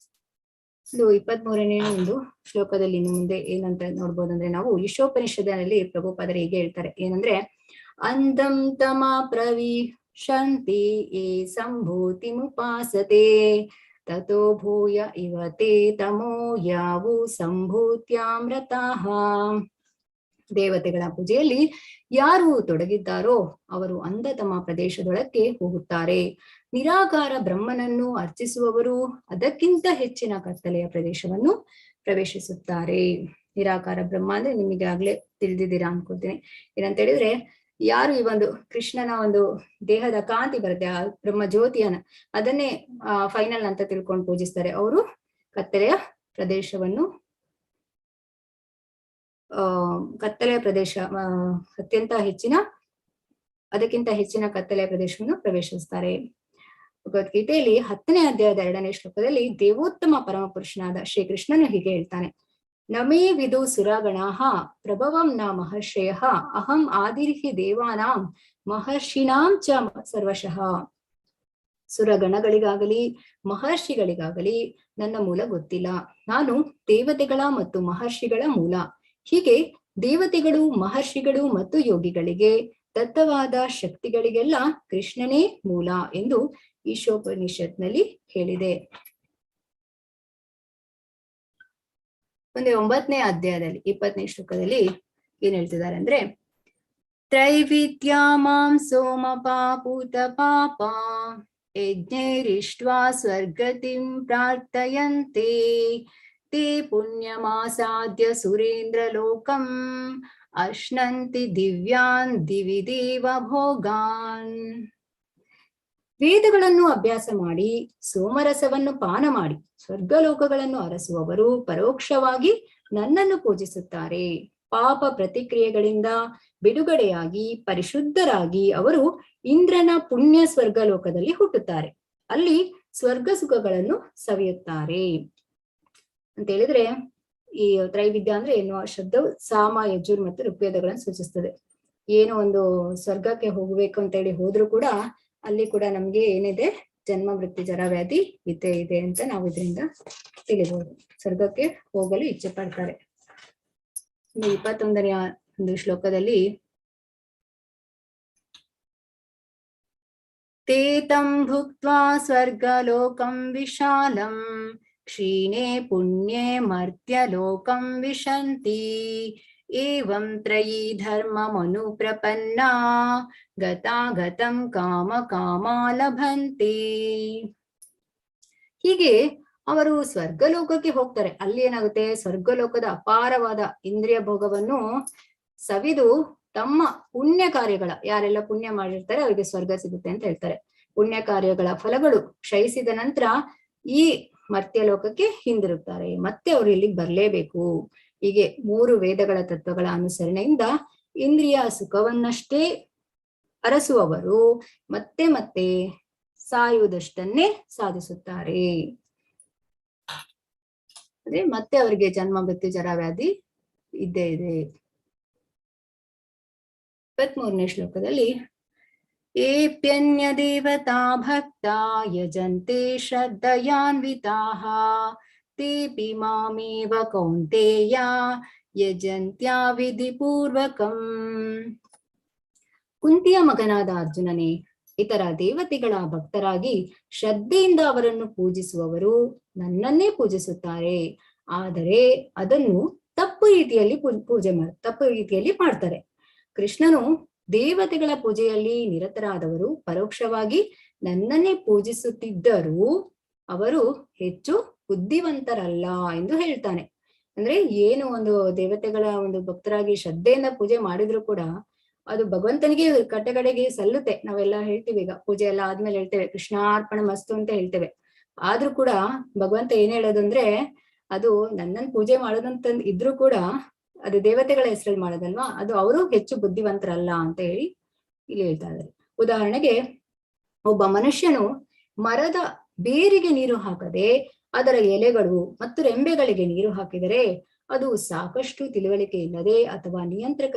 ಇದು 23ನೇ ಒಂದು ಶ್ಲೋಕದಲ್ಲಿ ಇನ್ನು ಮುಂದೆ ಏನಂತ ನೋಡ್ಬೋದಂದ್ರೆ, ನಾವು ಈಶೋಪನಿಷತ್ತಿನಲ್ಲಿ ಪ್ರಭುಪಾದರು ಹೀಗೆ ಹೇಳ್ತಾರೆ, ಏನಂದ್ರೆ, ಅಂಧಂ ತಮ ಪ್ರವಿಶಂತಿ ಏ ಸಂಭೂತಿ ಮುಪಾಸತೆ ತಥೋ ಭೂಯ ಇವತೆ ತಮೋ ಯಾವು ಸಂಭೂತ್ಯಾಮೃತಃ. ದೇವತೆಗಳ ಪೂಜೆಯಲ್ಲಿ ಯಾರು ತೊಡಗಿದ್ದಾರೋ ಅವರು ಅಂಧತಮ ಪ್ರದೇಶದೊಳಕ್ಕೆ ಹೋಗುತ್ತಾರೆ. ನಿರಾಕಾರ ಬ್ರಹ್ಮನನ್ನು ಅರ್ಚಿಸುವವರು ಅದಕ್ಕಿಂತ ಹೆಚ್ಚಿನ ಕತ್ತಲೆಯ ಪ್ರದೇಶವನ್ನು ಪ್ರವೇಶಿಸುತ್ತಾರೆ. ನಿರಾಕಾರ ಬ್ರಹ್ಮ ಅಂದ್ರೆ ನಿಮಗೆ ಆಗ್ಲೇ ತಿಳಿದಿದ್ದೀರಾ ಅನ್ಕೋತೀನಿ. ಏನಂತ ಹೇಳಿದ್ರೆ, ಯಾರು ಈ ಒಂದು ಕೃಷ್ಣನ ಒಂದು ದೇಹದ ಕಾಂತಿ ಬರುತ್ತೆ, ಆ ಬ್ರಹ್ಮ ಜ್ಯೋತಿಯನ್ನ, ಅದನ್ನೇ ಫೈನಲ್ ಅಂತ ತಿಳ್ಕೊಂಡು ಪೂಜಿಸ್ತಾರೆ, ಅವರು ಕತ್ತಲೆಯ ಪ್ರದೇಶವನ್ನು ಕತ್ತಲೆಯ ಪ್ರದೇಶ ಅದಕ್ಕಿಂತ ಹೆಚ್ಚಿನ ಕತ್ತಲೆಯ ಪ್ರದೇಶವನ್ನು ಪ್ರವೇಶಿಸ್ತಾರೆ. ಭಗವದ್ಗೀತೆಯಲ್ಲಿ 10ನೇ ಅಧ್ಯಾಯದ 2ನೇ ಶ್ಲೋಕದಲ್ಲಿ ದೇವೋತ್ತಮ ಪರಮ ಪುರುಷನಾದ ಶ್ರೀಕೃಷ್ಣನು ಹೀಗೆ ಹೇಳ್ತಾನೆ, ನಮೇ ವಿದು ಸುರಗಣಾಃ ಪ್ರಭವಂ ನ ಮಹರ್ಷಯಃ ಅಹಂ ಆದಿರ್ಹಿ ದೇವಾನಾಂ ಮಹರ್ಷಿಣಾಂ ಚ ಸರ್ವಶಃ. ಸುರಗಣಗಳಿಗಾಗಲಿ ಮಹರ್ಷಿಗಳಿಗಾಗಲಿ ನನ್ನ ಮೂಲ ಗೊತ್ತಿಲ್ಲ. ನಾನು ದೇವತೆಗಳ ಮತ್ತು ಮಹರ್ಷಿಗಳ ಮೂಲ. ಹೀಗೆ ದೇವತೆಗಳು, ಮಹರ್ಷಿಗಳು ಮತ್ತು ಯೋಗಿಗಳಿಗೆ ದತ್ತವಾದ ಶಕ್ತಿಗಳಿಗೆಲ್ಲ ಕೃಷ್ಣನೇ ಮೂಲ ಎಂದು ಈಶೋಪನಿಷತ್ನಲ್ಲಿ ಹೇಳಿದೆ. ಮುಂದೆ 9ನೇ ಅಧ್ಯಾಯದಲ್ಲಿ 20ನೇ ಶ್ಲೋಕದಲ್ಲಿ ಏನ್ ಹೇಳ್ತಿದ್ದಾರೆ ಅಂದ್ರೆ, ತ್ರೈವಿದ್ಯಾ ಮಾಂ ಸೋಮಪಾಪೂತ ಪಾಪ ಯಜ್ಞೈರಿಷ್ಟ್ವಾ ಸ್ವರ್ಗತಿಂ ಪ್ರಾರ್ಥಯಂತೆ ತೇ ಪುಣ್ಯಮಾಸಾದ್ಯ ಸುರೇಂದ್ರ ಲೋಕಂ ಅಶ್ನಂತಿ ದಿವ್ಯಾನ್ ದಿವಿ ದೇವ ಭೋಗಾನ್. ವೇದಗಳನ್ನು ಅಭ್ಯಾಸ ಮಾಡಿ ಸೋಮರಸವನ್ನು ಪಾನ ಮಾಡಿ ಸ್ವರ್ಗಲೋಕಗಳನ್ನು ಅರಸುವವರು ಪರೋಕ್ಷವಾಗಿ ನನ್ನನ್ನು ಪೂಜಿಸುತ್ತಾರೆ. ಪಾಪ ಪ್ರತಿಕ್ರಿಯೆಗಳಿಂದ ಬಿಡುಗಡೆಯಾಗಿ ಪರಿಶುದ್ಧರಾಗಿ ಅವರು ಇಂದ್ರನ ಪುಣ್ಯ ಸ್ವರ್ಗಲೋಕದಲ್ಲಿ ಹುಟ್ಟುತ್ತಾರೆ. ಅಲ್ಲಿ ಸ್ವರ್ಗ ಸುಖಗಳನ್ನು ಸವಿಯುತ್ತಾರೆ ಅಂತ ಹೇಳಿದ್ರೆ, ಈ ತ್ರೈವಿದ್ಯ ಅಂದ್ರೆ ಎನ್ನುವ ಶಬ್ದವು ಸಾಮ, ಯಜುರ್ ಮತ್ತು ಋಗ್ವೇದಗಳನ್ನು ಸೂಚಿಸ್ತದೆ. ಏನು ಒಂದು ಸ್ವರ್ಗಕ್ಕೆ ಹೋಗ್ಬೇಕು ಅಂತ ಹೇಳಿ ಹೋದ್ರು ಕೂಡ ಅಲ್ಲಿ ಕೂಡ ನಮ್ಗೆ ಏನಿದೆ, ಜನ್ಮ ಮೃತ್ಯು ಜರ ವ್ಯಾಧಿ ಇದ್ದೇ ಇದೆ ಅಂತ ನಾವು ಇದರಿಂದ ತಿಳಿಬಹುದು. ಸ್ವರ್ಗಕ್ಕೆ ಹೋಗಲು ಇಚ್ಛೆ ಪಡ್ತಾರೆ. 21ನೇ ಒಂದು ಶ್ಲೋಕದಲ್ಲಿ ತೇತಂ ಭುಕ್ತ್ವಾ ಸ್ವರ್ಗಲೋಕಂ ವಿಶಾಲಂ ಕ್ಷೀಣೆ ಪುಣ್ಯೆ ಮರ್ತ್ಯಲೋಕಂ ವಿಶಂತಿ ಏವಂ ತ್ರಯೀ ಧರ್ಮಮನು ಪ್ರಪನ್ನಾ ಗತಾಗತಂ ಕಾಮ ಕಾಮಾ ಲಭಂತೆ. ಹೀಗೆ ಅವರು ಸ್ವರ್ಗಲೋಕಕ್ಕೆ ಹೋಗ್ತಾರೆ. ಅಲ್ಲಿ ಏನಾಗುತ್ತೆ, ಸ್ವರ್ಗಲೋಕದ ಅಪಾರವಾದ ಇಂದ್ರಿಯ ಭೋಗವನ್ನು ಸವಿದು ತಮ್ಮ ಪುಣ್ಯ ಕಾರ್ಯಗಳ, ಯಾರೆಲ್ಲ ಪುಣ್ಯ ಮಾಡಿರ್ತಾರೆ ಅವರಿಗೆ ಸ್ವರ್ಗ ಸಿಗುತ್ತೆ ಅಂತ ಹೇಳ್ತಾರೆ. ಪುಣ್ಯ ಕಾರ್ಯಗಳ ಫಲಗಳು ಕ್ಷಯಿಸಿದ ನಂತರ ಈ ಮರ್ತ್ಯ ಲೋಕಕ್ಕೆ ಹಿಂದಿರುತ್ತಾರೆ. ಮತ್ತೆ ಅವರು ಇಲ್ಲಿಗೆ ಬರ್ಲೇಬೇಕು. ಹೀಗೆ 3 ವೇದಗಳ ತತ್ವಗಳ ಅನುಸರಣೆಯಿಂದ ಇಂದ್ರಿಯ ಸುಖವನ್ನಷ್ಟೇ ಅರಸುವವರು ಮತ್ತೆ ಮತ್ತೆ ಸಾಯುವುದಷ್ಟನ್ನೇ ಸಾಧಿಸುತ್ತಾರೆ. ಅಂದ್ರೆ ಮತ್ತೆ ಅವರಿಗೆ ಜನ್ಮ ಮೃತ್ಯು ಜರ ವ್ಯಾಧಿ ಇದ್ದೇ ಇದೆ. 23ನೇ ಶ್ಲೋಕದಲ್ಲಿ ಏಪ್ಯನ್ಯ ದೇವತಾ ಭಕ್ತ ಯಜಂತೆ ಶ್ರದ್ಧಯಾನ್ವಿತಾಃ ತೇಪಿ ಮಾಮೇವ ಕೌಂತೇಯ ಯಜಂತ್ಯಾ ವಿಧಿಪೂರ್ವಕಂ. ಕುಂತಿಯ ಮಗನಾದ ಅರ್ಜುನನೇ, ಇತರ ದೇವತೆಗಳ ಭಕ್ತರಾಗಿ ಶ್ರದ್ಧೆಯಿಂದ ಅವರನ್ನು ಪೂಜಿಸುವವರು ನನ್ನನ್ನೇ ಪೂಜಿಸುತ್ತಾರೆ. ಆದರೆ ಅದನ್ನು ತಪ್ಪು ರೀತಿಯಲ್ಲಿ ಮಾಡ್ತಾರೆ. ಕೃಷ್ಣನು ದೇವತೆಗಳ ಪೂಜೆಯಲ್ಲಿ ನಿರತರಾದವರು ಪರೋಕ್ಷವಾಗಿ ನನ್ನನ್ನೇ ಪೂಜಿಸುತ್ತಿದ್ದರೂ ಅವರು ಹೆಚ್ಚು ಬುದ್ಧಿವಂತರಲ್ಲ ಎಂದು ಹೇಳ್ತಾನೆ. ಅಂದ್ರೆ ಏನು ಒಂದು ದೇವತೆಗಳ ಒಂದು ಭಕ್ತರಾಗಿ ಶ್ರದ್ಧೆಯಿಂದ ಪೂಜೆ ಮಾಡಿದ್ರು ಕೂಡ ಅದು ಭಗವಂತನಿಗೆ ಕಟ್ಟೆಗಡೆಗೆ ಸಲ್ಲುತ್ತೆ. ನಾವೆಲ್ಲ ಹೇಳ್ತೀವಿ, ಈಗ ಪೂಜೆ ಎಲ್ಲ ಆದ್ಮೇಲೆ ಹೇಳ್ತೇವೆ ಕೃಷ್ಣಾರ್ಪಣ ಮಸ್ತು ಅಂತ ಹೇಳ್ತೇವೆ. ಆದ್ರೂ ಕೂಡ ಭಗವಂತ ಏನ್ ಹೇಳೋದು ಅಂದ್ರೆ, ಅದು ನನ್ನನ್ನು ಪೂಜೆ ಮಾಡೋದಂತ ಇದ್ರೂ ಕೂಡ ಅದು ದೇವತೆಗಳ ಹೆಸರಲ್ಲಿ ಮಾಡೋದಲ್ವಾ, ಅದು ಅವರು ಹೆಚ್ಚು ಬುದ್ಧಿವಂತರಲ್ಲ ಅಂತ ಹೇಳಿ ಇಲ್ಲಿ ಹೇಳ್ತಾ ಇದ್ದಾರೆ. ಉದಾಹರಣೆಗೆ, ಒಬ್ಬ ಮನುಷ್ಯನು ಮರದ ಬೇರಿಗೆ ನೀರು ಹಾಕದೆ ಅದರ ಎಲೆಗಳು ಮತ್ತು ರೆಂಬೆಗಳಿಗೆ ನೀರು ಹಾಕಿದರೆ ಅದು ಸಾಕಷ್ಟು ತಿಳುವಳಿಕೆ ಇಲ್ಲದೆ ಅಥವಾ ನಿಯಂತ್ರಕ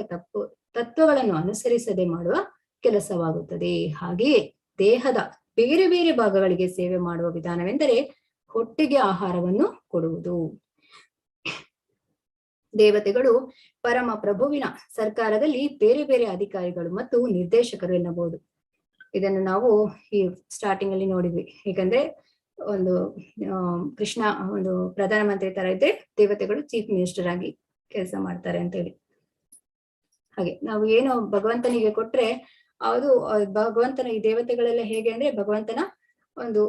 ತತ್ವಗಳನ್ನು ಅನುಸರಿಸದೆ ಮಾಡುವ ಕೆಲಸವಾಗುತ್ತದೆ. ಹಾಗೆಯೇ ದೇಹದ ಬೇರೆ ಬೇರೆ ಭಾಗಗಳಿಗೆ ಸೇವೆ ಮಾಡುವ ವಿಧಾನವೆಂದರೆ ಹೊಟ್ಟೆಗೆ ಆಹಾರವನ್ನು ಕೊಡುವುದು. ದೇವತೆಗಳು ಪರಮ ಪ್ರಭುವಿನ ಸರ್ಕಾರದಲ್ಲಿ ಬೇರೆ ಬೇರೆ ಅಧಿಕಾರಿಗಳು ಮತ್ತು ನಿರ್ದೇಶಕರು ಎನ್ನಬಹುದು. ಇದನ್ನು ನಾವು ಈ ಸ್ಟಾರ್ಟಿಂಗ್ ಅಲ್ಲಿ ನೋಡಿದ್ವಿ. ಹೇಗಂದ್ರೆ ಒಂದು ಕೃಷ್ಣ ಒಂದು ಪ್ರಧಾನಮಂತ್ರಿ ತರ ಇದ್ರೆ ದೇವತೆಗಳು ಚೀಫ್ ಮಿನಿಸ್ಟರ್ ಆಗಿ ಕೆಲಸ ಮಾಡ್ತಾರೆ ಅಂತ ಹೇಳಿ. ಹಾಗೆ ನಾವು ಏನು ಭಗವಂತನಿಗೆ ಕೊಟ್ರೆ ಅದು ಭಗವಂತನ, ಈ ದೇವತೆಗಳೆಲ್ಲ ಹೇಗೆ ಅಂದ್ರೆ ಭಗವಂತನ ಒಂದು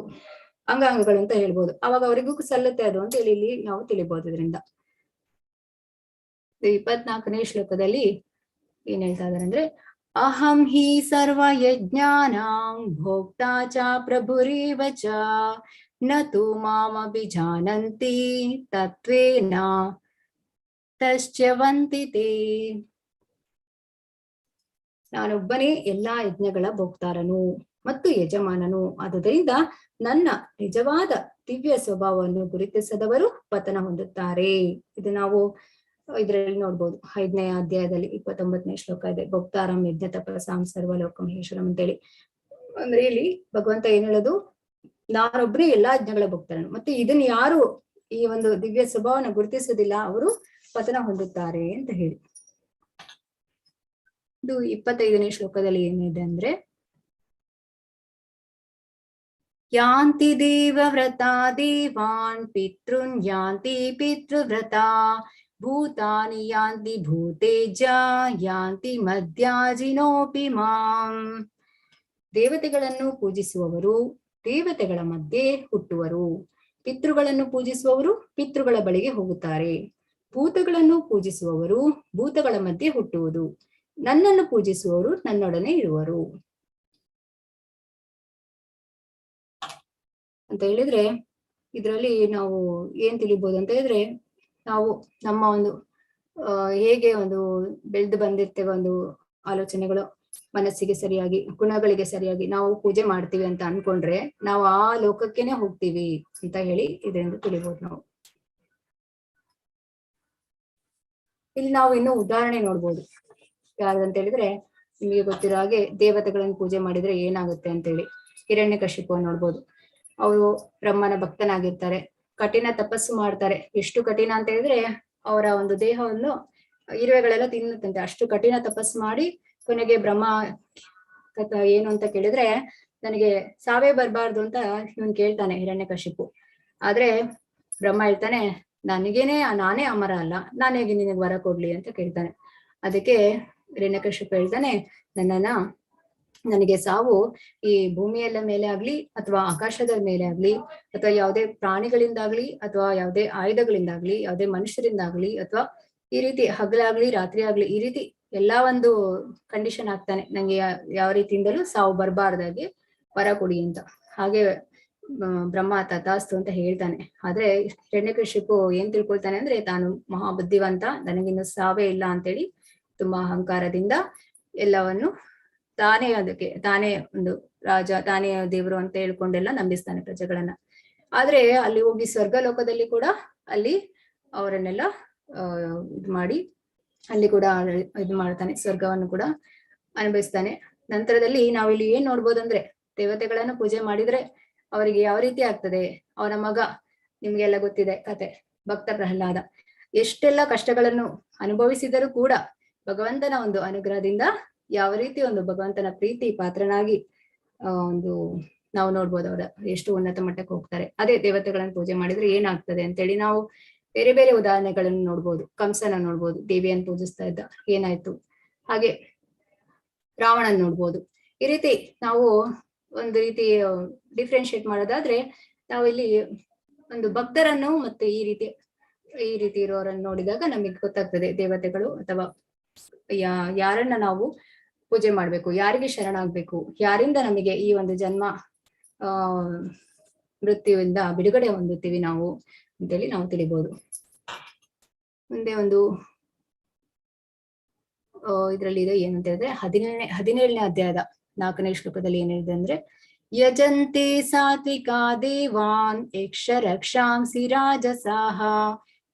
ಅಂಗಾಂಗಗಳು ಅಂತ ಹೇಳ್ಬೋದು. ಅವಾಗ ಅವರಿಗೂ ಸಲ್ಲುತ್ತೆ ಅದು ಅಂತ ಹೇಳಿ ಇಲ್ಲಿ ನಾವು ತಿಳಿಬಹುದು. ಇದರಿಂದ 24ನೇ ಶ್ಲೋಕದಲ್ಲಿ ಏನ್ ಹೇಳ್ತಾ ಇದಾರೆ ಅಂದ್ರೆ, ಅಹಂ ಹಿ ಸರ್ವ ಯಜ್ಞಾನಾಂ ಭೋಕ್ತಾ ಚ ಪ್ರಭುರೇವ ಚ ನತು ಮಾಮಭಿಜಾನಂತಿ ತತ್ವೇನ ತಶ್ಚ್ಯವಂತಿ ತೇ. ನಾನೊಬ್ಬನೇ ಎಲ್ಲಾ ಯಜ್ಞಗಳ ಭೋಕ್ತಾರನು ಮತ್ತು ಯಜಮಾನನು. ಆದುದರಿಂದ ನನ್ನ ನಿಜವಾದ ದಿವ್ಯ ಸ್ವಭಾವವನ್ನು ಗುರುತಿಸದವರು ಪತನ ಹೊಂದುತ್ತಾರೆ. ಇದು ನಾವು ಇದರಲ್ಲಿ ನೋಡ್ಬೋದು. 5ನೇ ಅಧ್ಯಾಯದಲ್ಲಿ 29ನೇ ಶ್ಲೋಕ ಇದೆ. ಭೋಕ್ತಾರಂ ಯಜ್ಞ ತಪಸಾಂ ಸರ್ವಲೋಕಂ ಮಹೇಶ್ವರಂ ಅಂತೇಳಿ. ಅಂದ್ರೆ ಇಲ್ಲಿ ಭಗವಂತ ಏನ್ ಹೇಳೋದು, ನಾನೊಬ್ಬನೇ ಎಲ್ಲಾ ಯಜ್ಞಗಳ ಭೋಕ್ತಾರನು, ಮತ್ತೆ ಇದನ್ನ ಯಾರು ಈ ಒಂದು ದಿವ್ಯ ಸ್ವಭಾವನ ಗುರುತಿಸೋದಿಲ್ಲ ಅವರು ಪತನ ಹೊಂದುತ್ತಾರೆ ಅಂತ ಹೇಳಿ. ಇದು 25ನೇ ಶ್ಲೋಕದಲ್ಲಿ ಏನಿದೆ ಅಂದ್ರೆ, ಯಾಂತಿ ದೇವವ್ರತಾ ದೇವಾನ್ ಪಿತೃನ್ ಯಾಂತಿ ಪಿತೃವ್ರತಾ ಭೂತಾನಿ ಯಾಂತಿ ಭೂತೇಜ ಯಾಂತಿ ಮಧ್ಯಾಜಿನೋಪಿ ಮಾಂ. ದೇವತೆಗಳನ್ನು ಪೂಜಿಸುವವರು ದೇವತೆಗಳ ಮಧ್ಯೆ ಹುಟ್ಟುವರು. ಪಿತೃಗಳನ್ನು ಪೂಜಿಸುವವರು ಪಿತೃಗಳ ಬಳಿಗೆ ಹೋಗುತ್ತಾರೆ. ಭೂತಗಳನ್ನು ಪೂಜಿಸುವವರು ಭೂತಗಳ ಮಧ್ಯೆ ಹುಟ್ಟುವುದು. ನನ್ನನ್ನು ಪೂಜಿಸುವವರು ನನ್ನೊಡನೆ ಇರುವರು ಅಂತ ಹೇಳಿದ್ರೆ, ಇದರಲ್ಲಿ ನಾವು ಏನ್ ತಿಳಿಬಹುದು ಅಂತ ಹೇಳಿದ್ರೆ, ನಾವು ನಮ್ಮ ಒಂದು ಹೇಗೆ ಒಂದು ಬೆಳೆದು ಬಂದಿರ್ತೇವೆ, ಒಂದು ಆಲೋಚನೆಗಳು ಮನಸ್ಸಿಗೆ ಸರಿಯಾಗಿ, ಗುಣಗಳಿಗೆ ಸರಿಯಾಗಿ ನಾವು ಪೂಜೆ ಮಾಡ್ತೀವಿ ಅಂತ ಅನ್ಕೊಂಡ್ರೆ ನಾವು ಆ ಲೋಕಕ್ಕೇನೆ ಹೋಗ್ತೀವಿ ಅಂತ ಹೇಳಿ ಇದರಿಂದ ತಿಳಿಬಹುದು ನಾವು. ಇಲ್ಲಿ ನಾವು ಇನ್ನೂ ಉದಾಹರಣೆ ನೋಡ್ಬೋದು. ಯಾರಂತ ಹೇಳಿದ್ರೆ, ನಿಮಗೆ ಗೊತ್ತಿರೋ ಹಾಗೆ ದೇವತೆಗಳನ್ನು ಪೂಜೆ ಮಾಡಿದ್ರೆ ಏನಾಗುತ್ತೆ ಅಂತೇಳಿ ಹಿರಣ್ಯಕಶಿಪು ನೋಡ್ಬೋದು. ಅವರು ಬ್ರಹ್ಮನ ಭಕ್ತನಾಗಿರ್ತಾರೆ, ಕಠಿಣ ತಪಸ್ಸು ಮಾಡ್ತಾರೆ. ಎಷ್ಟು ಕಠಿಣ ಅಂತ ಹೇಳಿದ್ರೆ, ಅವರ ಒಂದು ದೇಹವನ್ನು ಇರುವೆಗಳೆಲ್ಲ ತಿನ್ನುತ್ತಂತೆ. ಅಷ್ಟು ಕಠಿಣ ತಪಸ್ಸು ಮಾಡಿ ಕೊನೆಗೆ ಬ್ರಹ್ಮ ಏನು ಅಂತ ಕೇಳಿದ್ರೆ, ನನಗೆ ಸಾವೇ ಬರಬಾರ್ದು ಅಂತ ಇವನ್ ಕೇಳ್ತಾನೆ ಹಿರಣ್ಯಕಶಿಪು. ಆದ್ರೆ ಬ್ರಹ್ಮ ಹೇಳ್ತಾನೆ, ನಾನೇ ಅಮರ ಅಲ್ಲ, ನಾನೇ ನಿನಗೆ ವರ ಕೊಡ್ಲಿ ಅಂತ ಕೇಳ್ತಾನೆ. ಅದಕ್ಕೆ ಹಿರಣ್ಯಕಶಿಪು ಹೇಳ್ತಾನೆ, ನನಗೆ ಸಾವು ಈ ಭೂಮಿಯಲ್ಲ ಮೇಲೆ ಆಗ್ಲಿ ಅಥವಾ ಆಕಾಶದ ಮೇಲೆ ಆಗ್ಲಿ ಅಥವಾ ಯಾವುದೇ ಪ್ರಾಣಿಗಳಿಂದಾಗ್ಲಿ ಅಥವಾ ಯಾವುದೇ ಆಯುಧಗಳಿಂದಾಗ್ಲಿ ಯಾವುದೇ ಮನುಷ್ಯರಿಂದಾಗ್ಲಿ ಅಥವಾ ಈ ರೀತಿ ಹಗಲಾಗ್ಲಿ ರಾತ್ರಿ ಆಗ್ಲಿ ಈ ರೀತಿ ಎಲ್ಲಾ ಒಂದು ಕಂಡೀಷನ್ ಆಗ್ತಾನೆ, ನಂಗೆ ಯಾವ ರೀತಿಯಿಂದಲೂ ಸಾವು ಬರಬಾರ್ದಾಗೆ ವರ ಕೊಡಿ ಅಂತ. ಹಾಗೆ ಬ್ರಹ್ಮ ತಥಾಸ್ತು ಅಂತ ಹೇಳ್ತಾನೆ. ಆದ್ರೆ ಹಿರಣ್ಯಕಶಿಪು ಏನ್ ತಿಳ್ಕೊಳ್ತಾನೆ ಅಂದ್ರೆ, ತಾನು ಮಹಾಬುದ್ಧಿವಂತ, ನನಗಿನ್ನು ಸಾವೇ ಇಲ್ಲ ಅಂತೇಳಿ ತುಂಬಾ ಅಹಂಕಾರದಿಂದ ಎಲ್ಲವನ್ನು ತಾನೇ ಒಂದು ರಾಜ, ತಾನೇ ದೇವರು ಅಂತ ಹೇಳ್ಕೊಂಡೆಲ್ಲ ನಂಬಿಸ್ತಾನೆ ಪ್ರಜೆಗಳನ್ನ. ಆದ್ರೆ ಅಲ್ಲಿ ಹೋಗಿ ಸ್ವರ್ಗ ಲೋಕದಲ್ಲಿ ಕೂಡ ಅಲ್ಲಿ ಅವರನ್ನೆಲ್ಲ ಇದು ಮಾಡಿ ಅಲ್ಲಿ ಕೂಡ ಇದು ಮಾಡ್ತಾನೆ, ಸ್ವರ್ಗವನ್ನು ಕೂಡ ಅನುಭವಿಸ್ತಾನೆ. ನಂತರದಲ್ಲಿ ನಾವಿಲ್ಲಿ ಏನ್ ನೋಡ್ಬೋದಂದ್ರೆ, ದೇವತೆಗಳನ್ನು ಪೂಜೆ ಮಾಡಿದ್ರೆ ಅವರಿಗೆ ಯಾವ ರೀತಿ ಆಗ್ತದೆ. ಅವನ ಮಗ, ನಿಮ್ಗೆಲ್ಲ ಗೊತ್ತಿದೆ ಕತೆ, ಭಕ್ತ ಪ್ರಹ್ಲಾದ ಎಷ್ಟೆಲ್ಲ ಕಷ್ಟಗಳನ್ನು ಅನುಭವಿಸಿದರೂ ಕೂಡ ಭಗವಂತನ ಒಂದು ಅನುಗ್ರಹದಿಂದ ಯಾವ ರೀತಿ ಒಂದು ಭಗವಂತನ ಪ್ರೀತಿ ಪಾತ್ರನಾಗಿ ಒಂದು ನಾವು ನೋಡ್ಬೋದು, ಅವರ ಎಷ್ಟು ಉನ್ನತ ಮಟ್ಟಕ್ಕೆ ಹೋಗ್ತಾರೆ. ಅದೇ ದೇವತೆಗಳನ್ನು ಪೂಜೆ ಮಾಡಿದ್ರೆ ಏನಾಗ್ತದೆ ಅಂತೇಳಿ ನಾವು ಬೇರೆ ಬೇರೆ ಉದಾಹರಣೆಗಳನ್ನು ನೋಡ್ಬೋದು. ಕಂಸನ ನೋಡ್ಬೋದು, ದೇವಿಯನ್ನು ಪೂಜಿಸ್ತಾ ಇದ್ದ, ಏನಾಯ್ತು. ಹಾಗೆ ರಾವಣನ್ ನೋಡ್ಬೋದು. ಈ ರೀತಿ ನಾವು ಒಂದು ರೀತಿ ಡಿಫ್ರೆನ್ಶಿಯೇಟ್ ಮಾಡೋದಾದ್ರೆ, ನಾವು ಇಲ್ಲಿ ಒಂದು ಭಕ್ತರನ್ನು ಮತ್ತೆ ಈ ರೀತಿ ಇರೋರನ್ನು ನೋಡಿದಾಗ ನಮಗೆ ಗೊತ್ತಾಗ್ತದೆ ದೇವತೆಗಳು ಅಥವಾ ಯಾರನ್ನ ನಾವು ಪೂಜೆ ಮಾಡ್ಬೇಕು, ಯಾರಿಗೆ ಶರಣಾಗ್ಬೇಕು, ಯಾರಿಂದ ನಮಗೆ ಈ ಒಂದು ಜನ್ಮ ಮೃತ್ಯುವಿಂದ ಬಿಡುಗಡೆ ಹೊಂದುತ್ತೀವಿ ನಾವು ಅಂತೇಳಿ ನಾವು ತಿಳಿಬಹುದು. ಮುಂದೆ ಒಂದು ಇದ್ರಲ್ಲಿ ಇದೆ ಏನಂತ ಹೇಳಿದ್ರೆ, 17ನೇ ಅಧ್ಯಾಯದ 4ನೇ ಶ್ಲೋಕದಲ್ಲಿ ಏನ್ ಹೇಳಿದೆ ಅಂದ್ರೆ, ಯಜಂತೆ ಸಾತ್ವಿಕಾ ದೇವಾನ್ ಯಕ್ಷ ರಕ್ಷಾಂಸಿ ರಾಜಸಾಹ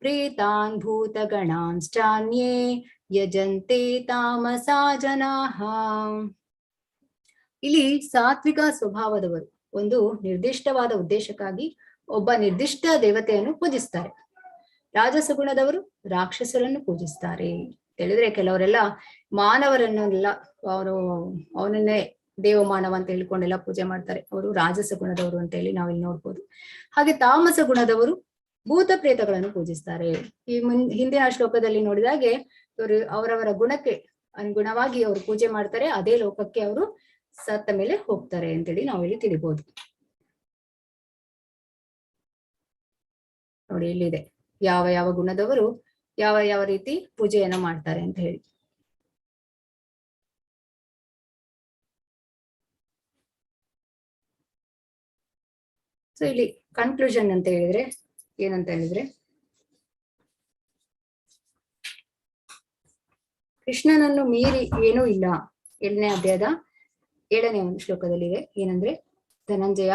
ಪ್ರೇತಾನ್ ಭೂತಗಣಾಂಶ್ಚಾನ್ಯೇ ಯಜಂತೆ ತಾಮಸಾ ಜನಾಃ. ಇಲ್ಲಿ ಸಾತ್ವಿಕ ಸ್ವಭಾವದವರು ಒಂದು ನಿರ್ದಿಷ್ಟವಾದ ಉದ್ದೇಶಕ್ಕಾಗಿ ಒಬ್ಬ ನಿರ್ದಿಷ್ಟ ದೇವತೆಯನ್ನು ಪೂಜಿಸ್ತಾರೆ. ರಾಜಸ ಗುಣದವರು ರಾಕ್ಷಸರನ್ನು ಪೂಜಿಸ್ತಾರೆ. ಹೇಳಿದ್ರೆ ಕೆಲವರೆಲ್ಲ ಮಾನವರನ್ನೆಲ್ಲ ಅವನನ್ನೇ ದೇವಮಾನವ ಅಂತ ಹೇಳ್ಕೊಂಡೆಲ್ಲ ಪೂಜೆ ಮಾಡ್ತಾರೆ, ಅವರು ರಾಜಸ ಗುಣದವರು ಅಂತ ಹೇಳಿ ನಾವಿಲ್ಲಿ ನೋಡ್ಬೋದು. ಹಾಗೆ ತಾಮಸ ಗುಣದವರು ಭೂತ ಪ್ರೇತಗಳನ್ನು ಪೂಜಿಸ್ತಾರೆ. ಈ ಹಿಂದಿನ ಶ್ಲೋಕದಲ್ಲಿ ನೋಡಿದಾಗೆ ಅವರವರ ಗುಣಕ್ಕೆ ಅನುಗುಣವಾಗಿ ಅವರು ಪೂಜೆ ಮಾಡ್ತಾರೆ, ಅದೇ ಲೋಕಕ್ಕೆ ಅವರು ಸತ್ತ ಮೇಲೆ ಹೋಗ್ತಾರೆ ಅಂತೇಳಿ ನಾವಿಲ್ಲಿ ತಿಳಿಬಹುದು. ನೋಡಿ ಇಲ್ಲಿದೆ ಯಾವ ಯಾವ ಗುಣದವರು ಯಾವ ಯಾವ ರೀತಿ ಪೂಜೆಯನ್ನ ಮಾಡ್ತಾರೆ ಅಂತ ಹೇಳಿ. ಸೊ ಇಲ್ಲಿ ಕನ್ಕ್ಲೂಷನ್ ಅಂತ ಹೇಳಿದ್ರೆ ಏನಂತ ಹೇಳಿದ್ರೆ, ಕೃಷ್ಣನನ್ನು ಮೀರಿ ಏನೂ ಇಲ್ಲ. 7ನೇ ಅಧ್ಯಾಯದ 7ನೇ ಒಂದು ಶ್ಲೋಕದಲ್ಲಿದೆ ಏನಂದ್ರೆ, ಧನಂಜಯ,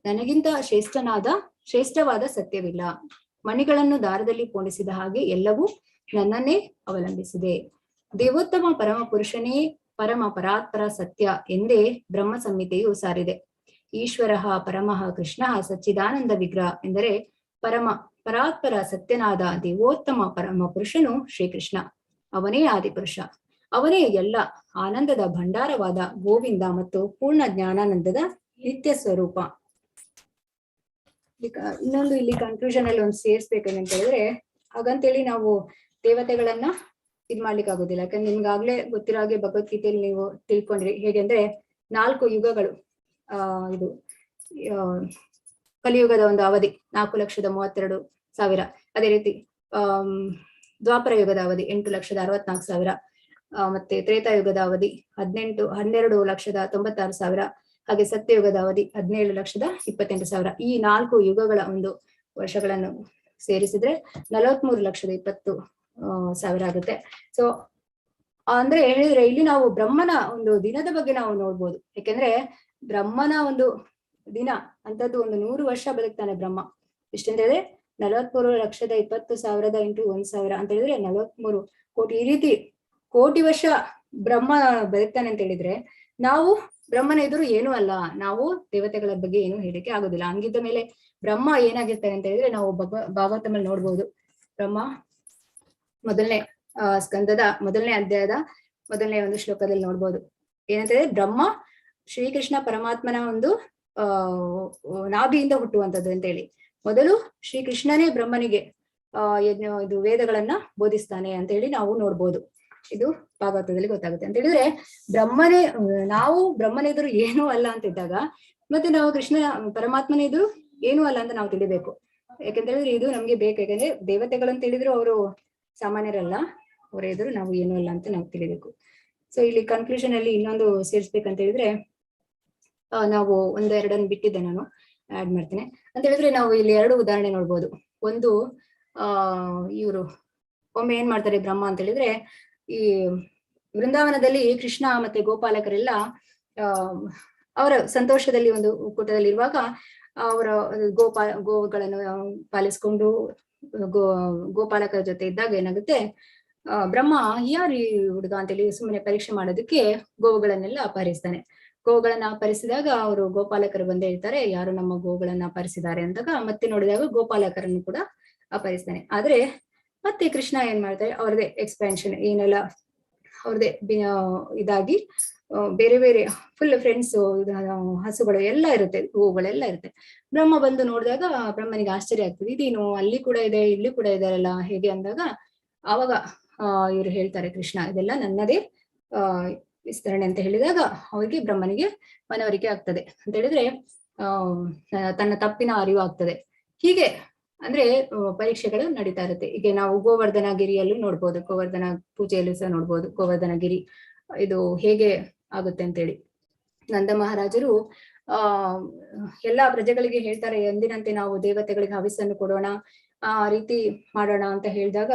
ನನಗಿಂತ ಶ್ರೇಷ್ಠವಾದ ಸತ್ಯವಿಲ್ಲ. ಮಣಿಗಳನ್ನು ದಾರದಲ್ಲಿ ಪೋಣಿಸಿದ ಹಾಗೆ ಎಲ್ಲವೂ ನನ್ನನ್ನೇ ಅವಲಂಬಿಸಿದೆ. ದೇವೋತ್ತಮ ಪರಮ ಪುರುಷನೇ ಪರಮ ಪರಾತ್ಪರ ಸತ್ಯ ಎಂದೇ ಬ್ರಹ್ಮ ಸಂಹಿತೆಯು ಸಾರಿದೆ. ಈಶ್ವರ ಪರಮಃ ಕೃಷ್ಣ ಸಚ್ಚಿದಾನಂದ ವಿಗ್ರಹ ಎಂದರೆ ಪರಮ ಪರಾತ್ಪರ ಸತ್ಯನಾದ ದೇವೋತ್ತಮ ಪರಮ ಪುರುಷನು ಶ್ರೀಕೃಷ್ಣ. ಅವನೇ ಆದಿಪುರುಷ, ಅವನೇ ಎಲ್ಲ ಆನಂದದ ಭಂಡಾರವಾದ ಗೋವಿಂದ ಮತ್ತು ಪೂರ್ಣ ಜ್ಞಾನಾನಂದದ ನಿತ್ಯ ಸ್ವರೂಪ. ಇನ್ನೊಂದು ಇಲ್ಲಿ ಕನ್ಕ್ಲೂಷನ್ ಅಲ್ಲಿ ಒಂದು ಸೇರಿಸ್ಬೇಕಂತ ಹೇಳಿದ್ರೆ, ಹಾಗಂತೇಳಿ ನಾವು ದೇವತೆಗಳನ್ನ ಇದ್ ಮಾಡ್ಲಿಕ್ಕೆ ಆಗೋದಿಲ್ಲ. ಯಾಕಂದ್ರೆ ನಿಮ್ಗಾಗ್ಲೇ ಗೊತ್ತಿರೋ ಹಾಗೆ ಭಗವದ್ಗೀತೆಯಲ್ಲಿ ನೀವು ತಿಳ್ಕೊಂಡ್ರಿ. ಹೇಗೆ ಅಂದ್ರೆ 4 ಯುಗಗಳು, ಇದು ಕಲಿಯುಗದ ಒಂದು ಅವಧಿ 4,32,000. ಅದೇ ರೀತಿ ದ್ವಾಪರ ಯುಗದ ಅವಧಿ 8,64,000. ಮತ್ತೆ ತ್ರೇತಾಯುಗದ ಅವಧಿ 12,96,000. ಹಾಗೆ ಸತ್ಯಯುಗದ ಅವಧಿ 17,28,000. ಈ 4 ಯುಗಗಳ ಒಂದು ವರ್ಷಗಳನ್ನು ಸೇರಿಸಿದ್ರೆ 43,20,000 ಆಗುತ್ತೆ. ಸೊ ಅಂದ್ರೆ ಹೇಳಿದ್ರೆ ಇಲ್ಲಿ ನಾವು ಬ್ರಹ್ಮನ ಒಂದು ದಿನದ ಬಗ್ಗೆ ನಾವು ನೋಡ್ಬೋದು. ಯಾಕೆಂದ್ರೆ ಬ್ರಹ್ಮನ ಒಂದು ದಿನ ಅಂತದ್ದು ಒಂದು 100 ವರ್ಷ ಬದುಕ್ತಾನೆ ಬ್ರಹ್ಮ. ಇಷ್ಟಂತ ಹೇಳಿದ್ರೆ 43,20,000 ಇಂಟು 1,000 ಅಂತ ಹೇಳಿದ್ರೆ 43 ಕೋಟಿ. ಈ ರೀತಿ ಕೋಟಿ ವರ್ಷ ಬ್ರಹ್ಮ ಬದುಕ್ತಾನೆ ಅಂತ ಹೇಳಿದ್ರೆ ನಾವು ಬ್ರಹ್ಮನ ಎದುರು ಏನೂ ಅಲ್ಲ, ನಾವು ದೇವತೆಗಳ ಬಗ್ಗೆ ಏನು ಹೇಳಿಕೆ ಆಗೋದಿಲ್ಲ. ಹಂಗಿದ್ದ ಮೇಲೆ ಬ್ರಹ್ಮ ಏನಾಗಿರ್ತಾನೆ ಅಂತ ಹೇಳಿದ್ರೆ ನಾವು ಭಾಗವತಮಲ್ಲಿ ನೋಡ್ಬೋದು. ಬ್ರಹ್ಮ ಮೊದಲನೇ ಸ್ಕಂದದ 1ನೇ ಅಧ್ಯಾಯದ 1ನೇ ಒಂದು ಶ್ಲೋಕದಲ್ಲಿ ನೋಡ್ಬೋದು. ಏನಂತ ಹೇಳಿದ್ರೆ ಬ್ರಹ್ಮ ಶ್ರೀಕೃಷ್ಣ ಪರಮಾತ್ಮನ ಒಂದು ನಾಭಿಯಿಂದ ಹುಟ್ಟುವಂಥದ್ದು ಅಂತ ಹೇಳಿ. ಮೊದಲು ಶ್ರೀಕೃಷ್ಣನೇ ಬ್ರಹ್ಮನಿಗೆ ಇದು ವೇದಗಳನ್ನ ಬೋಧಿಸ್ತಾನೆ ಅಂತ ಹೇಳಿ ನಾವು ನೋಡ್ಬೋದು. ಇದು ಭಾಗವತದಲ್ಲಿ ಗೊತ್ತಾಗುತ್ತೆ. ಅಂತ ಹೇಳಿದ್ರೆ ನಾವು ಬ್ರಹ್ಮನ ಎದುರು ಏನೂ ಅಲ್ಲ ಅಂತ ಇದ್ದಾಗ ಮತ್ತೆ ನಾವು ಕೃಷ್ಣ ಪರಮಾತ್ಮನ ಎದುರು ಏನೂ ಅಲ್ಲ ಅಂತ ನಾವು ತಿಳಿಬೇಕು. ಯಾಕಂತ ಹೇಳಿದ್ರೆ ಇದು ನಮ್ಗೆ ಬೇಕು. ಯಾಕಂದ್ರೆ ದೇವತೆಗಳಂತ ಹೇಳಿದ್ರು ಅವರು ಸಾಮಾನ್ಯರಲ್ಲ, ಅವರ ಎದುರು ನಾವು ಏನೂ ಅಲ್ಲ ಅಂತ ನಾವು ತಿಳಿಬೇಕು. ಸೊ ಇಲ್ಲಿ ಕನ್ಕ್ಲೂಷನ್ ಅಲ್ಲಿ ಇನ್ನೊಂದು ಸೇರಿಸ್ಬೇಕಂತ ಹೇಳಿದ್ರೆ, ನಾವು 1-2 ಬಿಟ್ಟಿದ್ದೆ, ನಾನು ಆಡ್ ಮಾಡ್ತೇನೆ. ಅಂತ ಹೇಳಿದ್ರೆ ನಾವು ಇಲ್ಲಿ 2 ಉದಾಹರಣೆ ನೋಡ್ಬೋದು. ಒಂದು ಇವರು ಒಮ್ಮೆ ಏನ್ ಮಾಡ್ತಾರೆ ಬ್ರಹ್ಮ ಅಂತ ಹೇಳಿದ್ರೆ, ಈ ವೃಂದಾವನದಲ್ಲಿ ಕೃಷ್ಣ ಮತ್ತೆ ಗೋಪಾಲಕರೆಲ್ಲ ಅವರ ಸಂತೋಷದಲ್ಲಿ ಒಂದು ಕೂಟದಲ್ಲಿ ಇರುವಾಗ ಅವರ ಗೋಗಳನ್ನು ಪಾಲಿಸ್ಕೊಂಡು ಗೋಪಾಲಕರ ಜೊತೆ ಇದ್ದಾಗ ಏನಾಗುತ್ತೆ, ಬ್ರಹ್ಮ ಯಾರು ಈ ಹುಡುಗ ಅಂತೇಳಿ ಸುಮ್ಮನೆ ಪರೀಕ್ಷೆ ಮಾಡೋದಕ್ಕೆ ಗೋವುಗಳನ್ನೆಲ್ಲ ಅಪಹರಿಸ್ತಾನೆ. ಗೋವುಗಳನ್ನ ಅಪಹರಿಸಿದಾಗ ಅವರು ಗೋಪಾಲಕರು ಬಂದೇ ಹೇಳ್ತಾರೆ, ಯಾರು ನಮ್ಮ ಗೋವುಗಳನ್ನ ಅಪಹರಿಸಿದ್ದಾರೆ ಅಂದಾಗ ಮತ್ತೆ ನೋಡಿದಾಗ ಗೋಪಾಲಕರನ್ನು ಕೂಡ ಅಪಹರಿಸ್ತಾನೆ. ಆದ್ರೆ ಮತ್ತೆ ಕೃಷ್ಣ ಏನ್ ಮಾಡ್ತಾರೆ, ಅವ್ರದೇ ಎಕ್ಸ್ಪ್ಯಾನ್ಷನ್ ಏನೆಲ್ಲ ಅವ್ರದೇ ಇದಾಗಿ ಬೇರೆ ಬೇರೆ ಫುಲ್ ಫ್ರೆಂಡ್ಸ್, ಹಸುಗಳು ಎಲ್ಲ ಇರುತ್ತೆ, ಹೂಗಳೆಲ್ಲ ಇರುತ್ತೆ. ಬ್ರಹ್ಮ ಬಂದು ನೋಡಿದಾಗ ಬ್ರಹ್ಮನಿಗೆ ಆಶ್ಚರ್ಯ ಆಗ್ತದೆ, ಇದೇನು ಅಲ್ಲಿ ಕೂಡ ಇದೆ ಇಲ್ಲಿ ಕೂಡ ಇದಾರಲ್ಲ ಹೇಗೆ ಅಂದಾಗ ಆವಾಗ ಇವ್ರು ಹೇಳ್ತಾರೆ ಕೃಷ್ಣ ಇದೆಲ್ಲ ನನ್ನದೇ ವಿಸ್ತರಣೆ ಅಂತ ಹೇಳಿದಾಗ ಅವ್ರಿಗೆ ಬ್ರಹ್ಮನಿಗೆ ಮನವರಿಕೆ ಆಗ್ತದೆ. ಅಂತ ಹೇಳಿದ್ರೆ ತನ್ನ ತಪ್ಪಿನ ಅರಿವು ಆಗ್ತದೆ. ಹೀಗೆ ಅಂದ್ರೆ ಪರೀಕ್ಷೆಗಳು ನಡೀತಾ ಇರುತ್ತೆ. ಈಗ ನಾವು ಗೋವರ್ಧನ ಗಿರಿಯಲ್ಲೂ ನೋಡ್ಬೋದು, ಗೋವರ್ಧನ ಪೂಜೆಯಲ್ಲೂ ಸಹ ನೋಡ್ಬೋದು ಗೋವರ್ಧನ ಗಿರಿ ಇದು ಹೇಗೆ ಆಗುತ್ತೆ ಅಂತೇಳಿ. ನಂದ ಮಹಾರಾಜರು ಎಲ್ಲಾ ಪ್ರಜೆಗಳಿಗೆ ಹೇಳ್ತಾರೆ, ಎಂದಿನಂತೆ ನಾವು ದೇವತೆಗಳಿಗೆ ಹವಿಸ್ಸನ್ನು ಕೊಡೋಣ, ಆ ರೀತಿ ಮಾಡೋಣ ಅಂತ ಹೇಳಿದಾಗ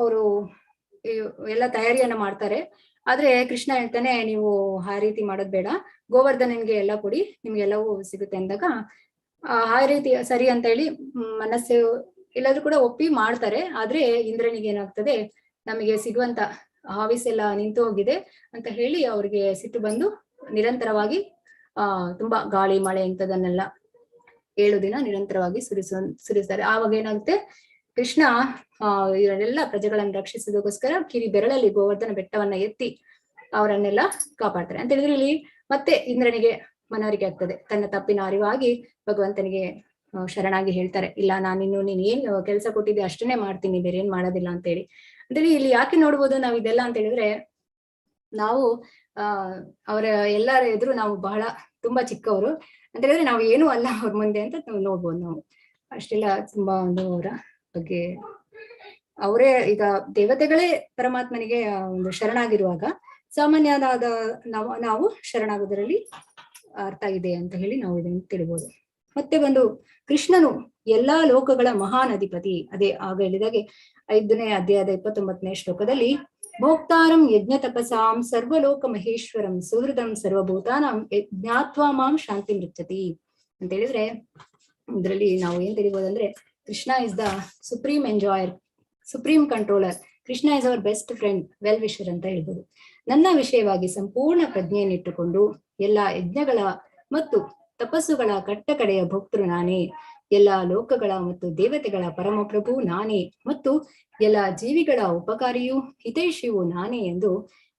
ಅವರು ಎಲ್ಲ ತಯಾರಿಯನ್ನ ಮಾಡ್ತಾರೆ. ಆದ್ರೆ ಕೃಷ್ಣ ಹೇಳ್ತಾನೆ, ನೀವು ಆ ರೀತಿ ಮಾಡೋದ್ ಬೇಡ, ಗೋವರ್ಧನನ್ಗೆ ಎಲ್ಲ ಕೊಡಿ, ನಿಮ್ಗೆಲ್ಲವೂ ಸಿಗುತ್ತೆ ಅಂದಾಗ ಆ ರೀತಿ ಸರಿ ಅಂತ ಹೇಳಿ ಮನಸ್ಸು ಎಲ್ಲಾದ್ರೂ ಕೂಡ ಒಪ್ಪಿ ಮಾಡ್ತಾರೆ. ಆದ್ರೆ ಇಂದ್ರನಿಗೆ ಏನಾಗ್ತದೆ, ನಮಗೆ ಸಿಗುವಂತ ಹಾವಿಸೆಲ್ಲ ನಿಂತು ಹೋಗಿದೆ ಅಂತ ಹೇಳಿ ಅವ್ರಿಗೆ ಸಿಟ್ಟು ಬಂದು ನಿರಂತರವಾಗಿ ತುಂಬಾ ಗಾಳಿ ಮಳೆ ಇಂಥದನ್ನೆಲ್ಲ 7 ದಿನ ನಿರಂತರವಾಗಿ ಸುರಿಸ್ತಾರೆ. ಆವಾಗ ಏನಾಗುತ್ತೆ, ಕೃಷ್ಣ ಇವರೆಲ್ಲ ಪ್ರಜೆಗಳನ್ನು ರಕ್ಷಿಸೋದಕ್ಕೋಸ್ಕರ ಕಿರಿ ಬೆರಳಲ್ಲಿ ಗೋವರ್ಧನ ಬೆಟ್ಟವನ್ನ ಎತ್ತಿ ಅವರನ್ನೆಲ್ಲ ಕಾಪಾಡ್ತಾರೆ. ಅಂತ ಹೇಳಿದ್ರೆ ಇಲ್ಲಿ ಮತ್ತೆ ಇಂದ್ರನಿಗೆ ಮನವರಿಕೆ ಆಗ್ತದೆ, ತನ್ನ ತಪ್ಪಿನ ಅರಿವಾಗಿ ಭಗವಂತನಿಗೆ ಶರಣಾಗಿ ಹೇಳ್ತಾರೆ, ಇಲ್ಲ ನೀನ್ ಏನ್ ಕೆಲಸ ಕೊಟ್ಟಿದ್ದೆ ಅಷ್ಟನ್ನೇ ಮಾಡ್ತೀನಿ, ಬೇರೆ ಏನ್ ಮಾಡೋದಿಲ್ಲ ಅಂತ ಹೇಳಿ. ಅಂತೇಳಿ ಇಲ್ಲಿ ಯಾಕೆ ನೋಡ್ಬೋದು ನಾವು ಇದೆಲ್ಲ ಅಂತ ಹೇಳಿದ್ರೆ, ನಾವು ಅವರ ಎಲ್ಲರ ಎದುರು ನಾವು ಬಹಳ ತುಂಬಾ ಚಿಕ್ಕವರು ಅಂತ ಹೇಳಿದ್ರೆ ನಾವು ಏನೂ ಅಲ್ಲ ಅವ್ರ ಮುಂದೆ ಅಂತ ನೋಡ್ಬೋದು. ನಾವು ಅಷ್ಟೆಲ್ಲ ತುಂಬಾ ಒಂದು ಅವರ ಬಗ್ಗೆ ಅವರೇ ಈಗ ದೇವತೆಗಳೇ ಪರಮಾತ್ಮನಿಗೆ ಒಂದು ಶರಣಾಗಿರುವಾಗ ಸಾಮಾನ್ಯನಾದ ನಾವು ಶರಣಾಗೋದರಲ್ಲಿ ಅರ್ಥ ಇದೆ ಅಂತ ಹೇಳಿ ನಾವು ಇದನ್ನು ತಿಳಿಬಹುದು. ಮತ್ತೆ ಒಂದು ಕೃಷ್ಣನು ಎಲ್ಲಾ ಲೋಕಗಳ ಮಹಾನ್ ಅಧಿಪತಿ. ಅದೇ ಆಗ ಹೇಳಿದಾಗೆ 5ನೇ ಅಧ್ಯಾಯದ 29ನೇ ಶ್ಲೋಕದಲ್ಲಿ, ಭೋಕ್ತಾರಂ ಯಜ್ಞ ತಪಸಾಂ ಸರ್ವಲೋಕ ಮಹೇಶ್ವರಂ ಸುಹೃದಂ ಸರ್ವಭೂತಾನಾಂ ಜ್ಞಾತ್ವಾ ಮಾಂ ಶಾಂತಿ ಮೃಚ್ಛತಿ ಅಂತ ಹೇಳಿದ್ರೆ, ಇದರಲ್ಲಿ ನಾವು ಏನ್ ತಿಳಿಬಹುದಂದ್ರೆ, Krishna is the supreme enjoyer, supreme controller. Krishna is our best friend, well wisher ಅಂತ ಹೇಳ್ಬೋದು. ನನ್ನ ವಿಷಯವಾಗಿ ಸಂಪೂರ್ಣ ಪ್ರಜ್ಞೆಯನ್ನಿಟ್ಟುಕೊಂಡು ಎಲ್ಲಾ ಯಜ್ಞಗಳ ಮತ್ತು ತಪಸ್ಸುಗಳ ಕಟ್ಟಕಡೆಯ ಭಕ್ತರು ನಾನೇ, ಎಲ್ಲ ಲೋಕಗಳ ಮತ್ತು ದೇವತೆಗಳ ಪರಮಪ್ರಭು ನಾನೇ, ಮತ್ತು ಎಲ್ಲ ಜೀವಿಗಳ ಉಪಕಾರಿಯೂ ಹಿತೈಷಿಯೂ ನಾನೇ ಎಂದು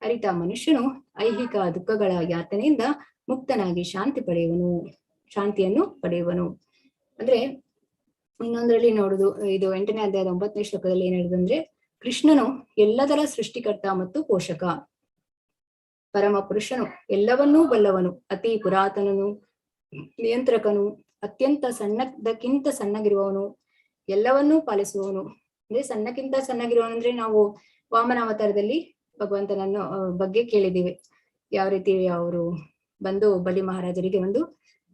ಅರಿತ ಮನುಷ್ಯನು ಐಹಿಕ ದುಃಖಗಳ ಯಾತನೆಯಿಂದ ಮುಕ್ತನಾಗಿ ಶಾಂತಿಯನ್ನು ಪಡೆಯುವನು. ಅಂದ್ರೆ ಇನ್ನೊಂದ್ರಲ್ಲಿ ನೋಡುದು, ಇದು 8ನೇ ಅಧ್ಯಾಯದ 9ನೇ ಶ್ಲೋಕದಲ್ಲಿ ಏನ್ ಹೇಳಿದಂದ್ರೆ, ಕೃಷ್ಣನು ಎಲ್ಲದರ ಸೃಷ್ಟಿಕರ್ತ ಮತ್ತು ಪೋಷಕ, ಪರಮ ಪುರುಷನು, ಎಲ್ಲವನ್ನೂ ಬಲ್ಲವನು, ಅತಿ ಪುರಾತನನು, ನಿಯಂತ್ರಕನು, ಅತ್ಯಂತ ಸಣ್ಣದಕ್ಕಿಂತ ಸಣ್ಣಗಿರುವವನು, ಎಲ್ಲವನ್ನೂ ಪಾಲಿಸುವವನು. ಅಂದ್ರೆ ಸಣ್ಣಕ್ಕಿಂತ ಸಣ್ಣಗಿರುವವನು ಅಂದ್ರೆ ನಾವು ವಾಮನ ಅವತಾರದಲ್ಲಿ ಭಗವಂತನನ್ನು ಬಗ್ಗೆ ಕೇಳಿದ್ದೀವಿ, ಯಾವ ರೀತಿ ಅವರು ಬಂದು ಬಲಿ ಮಹಾರಾಜರಿಗೆ ಒಂದು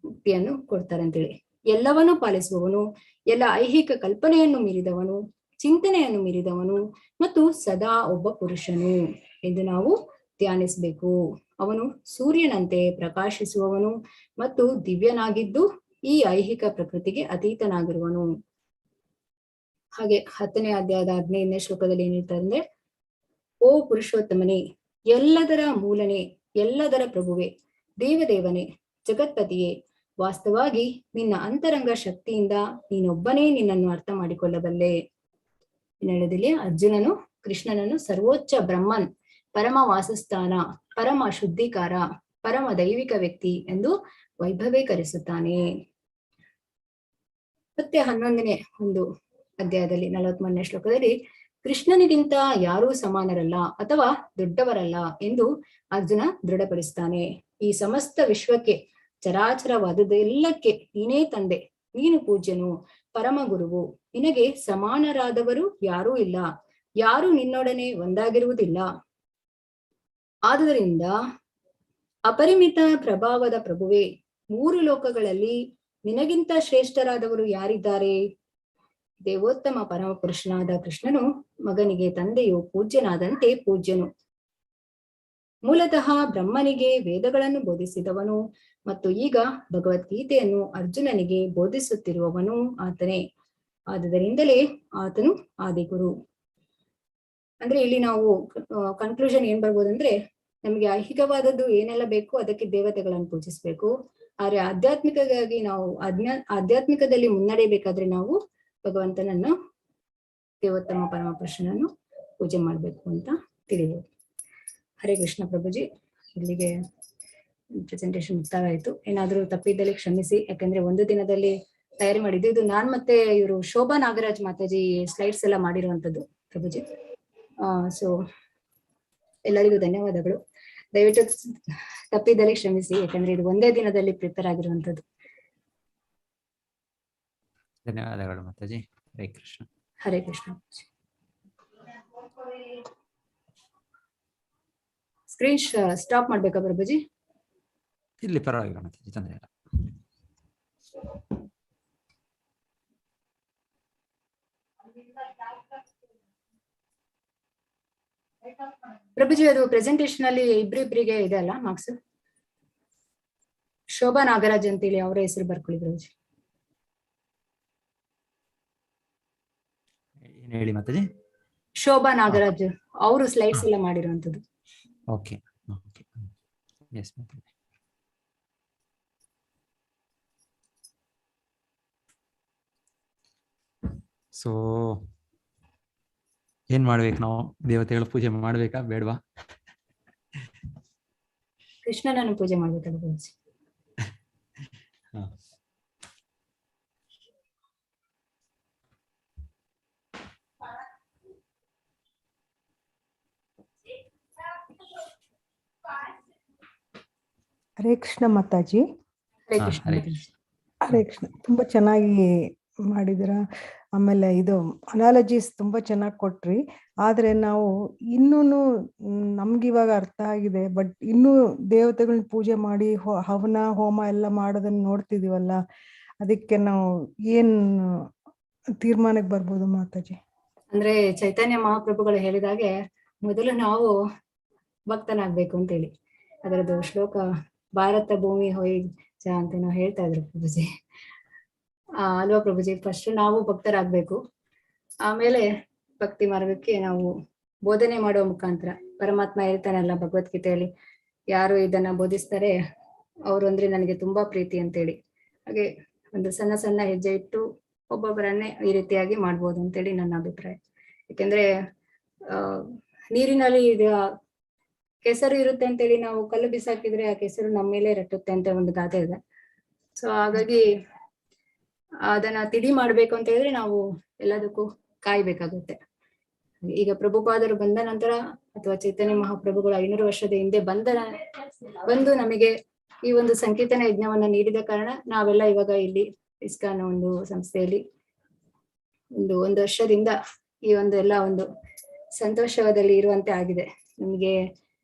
ಮುಕ್ತಿಯನ್ನು ಕೊಡ್ತಾರೆ ಅಂತೇಳಿ. ಎಲ್ಲವನ್ನೂ ಪಾಲಿಸುವವನು, ಎಲ್ಲ ಐಹಿಕ ಕಲ್ಪನೆಯನ್ನು ಮೀರಿದವನು, ಚಿಂತನೆಯನ್ನು ಮೀರಿದವನು ಮತ್ತು ಸದಾ ಒಬ್ಬ ಪುರುಷನು ಎಂದು ನಾವು ಧ್ಯಾನಿಸಬೇಕು. ಅವನು ಸೂರ್ಯನಂತೆ ಪ್ರಕಾಶಿಸುವವನು ಮತ್ತು ದಿವ್ಯನಾಗಿದ್ದು ಈ ಐಹಿಕ ಪ್ರಕೃತಿಗೆ ಅತೀತನಾಗಿರುವನು. ಹಾಗೆ 10ನೇ ಅಧ್ಯಾಯದ 15ನೇ ಶ್ಲೋಕದಲ್ಲಿ ಏನ್ ಹೇಳ್ತಾರೆ ಅಂದ್ರೆ, ಓ ಪುರುಷೋತ್ತಮನೇ, ಎಲ್ಲದರ ಮೂಲನೇ, ಎಲ್ಲದರ ಪ್ರಭುವೆ, ದೇವದೇವನೇ, ಜಗತ್ಪತಿಯೇ, ವಾಸ್ತವಾಗಿ ನಿನ್ನ ಅಂತರಂಗ ಶಕ್ತಿಯಿಂದ ನೀನೊಬ್ಬನೇ ನಿನ್ನನ್ನು ಅರ್ಥ ಮಾಡಿಕೊಳ್ಳಬಲ್ಲೆ. ಹೇಳದಿಲ್ಲಿ ಅರ್ಜುನನು ಕೃಷ್ಣನನ್ನು ಸರ್ವೋಚ್ಚ ಬ್ರಹ್ಮನ್, ಪರಮ ವಾಸಸ್ಥಾನ, ಪರಮ ಶುದ್ಧಿಕಾರ, ಪರಮ ದೈವಿಕ ವ್ಯಕ್ತಿ ಎಂದು ವೈಭವೀಕರಿಸುತ್ತಾನೆ. ಮತ್ತೆ 11ನೇ ಒಂದು ಅಧ್ಯಾಯದಲ್ಲಿ 43ನೇ ಶ್ಲೋಕದಲ್ಲಿ, ಕೃಷ್ಣನಿಗಿಂತ ಯಾರೂ ಸಮಾನರಲ್ಲ ಅಥವಾ ದೊಡ್ಡವರಲ್ಲ ಎಂದು ಅರ್ಜುನ ದೃಢಪಡಿಸ್ತಾನೆ. ಈ ಸಮಸ್ತ ವಿಶ್ವಕ್ಕೆ, ಚರಾಚರವಾದದೆಲ್ಲಕ್ಕೆ ನೀನೇ ತಂದೆ, ನೀನು ಪೂಜ್ಯನು, ಪರಮ ಗುರುವು, ನಿನಗೆ ಸಮಾನರಾದವರು ಯಾರೂ ಇಲ್ಲ, ಯಾರು ನಿನ್ನೊಡನೆ ಒಂದಾಗಿರುವುದಿಲ್ಲ. ಆದುದರಿಂದ ಅಪರಿಮಿತ ಪ್ರಭಾವದ ಪ್ರಭುವೆ, 3 ಲೋಕಗಳಲ್ಲಿ ನಿನಗಿಂತ ಶ್ರೇಷ್ಠರಾದವರು ಯಾರಿದ್ದಾರೆ? ದೇವೋತ್ತಮ ಪರಮ ಪುರುಷನಾದ ಕೃಷ್ಣನು ಮಗನಿಗೆ ತಂದೆಯು ಪೂಜ್ಯನಾದಂತೆ ಪೂಜ್ಯನು. ಮೂಲತಃ ಬ್ರಹ್ಮನಿಗೆ ವೇದಗಳನ್ನು ಬೋಧಿಸಿದವನು ಮತ್ತು ಈಗ ಭಗವದ್ಗೀತೆಯನ್ನು ಅರ್ಜುನನಿಗೆ ಬೋಧಿಸುತ್ತಿರುವವನು ಆತನೇ. ಆದುದರಿಂದಲೇ ಆತನು ಆದಿಗುರು. ಅಂದ್ರೆ ಇಲ್ಲಿ ನಾವು ಕನ್ಕ್ಲೂಷನ್ ಏನ್ ಬರ್ಬೋದಂದ್ರೆ, ನಮಗೆ ಐಹಿಕವಾದದ್ದು ಏನೆಲ್ಲ ಬೇಕು ಅದಕ್ಕೆ ದೇವತೆಗಳನ್ನು ಪೂಜಿಸ್ಬೇಕು, ಆದ್ರೆ ಆಧ್ಯಾತ್ಮಿಕವಾಗಿ ನಾವು ಆಧ್ಯಾತ್ಮಿಕದಲ್ಲಿ ಮುನ್ನಡೆಯಬೇಕಾದ್ರೆ ನಾವು ಭಗವಂತನನ್ನು, ದೇವೋತ್ತಮ ಪರಮ ಪುರುಷನನ್ನು ಪೂಜೆ ಮಾಡ್ಬೇಕು ಅಂತ ತಿಳಿಬಹುದು. ಹರೇ ಕೃಷ್ಣ ಪ್ರಭುಜಿ, ಇಲ್ಲಿಗೆ ಪ್ರೆಸೆಂಟೇಶನ್ ಮುಕ್ತಾಯ ಆಯ್ತು. ಏನಾದ್ರೂ ತಪ್ಪಿದ್ದಲ್ಲಿ ಕ್ಷಮಿಸಿ, ಯಾಕಂದ್ರೆ ಒಂದು ದಿನದಲ್ಲಿ ತಯಾರಿ ಮಾಡಿದ್ದು. ಇದು ನಾನ್ ಮತ್ತೆ ಇವರು ಶೋಭಾ ನಾಗರಾಜ್ ಮಾತಾಜಿ ಸ್ಲೈಡ್ಸ್ ಎಲ್ಲ ಮಾಡಿರುವಂತದ್ದು ಪ್ರಭುಜಿ. ಸೊ ಎಲ್ಲರಿಗೂ ಧನ್ಯವಾದಗಳು. ದಯವಿಟ್ಟು ತಪ್ಪಿದ್ದಲ್ಲಿ ಕ್ಷಮಿಸಿ, ಯಾಕಂದ್ರೆ ಇದು ಒಂದೇ ದಿನದಲ್ಲಿ ಪ್ರಿಪೇರ್ ಆಗಿರುವಂತದ್ದು. ಧನ್ಯವಾದಗಳು ಮಾತಾಜಿ. ಹರೇ ಕೃಷ್ಣ. ಹರೇ ಕೃಷ್ಣ. ಸ್ಕ್ರೀನ್ ಸ್ಟಾಪ್ ಮಾಡ್ಬೇಕಾ ಪ್ರಭುಜಿ? ಇಲ್ಲಿ ಪರವಾಗಿಲ್ಲ ಮಾತಾಜಿ, ತೊಂದರೆ ಇಲ್ಲ. ಪ್ರಭುಜಿ, ಅದು ಪ್ರೆಸೆಂಟೇಶನ್ ಅಲ್ಲಿ ಇಬ್ರಿಬ್ರಿಗೆ ಇದೆ ಅಲ್ಲ ಮಾರ್ಕ್ಸ್? ಶೋಭಾ ನಾಗರಾಜ್ ಅಂತೇಳಿ ಅವರ ಹೆಸರು ಬರ್ಕೊಳ್ಳಿ ಪ್ರಭುಜಿ. ಏನ್ ಹೇಳಿ ಮಾತಾಜಿ? ಶೋಭಾ ನಾಗರಾಜ್ ಅವರು ಸ್ಲೈಡ್ಸ್ ಎಲ್ಲ ಮಾಡಿರುವಂತದ್ದು. Okay okay, yes Mataji. So ಏನ್ ಮಾಡ್ಬೇಕು ನಾವು? ದೇವತೆಗಳ ಪೂಜೆ ಮಾಡ್ಬೇಕಾ ಬೇಡವಾ? ಕೃಷ್ಣನನ್ನು ಪೂಜೆ ಮಾಡ್ಬೇಕಲ್ಲ ಪ್ರಭುಜಿ. ಹರೇ ಕೃಷ್ಣ ಮಾತಾಜಿ. ಹರೇ ಕೃಷ್ಣ. ಹರೇ ಕೃಷ್ಣ. ತುಂಬಾ ಚೆನ್ನಾಗಿ ಮಾಡಿದಿರ. ಆಮೇಲೆ ಇದು ಅನಾಲಜೀಸ್ ತುಂಬಾ ಚೆನ್ನಾಗಿ ಕೊಟ್ರಿ. ಆದ್ರೆ ನಾವು ಇನ್ನೂನು ನಮ್ಗಿವಾಗ ಅರ್ಥ ಆಗಿದೆ, ಬಟ್ ಇನ್ನೂ ದೇವತೆಗಳನ್ನ ಪೂಜೆ ಮಾಡಿ ಹವನ ಹೋಮ ಎಲ್ಲ ಮಾಡೋದನ್ನ ನೋಡ್ತಿದೀವಲ್ಲ, ಅದಕ್ಕೆ ನಾವು ಏನ್ ತೀರ್ಮಾನಕ್ಕೆ ಬರ್ಬೋದು ಮಾತಾಜಿ? ಅಂದ್ರೆ ಚೈತನ್ಯ ಮಹಾಪ್ರಭುಗಳು ಹೇಳಿದಾಗೆ ಮೊದಲು ನಾವು ಭಕ್ತನಾಗ್ಬೇಕು ಅಂತೇಳಿ ಅದರದ್ದು ಶ್ಲೋಕ ಭಾರತ ಭೂಮಿ ಹೊಯ್ ಚ ಅಂತ ನಾವು ಹೇಳ್ತಾ ಇದ್ರು ಪ್ರಭುಜಿ. ಅಲ್ವಾ ಪ್ರಭುಜಿ? ಫಸ್ಟ್ ನಾವು ಭಕ್ತರಾಗ್ಬೇಕು, ಆಮೇಲೆ ಭಕ್ತಿ ಮಾರ್ಗಕ್ಕೆ ನಾವು ಬೋಧನೆ ಮಾಡುವ ಮುಖಾಂತರ. ಪರಮಾತ್ಮ ಹೇಳ್ತಾನಲ್ಲ ಭಗವದ್ಗೀತೆಯಲ್ಲಿ, ಯಾರು ಇದನ್ನ ಬೋಧಿಸ್ತಾರೆ ಅವರು ಅಂದ್ರೆ ನನಗೆ ತುಂಬಾ ಪ್ರೀತಿ ಅಂತೇಳಿ. ಹಾಗೆ ಒಂದು ಸಣ್ಣ ಸಣ್ಣ ಹೆಜ್ಜೆ ಇಟ್ಟು ಒಬ್ಬೊಬ್ಬರನ್ನೇ ಈ ರೀತಿಯಾಗಿ ಮಾಡ್ಬೋದು ಅಂತೇಳಿ ನನ್ನ ಅಭಿಪ್ರಾಯ. ಯಾಕೆಂದ್ರೆ ನೀರಿನಲ್ಲಿ ಇದು ಕೆಸರು ಇರುತ್ತೆ ಅಂತೇಳಿ ನಾವು ಕಲ್ಲು ಬಿಸಾಕಿದ್ರೆ ಆ ಕೆಸರು ನಮ್ಮ ಮೇಲೆ ರಟ್ಟುತ್ತೆ ಅಂತ ಒಂದು ಗಾದೆ ಇದೆ. ಸೊ ಹಾಗಾಗಿ ಅದನ್ನ ತಿಳಿ ಮಾಡ್ಬೇಕು ಅಂತ ಹೇಳಿದ್ರೆ ನಾವು ಎಲ್ಲದಕ್ಕೂ ಕಾಯ್ಬೇಕಾಗುತ್ತೆ. ಈಗ ಪ್ರಭುಪಾದರು ಬಂದ ನಂತರ ಅಥವಾ ಚೈತನ್ಯ ಮಹಾಪ್ರಭುಗಳು 500 ವರ್ಷದ ಹಿಂದೆ ಬಂದು ನಮಗೆ ಈ ಒಂದು ಸಂಕೀರ್ತನ ಯಜ್ಞವನ್ನ ನೀಡಿದ ಕಾರಣ ನಾವೆಲ್ಲ ಇವಾಗ ಇಲ್ಲಿ ಇಸ್ಕಾನ್ ಒಂದು ಸಂಸ್ಥೆಯಲ್ಲಿ ಒಂದು ವರ್ಷದಿಂದ ಈ ಒಂದು ಎಲ್ಲ ಒಂದು ಸಂತೋಷದಲ್ಲಿ ಇರುವಂತೆ ಆಗಿದೆ. ನಮಗೆ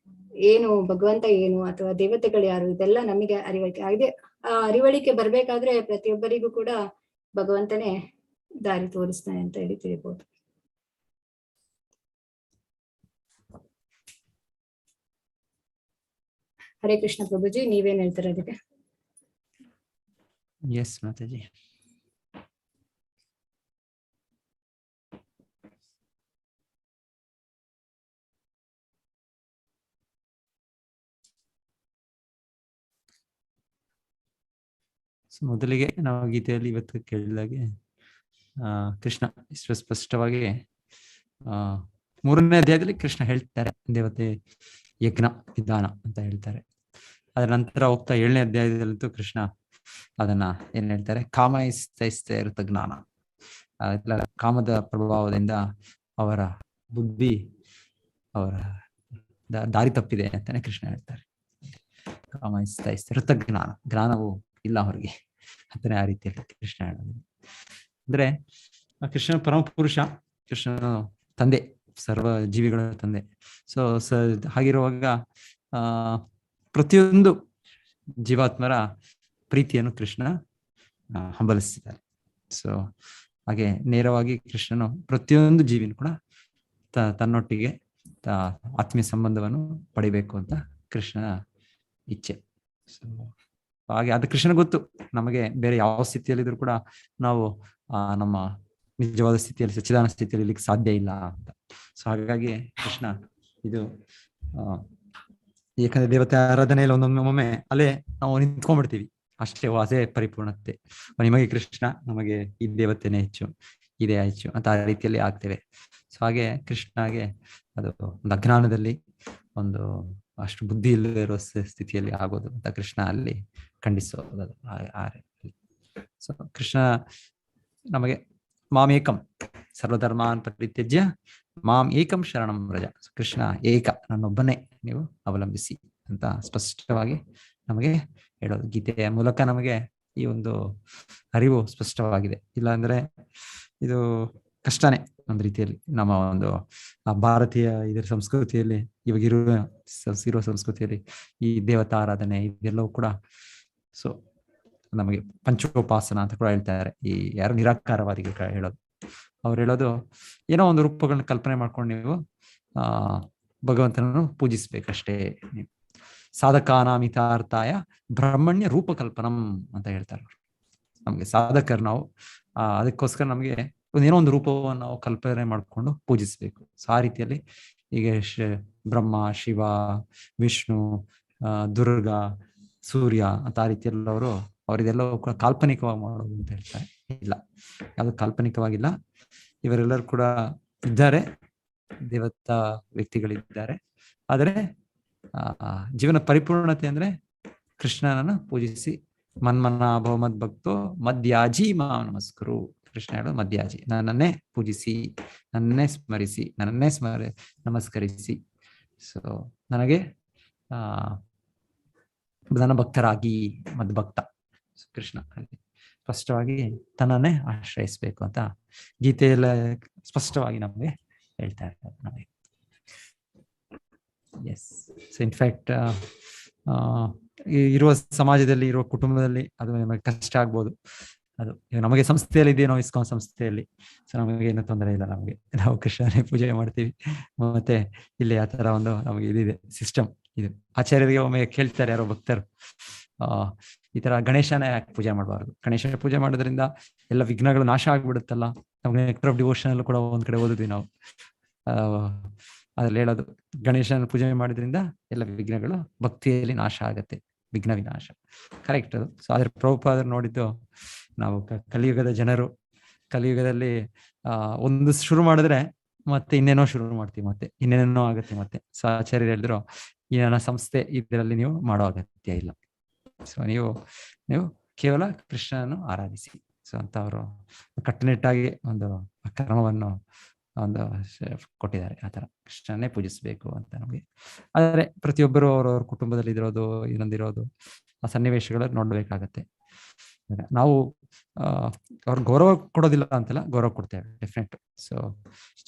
ಏನು ಭಗವಂತ ಏನು ಅಥವಾ ದೇವತೆಗಳು ಯಾರು ಇದೆಲ್ಲ ನಮಗೆ ಅರಿವಳಿಕೆ ಆಗಿದೆ. ಆ ಅರಿವಳಿಕೆ ಬರ್ಬೇಕಾದ್ರೆ ಪ್ರತಿಯೊಬ್ಬರಿಗೂ ಕೂಡ ಭಗವಂತನೇ ದಾರಿ ತೋರಿಸ್ತಾನೆ ಅಂತ ಹೇಳಿ ತಿಳಿಬಹುದು. ಹರೇ ಕೃಷ್ಣ ಪ್ರಭುಜಿ, ನೀವೇನ್ ಹೇಳ್ತೀರ ಅದಕ್ಕೆ? ಎಸ್ ಮಾತಾಜಿ. ಮೊದಲಿಗೆ ನಾವು ಗೀತೆಯಲ್ಲಿ ಇವತ್ತು ಕೇಳಿದಾಗೆ ಕೃಷ್ಣ ಇಷ್ಟು ಸ್ಪಷ್ಟವಾಗಿ 3ನೇ ಅಧ್ಯಾಯದಲ್ಲಿ ಕೃಷ್ಣ ಹೇಳ್ತಾರೆ ದೇವತೆ ಯಜ್ಞ ವಿಧಾನ ಅಂತ ಹೇಳ್ತಾರೆ. ಅದರ ನಂತರ ಹೋಗ್ತಾ 7ನೇ ಅಧ್ಯಾಯದಲ್ಲಂತೂ ಕೃಷ್ಣ ಅದನ್ನ ಏನ್ ಹೇಳ್ತಾರೆ, ಕಾಮೈಸ್ತೈಸ್ತ ಇರುತ್ತ ಜ್ಞಾನ, ಕಾಮದ ಪ್ರಭಾವದಿಂದ ಅವರ ಬುದ್ಧಿ ಅವರ ದಾರಿ ತಪ್ಪಿದೆ ಅಂತಾನೆ ಕೃಷ್ಣ ಹೇಳ್ತಾರೆ. ಕಾಮೈಸ್ತೈಸ್ತ ಇರುತ್ತ ಜ್ಞಾನವು ಇಲ್ಲ ಅವ್ರಿಗೆ ಅಂತಾನೆ ಆ ರೀತಿಯಲ್ಲಿ ಕೃಷ್ಣ ಹೇಳೋದು. ಅಂದ್ರೆ ಕೃಷ್ಣ ಪರಮ ಪುರುಷ, ಕೃಷ್ಣನ ತಂದೆ, ಸರ್ವ ಜೀವಿಗಳ ತಂದೆ. ಸೊ ಹಾಗಿರುವಾಗ ಪ್ರತಿಯೊಂದು ಜೀವಾತ್ಮರ ಪ್ರೀತಿಯನ್ನು ಕೃಷ್ಣ ಹಂಬಲಿಸ್ತಿದ್ದಾರೆ. ಸೊ ಹಾಗೆ ನೇರವಾಗಿ ಕೃಷ್ಣನು ಪ್ರತಿಯೊಂದು ಜೀವಿನೂ ಕೂಡ ತನ್ನೊಟ್ಟಿಗೆ ಆತ್ಮೀಯ ಸಂಬಂಧವನ್ನು ಪಡಿಬೇಕು ಅಂತ ಕೃಷ್ಣನ ಇಚ್ಛೆ. ಸೊ ಹಾಗೆ ಅದು ಕೃಷ್ಣ ಗೊತ್ತು, ನಮಗೆ ಬೇರೆ ಯಾವ ಸ್ಥಿತಿಯಲ್ಲಿದ್ರು ಕೂಡ ನಾವು ನಮ್ಮ ನಿಜವಾದ ಸ್ಥಿತಿಯಲ್ಲಿ, ಸಚ್ಚಿದಾನ ಸ್ಥಿತಿಯಲ್ಲಿ ಇರ್ಲಿಕ್ಕೆ ಸಾಧ್ಯ ಇಲ್ಲ ಅಂತ. ಸೊ ಹಾಗಾಗಿ ಕೃಷ್ಣ ಇದು ಏಕಂದ್ರೆ ದೇವತೆ ಆರಾಧನೆಯಲ್ಲಿ ಒಂದೊಮ್ಮೆ ಅಲ್ಲೇ ನಾವು ನಿಂತ್ಕೊಂಡ್ಬಿಡ್ತೀವಿ ಅಷ್ಟೇ, ಅದೇ ಪರಿಪೂರ್ಣತೆ. ನಿಮಗೆ ಕೃಷ್ಣ, ನಮಗೆ ಈ ದೇವತೆನೇ ಹೆಚ್ಚು, ಇದೇ ಹೆಚ್ಚು ಅಂತ ಆ ರೀತಿಯಲ್ಲಿ ಆಗ್ತೇವೆ. ಸೊ ಹಾಗೆ ಕೃಷ್ಣಗೆ ಅದು ಒಂದು ಅಜ್ಞಾನದಲ್ಲಿ ಒಂದು ಅಷ್ಟು ಬುದ್ಧಿ ಇಲ್ಲದೆ ಇರೋ ಸ್ಥಿತಿಯಲ್ಲಿ ಆಗೋದು ಅಂತ ಕೃಷ್ಣ ಅಲ್ಲಿ ಖಂಡಿಸೋದು. ಸೊ ಕೃಷ್ಣ ನಮಗೆ ಮಾಂ ಏಕಂ ಸರ್ವಧರ್ಮಾನ್ ಪರಿತ್ಯಜ್ಯ ಮಾಂ ಏಕಂ ಶರಣಂ ವ್ರಜ. ಕೃಷ್ಣ ಏಕ, ನನ್ನೊಬ್ಬನೇ ನೀವು ಅವಲಂಬಿಸಿ ಅಂತ ಸ್ಪಷ್ಟವಾಗಿ ನಮಗೆ ಹೇಳೋದು. ಗೀತೆಯ ಮೂಲಕ ನಮಗೆ ಈ ಒಂದು ಅರಿವು ಸ್ಪಷ್ಟವಾಗಿದೆ. ಇಲ್ಲ ಅಂದ್ರೆ ಇದು ಕಷ್ಟನೇ ಒಂದು ರೀತಿಯಲ್ಲಿ. ನಮ್ಮ ಒಂದು ಭಾರತೀಯ ಇದರ ಸಂಸ್ಕೃತಿಯಲ್ಲಿ, ಇವಾಗ ಇರುವ ಸಂಸ್ಕೃತಿಯಲ್ಲಿ ಈ ದೇವತಾ ಆರಾಧನೆ ಇದೆಲ್ಲವೂ ಕೂಡ ಸೊ ನಮಗೆ ಪಂಚೋಪಾಸನ ಅಂತ ಕೂಡ ಹೇಳ್ತಾರೆ. ಈ ಯಾರು ನಿರಾಕಾರವಾದಿಗಳು ಹೇಳೋದು, ಅವ್ರು ಹೇಳೋದು ಏನೋ ಒಂದು ರೂಪಗಳನ್ನ ಕಲ್ಪನೆ ಮಾಡ್ಕೊಂಡು ನೀವು ಭಗವಂತನನ್ನು ಪೂಜಿಸ್ಬೇಕಷ್ಟೇ. ನೀವು ಸಾಧಕಾನಾಮಿತಾರ್ಥಾಯ ಬ್ರಹ್ಮಣ್ಯ ರೂಪಕಲ್ಪನಂ ಅಂತ ಹೇಳ್ತಾರೆ. ನಮ್ಗೆ ಸಾಧಕರು ನಾವು ಅದಕ್ಕೋಸ್ಕರ ನಮಗೆ ಏನೋ ಒಂದು ರೂಪವನ್ನು ನಾವು ಕಲ್ಪನೆ ಮಾಡ್ಕೊಂಡು ಪೂಜಿಸ್ಬೇಕು. ಸೊ ಆ ರೀತಿಯಲ್ಲಿ ಈಗ ಬ್ರಹ್ಮ, ಶಿವ, ವಿಷ್ಣು, ದುರ್ಗಾ, ಸೂರ್ಯ ಅಂತ ಆ ರೀತಿಯಲ್ಲಿ ಅವರಿದೆಲ್ಲವೂ ಕೂಡ ಕಾಲ್ಪನಿಕವಾಗಿ ಮಾಡೋದು ಅಂತ ಹೇಳ್ತಾರೆ. ಇಲ್ಲ, ಯಾವುದು ಕಾಲ್ಪನಿಕವಾಗಿಲ್ಲ. ಇವರೆಲ್ಲರೂ ಕೂಡ ಇದ್ದಾರೆ, ದೇವತಾ ವ್ಯಕ್ತಿಗಳಿದ್ದಾರೆ. ಆದರೆ ಜೀವನ ಪರಿಪೂರ್ಣತೆ ಅಂದ್ರೆ ಕೃಷ್ಣನನ್ನು ಪೂಜಿಸಿ ಮನ್ಮನಾಭವ ಮದ್ ಭಕ್ತೋ ಮದ್ಯಾಜಿ ಮಾಂ ನಮಸ್ಕರು. ಕೃಷ್ಣ ಹೇಳೋದು ಮದ್ಯಾಜಿ, ನನ್ನನ್ನೇ ಪೂಜಿಸಿ, ನನ್ನನ್ನೇ ಸ್ಮರಿಸಿ, ನನ್ನನ್ನೇ ನಮಸ್ಕರಿಸಿ. ಸೊ ನನಗೆ ನನ್ನ ಭಕ್ತರಾಗಿ ಮದ್ಭಕ್ತ. ಕೃಷ್ಣ ಸ್ಪಷ್ಟವಾಗಿ ತನ್ನನ್ನೇ ಆಶ್ರಯಿಸ್ಬೇಕು ಅಂತ ಗೀತೆಯಲ್ಲ ಸ್ಪಷ್ಟವಾಗಿ ನಮಗೆ ಹೇಳ್ತಾ ಇರ್ತಾರೆ ನಮಗೆ. ಎಸ್, ಸೊ ಇನ್ಫ್ಯಾಕ್ಟ್ ಇರುವ ಸಮಾಜದಲ್ಲಿ, ಇರುವ ಕುಟುಂಬದಲ್ಲಿ ಅದು ನಮಗೆ ಕಷ್ಟ ಆಗ್ಬೋದು. ಅದು ನಮಗೆ ಸಂಸ್ಥೆಯಲ್ಲಿ ಇದೇನೋ ಇಸ್ಕಾನ್ ಸಂಸ್ಥೆಯಲ್ಲಿ, ಸೊ ನಮಗೆ ಏನು ತೊಂದರೆ ಇಲ್ಲ. ನಾವು ಕೃಷ್ಣನೇ ಪೂಜೆ ಮಾಡ್ತೀವಿ. ಮತ್ತೆ ಇಲ್ಲಿ ಆ ತರ ಒಂದು ನಮಗೆ ಇದಿದೆ ಸಿಸ್ಟಮ್ ಇದೆ. ಆಚಾರ್ಯರಿಗೆ ಒಮ್ಮೆ ಕೇಳ್ತಾರೆ ಯಾರೋ ಭಕ್ತರು, ಈ ತರ ಗಣೇಶನ ಯಾಕೆ ಪೂಜೆ ಮಾಡಬಾರ್ದು, ಗಣೇಶನ ಪೂಜೆ ಮಾಡೋದ್ರಿಂದ ಎಲ್ಲ ವಿಘ್ನಗಳು ನಾಶ ಆಗ್ಬಿಡುತ್ತಲ್ಲ. ನಮ್ಗೆ ನೆಕ್ಟರ್ ಆಫ್ ಡಿವೋಷನ್ ಅಲ್ಲೂ ಕೂಡ ಒಂದ್ ಕಡೆ ಓದಿದ್ವಿ ನಾವು. ಅದ್ರಲ್ಲಿ ಹೇಳೋದು ಗಣೇಶನ ಪೂಜೆ ಮಾಡೋದ್ರಿಂದ ಎಲ್ಲ ವಿಘ್ನಗಳು ಭಕ್ತಿಯಲ್ಲಿ ನಾಶ ಆಗತ್ತೆ, ವಿಘ್ನ ವಿನಾಶ. ಕರೆಕ್ಟ್ ಅದು. ಸೊ ಅದ್ರ ಪ್ರಭುಪಾದರು ನೋಡಿದ್ದು, ನಾವು ಕಲಿಯುಗದ ಜನರು ಕಲಿಯುಗದಲ್ಲಿ ಒಂದು ಶುರು ಮಾಡಿದ್ರೆ ಮತ್ತೆ ಇನ್ನೇನೋ ಶುರು ಮಾಡ್ತೀವಿ, ಮತ್ತೆ ಇನ್ನೇನೋ ಆಗತ್ತೆ ಮತ್ತೆ. ಸೊ ಆಚಾರ್ಯರು ಹೇಳಿದ್ರು, ಈ ನನ್ನ ಸಂಸ್ಥೆ ಇದರಲ್ಲಿ ನೀವು ಮಾಡೋ ಅಗತ್ಯ ಇಲ್ಲ. ಸೊ ನೀವು ಕೇವಲ ಕೃಷ್ಣನನ್ನು ಆರಾಧಿಸಿ. ಸೊ ಅಂತ ಅವರು ಕಟ್ಟುನಿಟ್ಟಾಗಿ ಒಂದು ಕ್ರಮವನ್ನು ಒಂದು ಕೊಟ್ಟಿದ್ದಾರೆ. ಆ ಥರ ಕೃಷ್ಣನೇ ಪೂಜಿಸಬೇಕು ಅಂತ ನಮಗೆ. ಆದರೆ ಪ್ರತಿಯೊಬ್ಬರು ಅವ್ರವ್ರ ಕುಟುಂಬದಲ್ಲಿ ಇರೋದು ಇನ್ನೊಂದಿರೋದು ಆ ಸನ್ನಿವೇಶಗಳು ನೋಡ್ಬೇಕಾಗತ್ತೆ. ನಾವು ಅವ್ರ ಗೌರವ ಕೊಡೋದಿಲ್ಲ ಅಂತಲ್ಲ, ಗೌರವ ಕೊಡ್ತೇವೆ ಡೆಫಿನೆಟ್. ಸೊ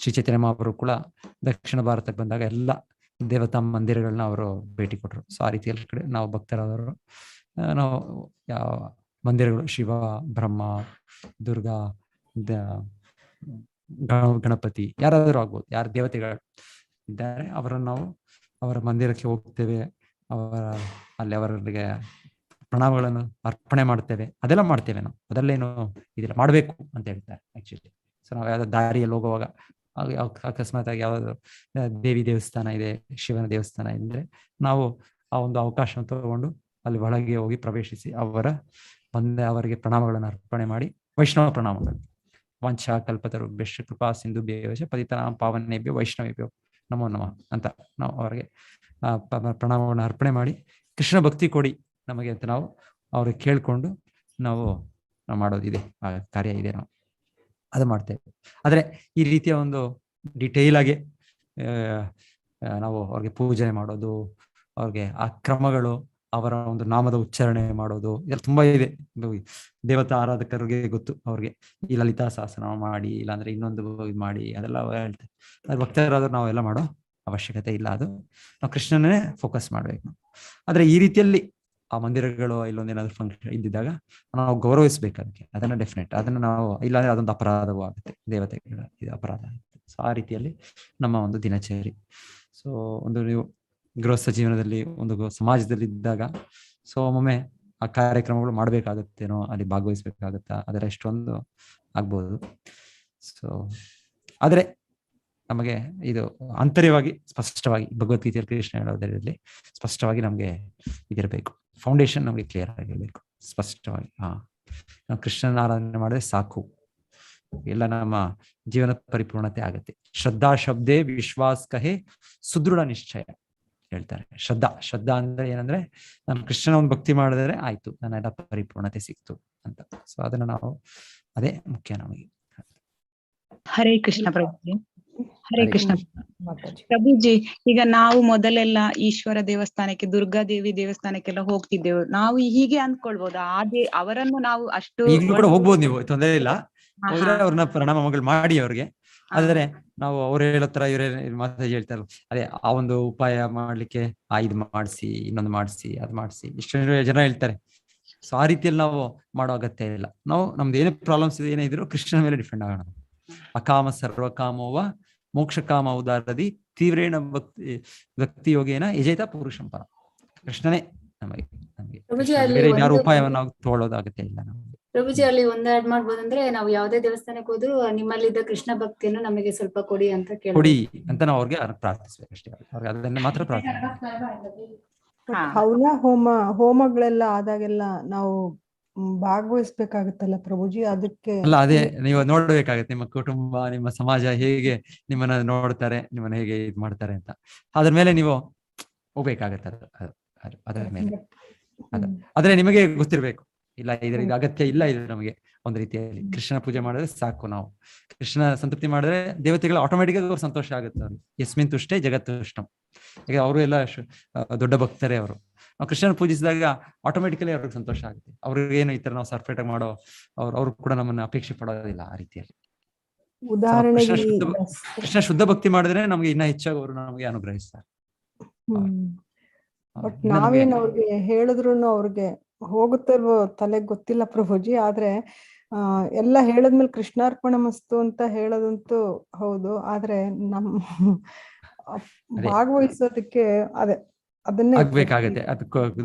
ಶ್ರೀ ಚೈತನ್ಯ ಮಹಾಪ್ರಭು ಕೂಡ ದಕ್ಷಿಣ ಭಾರತಕ್ಕೆ ಬಂದಾಗ ಎಲ್ಲ ದೇವತಾ ಮಂದಿರಗಳನ್ನ ಅವರು ಭೇಟಿ ಕೊಟ್ಟರು. ಸೊ ಆ ರೀತಿಯಲ್ಲಿ ಕಡೆ ನಾವು ಭಕ್ತರಾದವರು ನಾವು ಯಾವ ಮಂದಿರಗಳು ಶಿವ, ಬ್ರಹ್ಮ, ದುರ್ಗಾ, ಗಣಪತಿ ಯಾರಾದರೂ ಆಗ್ಬೋದು, ಯಾರು ದೇವತೆಗಳು ಇದ್ದಾರೆ ಅವರನ್ನು ನಾವು ಅವರ ಮಂದಿರಕ್ಕೆ ಹೋಗ್ತೇವೆ, ಅಲ್ಲಿ ಅವರಿಗೆ ಪ್ರಣಾಮಗಳನ್ನು ಅರ್ಪಣೆ ಮಾಡ್ತೇವೆ, ಅದೆಲ್ಲ ಮಾಡ್ತೇವೆ ನಾವು. ಅದರಲ್ಲೇನು ಇದಿಲ್ಲ, ಮಾಡಬೇಕು ಅಂತ ಹೇಳ್ತಾರೆ ಆಕ್ಚುಲಿ. ಸೊ ನಾವು ಯಾವ್ದು ದಾರಿಯಲ್ಲಿ ಹೋಗುವಾಗ ಅಕಸ್ಮಾತ್ ಆಗಿ ಯಾವ್ದು ದೇವಿ ದೇವಸ್ಥಾನ ಇದೆ, ಶಿವನ ದೇವಸ್ಥಾನ ಇದ್ರೆ ನಾವು ಆ ಒಂದು ಅವಕಾಶ ತಗೊಂಡು ಅಲ್ಲಿ ಒಳಗೆ ಹೋಗಿ ಪ್ರವೇಶಿಸಿ ಅವರಿಗೆ ಪ್ರಣಾಮಗಳನ್ನು ಅರ್ಪಣೆ ಮಾಡಿ, ವೈಷ್ಣವ ಪ್ರಣಾಮಗಳು, ವಂಚಾ ಕಲ್ಪತರುಭ್ಯಶ್ಚ ಕೃಪಾ ಸಿಂಧುಭ್ಯಶ್ಚ ಪತಿತಾನಾಂ ಪಾವನೇಭ್ಯೋ ವೈಷ್ಣವೇಭ್ಯೋ ನಮೋ ನಮಃ ಅಂತ ನಾವು ಅವರಿಗೆ ಪ್ರಣಾಮವನ್ನು ಅರ್ಪಣೆ ಮಾಡಿ ಕೃಷ್ಣ ಭಕ್ತಿ ಕೊಡಿ ನಮಗೆ ಅಂತ ನಾವು ಅವ್ರಿಗೆ ಕೇಳ್ಕೊಂಡು ನಾವು ಮಾಡೋದಿದೆ, ಆ ಕಾರ್ಯ ಇದೆ, ನಾವು ಅದು ಮಾಡ್ತೇವೆ. ಆದರೆ ಈ ರೀತಿಯ ಒಂದು ಡಿಟೇಲ್ ಆಗಿ ನಾವು ಅವ್ರಿಗೆ ಪೂಜೆ ಮಾಡೋದು, ಅವ್ರಿಗೆ ಆ ಕ್ರಮಗಳು, ಅವರ ಒಂದು ನಾಮದ ಉಚ್ಚಾರಣೆ ಮಾಡೋದು, ಇದೆಲ್ಲ ತುಂಬಾ ಇದೆ. ದೇವತಾ ಆರಾಧಕರಿಗೆ ಗೊತ್ತು, ಅವ್ರಿಗೆ ಈ ಲಲಿತಾ ಸಹಸ್ರನಾಮ ಮಾಡಿ, ಇಲ್ಲಾಂದ್ರೆ ಇನ್ನೊಂದು ಇದು ಮಾಡಿ, ಅದೆಲ್ಲ ಹೇಳ್ತಾರೆ. ಅದು ಭಕ್ತರಾದ್ರೂ ನಾವೆಲ್ಲ ಮಾಡೋ ಅವಶ್ಯಕತೆ ಇಲ್ಲ. ಅದು ನಾವು ಕೃಷ್ಣನೇ ಫೋಕಸ್ ಮಾಡ್ಬೇಕು ನಾವು. ಆದ್ರೆ ಈ ರೀತಿಯಲ್ಲಿ ಆ ಮಂದಿರಗಳು ಇಲ್ಲೊಂದೇನಾದ್ರು ಫಂಕ್ಷನ್ ಇದ್ದಿದ್ದಾಗ ನಾವು ಗೌರವಿಸ್ಬೇಕು ಅದಕ್ಕೆ, ಅದನ್ನ ಡೆಫಿನೆಟ್. ಅದನ್ನ ನಾವು ಇಲ್ಲಾಂದ್ರೆ ಅದೊಂದು ಅಪರಾಧವೂ ಆಗುತ್ತೆ, ದೇವತೆಗಳ ಇದು ಅಪರಾಧ ಆಗುತ್ತೆ. ಸೊ ಆ ರೀತಿಯಲ್ಲಿ ನಮ್ಮ ಒಂದು ದಿನಚರಿ. ಸೊ ಒಂದು ನೀವು ಗೃಹಸ್ಥ ಜೀವನದಲ್ಲಿ ಒಂದು ಸಮಾಜದಲ್ಲಿ ಇದ್ದಾಗ ಸೊ ಒಮ್ಮೊಮ್ಮೆ ಆ ಕಾರ್ಯಕ್ರಮಗಳು ಮಾಡ್ಬೇಕಾಗತ್ತೇನೋ, ಅಲ್ಲಿ ಭಾಗವಹಿಸ್ಬೇಕಾಗತ್ತಾ, ಅದರ ಎಷ್ಟೊಂದು ಆಗ್ಬೋದು. ಸೊ ಆದ್ರೆ ನಮಗೆ ಇದು ಆಂತರ್ಯವಾಗಿ ಸ್ಪಷ್ಟವಾಗಿ ಭಗವದ್ಗೀತೆಯಲ್ಲಿ ಕೃಷ್ಣ ಹೇಳೋದರಲ್ಲಿ ಸ್ಪಷ್ಟವಾಗಿ ನಮ್ಗೆ ಇದಿರಬೇಕು, ಫೌಂಡೇಶನ್ ನಮ್ಗೆ ಕ್ಲಿಯರ್ ಆಗಿರ್ಬೇಕು ಸ್ಪಷ್ಟವಾಗಿ. ನಾವು ಕೃಷ್ಣನ ಆರಾಧನೆ ಮಾಡಿದ್ರೆ ಸಾಕು, ಎಲ್ಲ ನಮ್ಮ ಜೀವನ ಪರಿಪೂರ್ಣತೆ ಆಗುತ್ತೆ. ಶ್ರದ್ಧಾ ಶಬ್ದೇ ವಿಶ್ವಾಸ್ ಕಹೆ ಸುದೃಢ ನಿಶ್ಚಯ ಹೇಳ್ತಾರೆ. ಶ್ರದ್ಧಾ ಅಂದ್ರೆ ಏನಂದ್ರೆ ನಾನು ಕೃಷ್ಣನ ಒಂದು ಭಕ್ತಿ ಮಾಡಿದ್ರೆ ಆಯ್ತು, ನನ್ನೆಲ್ಲ ಪರಿಪೂರ್ಣತೆ ಸಿಕ್ತು ಅಂತ. ಸೊ ಅದನ್ನ ನಾವು, ಅದೇ ಮುಖ್ಯ ನಮಗೆ. ಹರೇ ಕೃಷ್ಣ ಪ್ರಭುಜಿ. ಹರೇ ಕೃಷ್ಣ ಪ್ರಭುಜಿ. ಈಗ ನಾವು ಮೊದಲೆಲ್ಲ ಈಶ್ವರ ದೇವಸ್ಥಾನಕ್ಕೆ, ದುರ್ಗಾದೇವಿ ದೇವಸ್ಥಾನಕ್ಕೆಲ್ಲ ಹೋಗ್ತಿದ್ದೆವು. ನಾವು ಹೀಗೆ ಅಂದ್ಕೊಳ್ಬಹುದು, ಅವರನ್ನು ನಾವು ಅಷ್ಟು ಈಗಲೂ ಕೂಡ ಹೋಗ್ಬೋದು, ನೀವು ತೊಂದರೆ ಇಲ್ಲ, ಹೋದ್ರೆ ಅವ್ರನ್ನ ಪ್ರಣಾಮಗಳು ಮಾಡಿ ಅವ್ರಿಗೆ. ಆದ್ರೆ ನಾವು ಅವ್ರು ಹೇಳತ್ರ ಇವರೇ ಮಾತಾಜಿ ಹೇಳ್ತಾರೆ, ಅದೇ ಆ ಒಂದು ಉಪಾಯ ಮಾಡ್ಲಿಕ್ಕೆ ಇದು ಮಾಡಿಸಿ, ಇನ್ನೊಂದು ಮಾಡಿಸಿ, ಅದು ಮಾಡಿಸಿ, ಇಷ್ಟು ಜನ ಹೇಳ್ತಾರೆ. ಸೊ ಆ ರೀತಿಯಲ್ಲಿ ನಾವು ಮಾಡೋ ಅಗತ್ಯ ಇಲ್ಲ. ನಾವು ನಮ್ದು ಏನೇ ಪ್ರಾಬ್ಲಮ್ಸ್ ಏನೇ ಇದ್ರು ಕೃಷ್ಣನ ಮೇಲೆ ಡಿಪೆಂಡ್ ಆಗೋಣ. ಅಕಾಮ ಸರ್ವಕಾಮೋವ ಮೋಕ್ಷ ಕಾಮ ಉದಾರದಿ ತೀವ್ರೇಣ ಭಕ್ತಿ ಯೋಗೇನ ಯಜೇತ ಪುರುಷಂ ಪರ. ಕೃಷ್ಣನೇ ನಮಗೆ ಬೇರೆ ಯಾರು ಉಪಾಯವನ್ನು ನಾವು ತಗೊಳ್ಳೋದಾಗತ್ತೆ ಇಲ್ಲ ನಮಗೆ. ಪ್ರಭುಜಿ, ಅಲ್ಲಿ ಒಂದ್ ಆಡ್ ಮಾಡ್ಬೋದಂದ್ರೆ, ನಾವು ಯಾವ್ದೇ ದೇವಸ್ಥಾನಕ್ಕೆ ಹೋದ್ರು ನಿಮ್ಮಲ್ಲಿದ್ದ ಕೃಷ್ಣ ಭಕ್ತಿಯನ್ನು ನಮಗೆ ಸ್ವಲ್ಪ ಕೊಡಿ ಅಂತ ಕೊಡಿ ಅಂತ ನಾವು ಅವ್ರಿಗೆ ಪ್ರಾರ್ಥಿಸ್ಬೇಕಷ್ಟೇ. ಅವ್ರಿಗೆ ಅದನ್ನ ಮಾತ್ರ ಪ್ರಾರ್ಥನೆ. ಹವನ ಹೋಮಗಳೆಲ್ಲ ಆದಾಗೆಲ್ಲ ನಾವು ಭಾಗವಹಿಸ್ಬೇಕಾಗತ್ತಲ್ಲ ಪ್ರಭುಜಿ, ಅದಕ್ಕೆ ಅಲ್ಲ ಅದೇ ನೀವು ನೋಡ್ಬೇಕಾಗತ್ತೆ, ನಿಮ್ಮ ಕುಟುಂಬ, ನಿಮ್ಮ ಸಮಾಜ ಹೇಗೆ ನಿಮ್ಮನ್ನ ನೋಡ್ತಾರೆ, ನಿಮ್ಮನ್ನ ಹೇಗೆ ಇದ್ ಮಾಡ್ತಾರೆ ಅಂತ. ಅದ್ರ ಮೇಲೆ ನೀವು ಹೋಗ್ಬೇಕಾಗತ್ತೆ. ಅದರ ಮೇಲೆ ಆದ್ರೆ ನಿಮಗೆ ಗೊತ್ತಿರ್ಬೇಕು, ಇಲ್ಲ ಇದ್ರಿಗೆ ಅಗತ್ಯ ಇಲ್ಲ, ಇದು ನಮಗೆ ಒಂದ್ ರೀತಿಯಲ್ಲಿ ಕೃಷ್ಣ ಪೂಜೆ ಮಾಡಿದ್ರೆ ಸಾಕು. ನಾವು ಕೃಷ್ಣ ಸಂತೃಪ್ತಿ ಮಾಡಿದ್ರೆ ದೇವತೆಗಳು ಆಟೋಮೆಟಿಕ್ ಆಗಿ ಅವ್ರು ಸಂತೋಷ ಆಗುತ್ತೆ. ಅವ್ರಿಗೆ ಯಸ್ಮಿನ್ ತುಷ್ಟೇ ಜಗತ್ತು ತುಷ್ಟಂ. ಈಗ ಅವರು ಎಲ್ಲ ದೊಡ್ಡ ಭಕ್ತರೇ ಅವರು. ನಾವು ಕೃಷ್ಣನ ಪೂಜಿಸಿದಾಗ ಆಟೋಮೆಟಿಕಲಿ ಅವ್ರಿಗೆ ಸಂತೋಷ ಆಗುತ್ತೆ. ಅವ್ರಿಗೆ ಏನು ಈ ತರ ನಾವು ಸಪರೇಟ್ ಆಗಿ ಮಾಡೋ ಅವ್ರು ಕೂಡ ನಮ್ಮನ್ನ ಅಪೇಕ್ಷೆ ಪಡೋದಿಲ್ಲ ಆ ರೀತಿಯಲ್ಲಿ. ಉದಾಹರಣೆಗೆ ಕೃಷ್ಣ ಶುದ್ಧ ಭಕ್ತಿ ಮಾಡಿದ್ರೆ ನಮ್ಗೆ ಇನ್ನ ಹೆಚ್ಚಾಗಿ ಅವರು ನಮಗೆ ಅನುಗ್ರಹಿಸ್ತಾರೆ. ಬಟ್ ನಾವೇನು ಅವ್ರಿಗೆ ಹೇಳಿದ್ರು ಅವ್ರಿಗೆ ಹೋಗುತ್ತಿಲ್ವೋ ತಲೆಗೆ ಗೊತ್ತಿಲ್ಲ ಪ್ರಭುಜಿ. ಆದ್ರೆ ಎಲ್ಲ ಹೇಳದ್ಮೇಲೆ ಕೃಷ್ಣಾರ್ಪಣ ಮಸ್ತು ಅಂತ ಹೇಳೋದಂತೂ ಹೌದು. ಆದ್ರೆ ನಮ್ಮ ಭಾಗವಹಿಸೋದಕ್ಕೆ ಅದನ್ನೇ ಆಗ್ಬೇಕಾಗತ್ತೆ.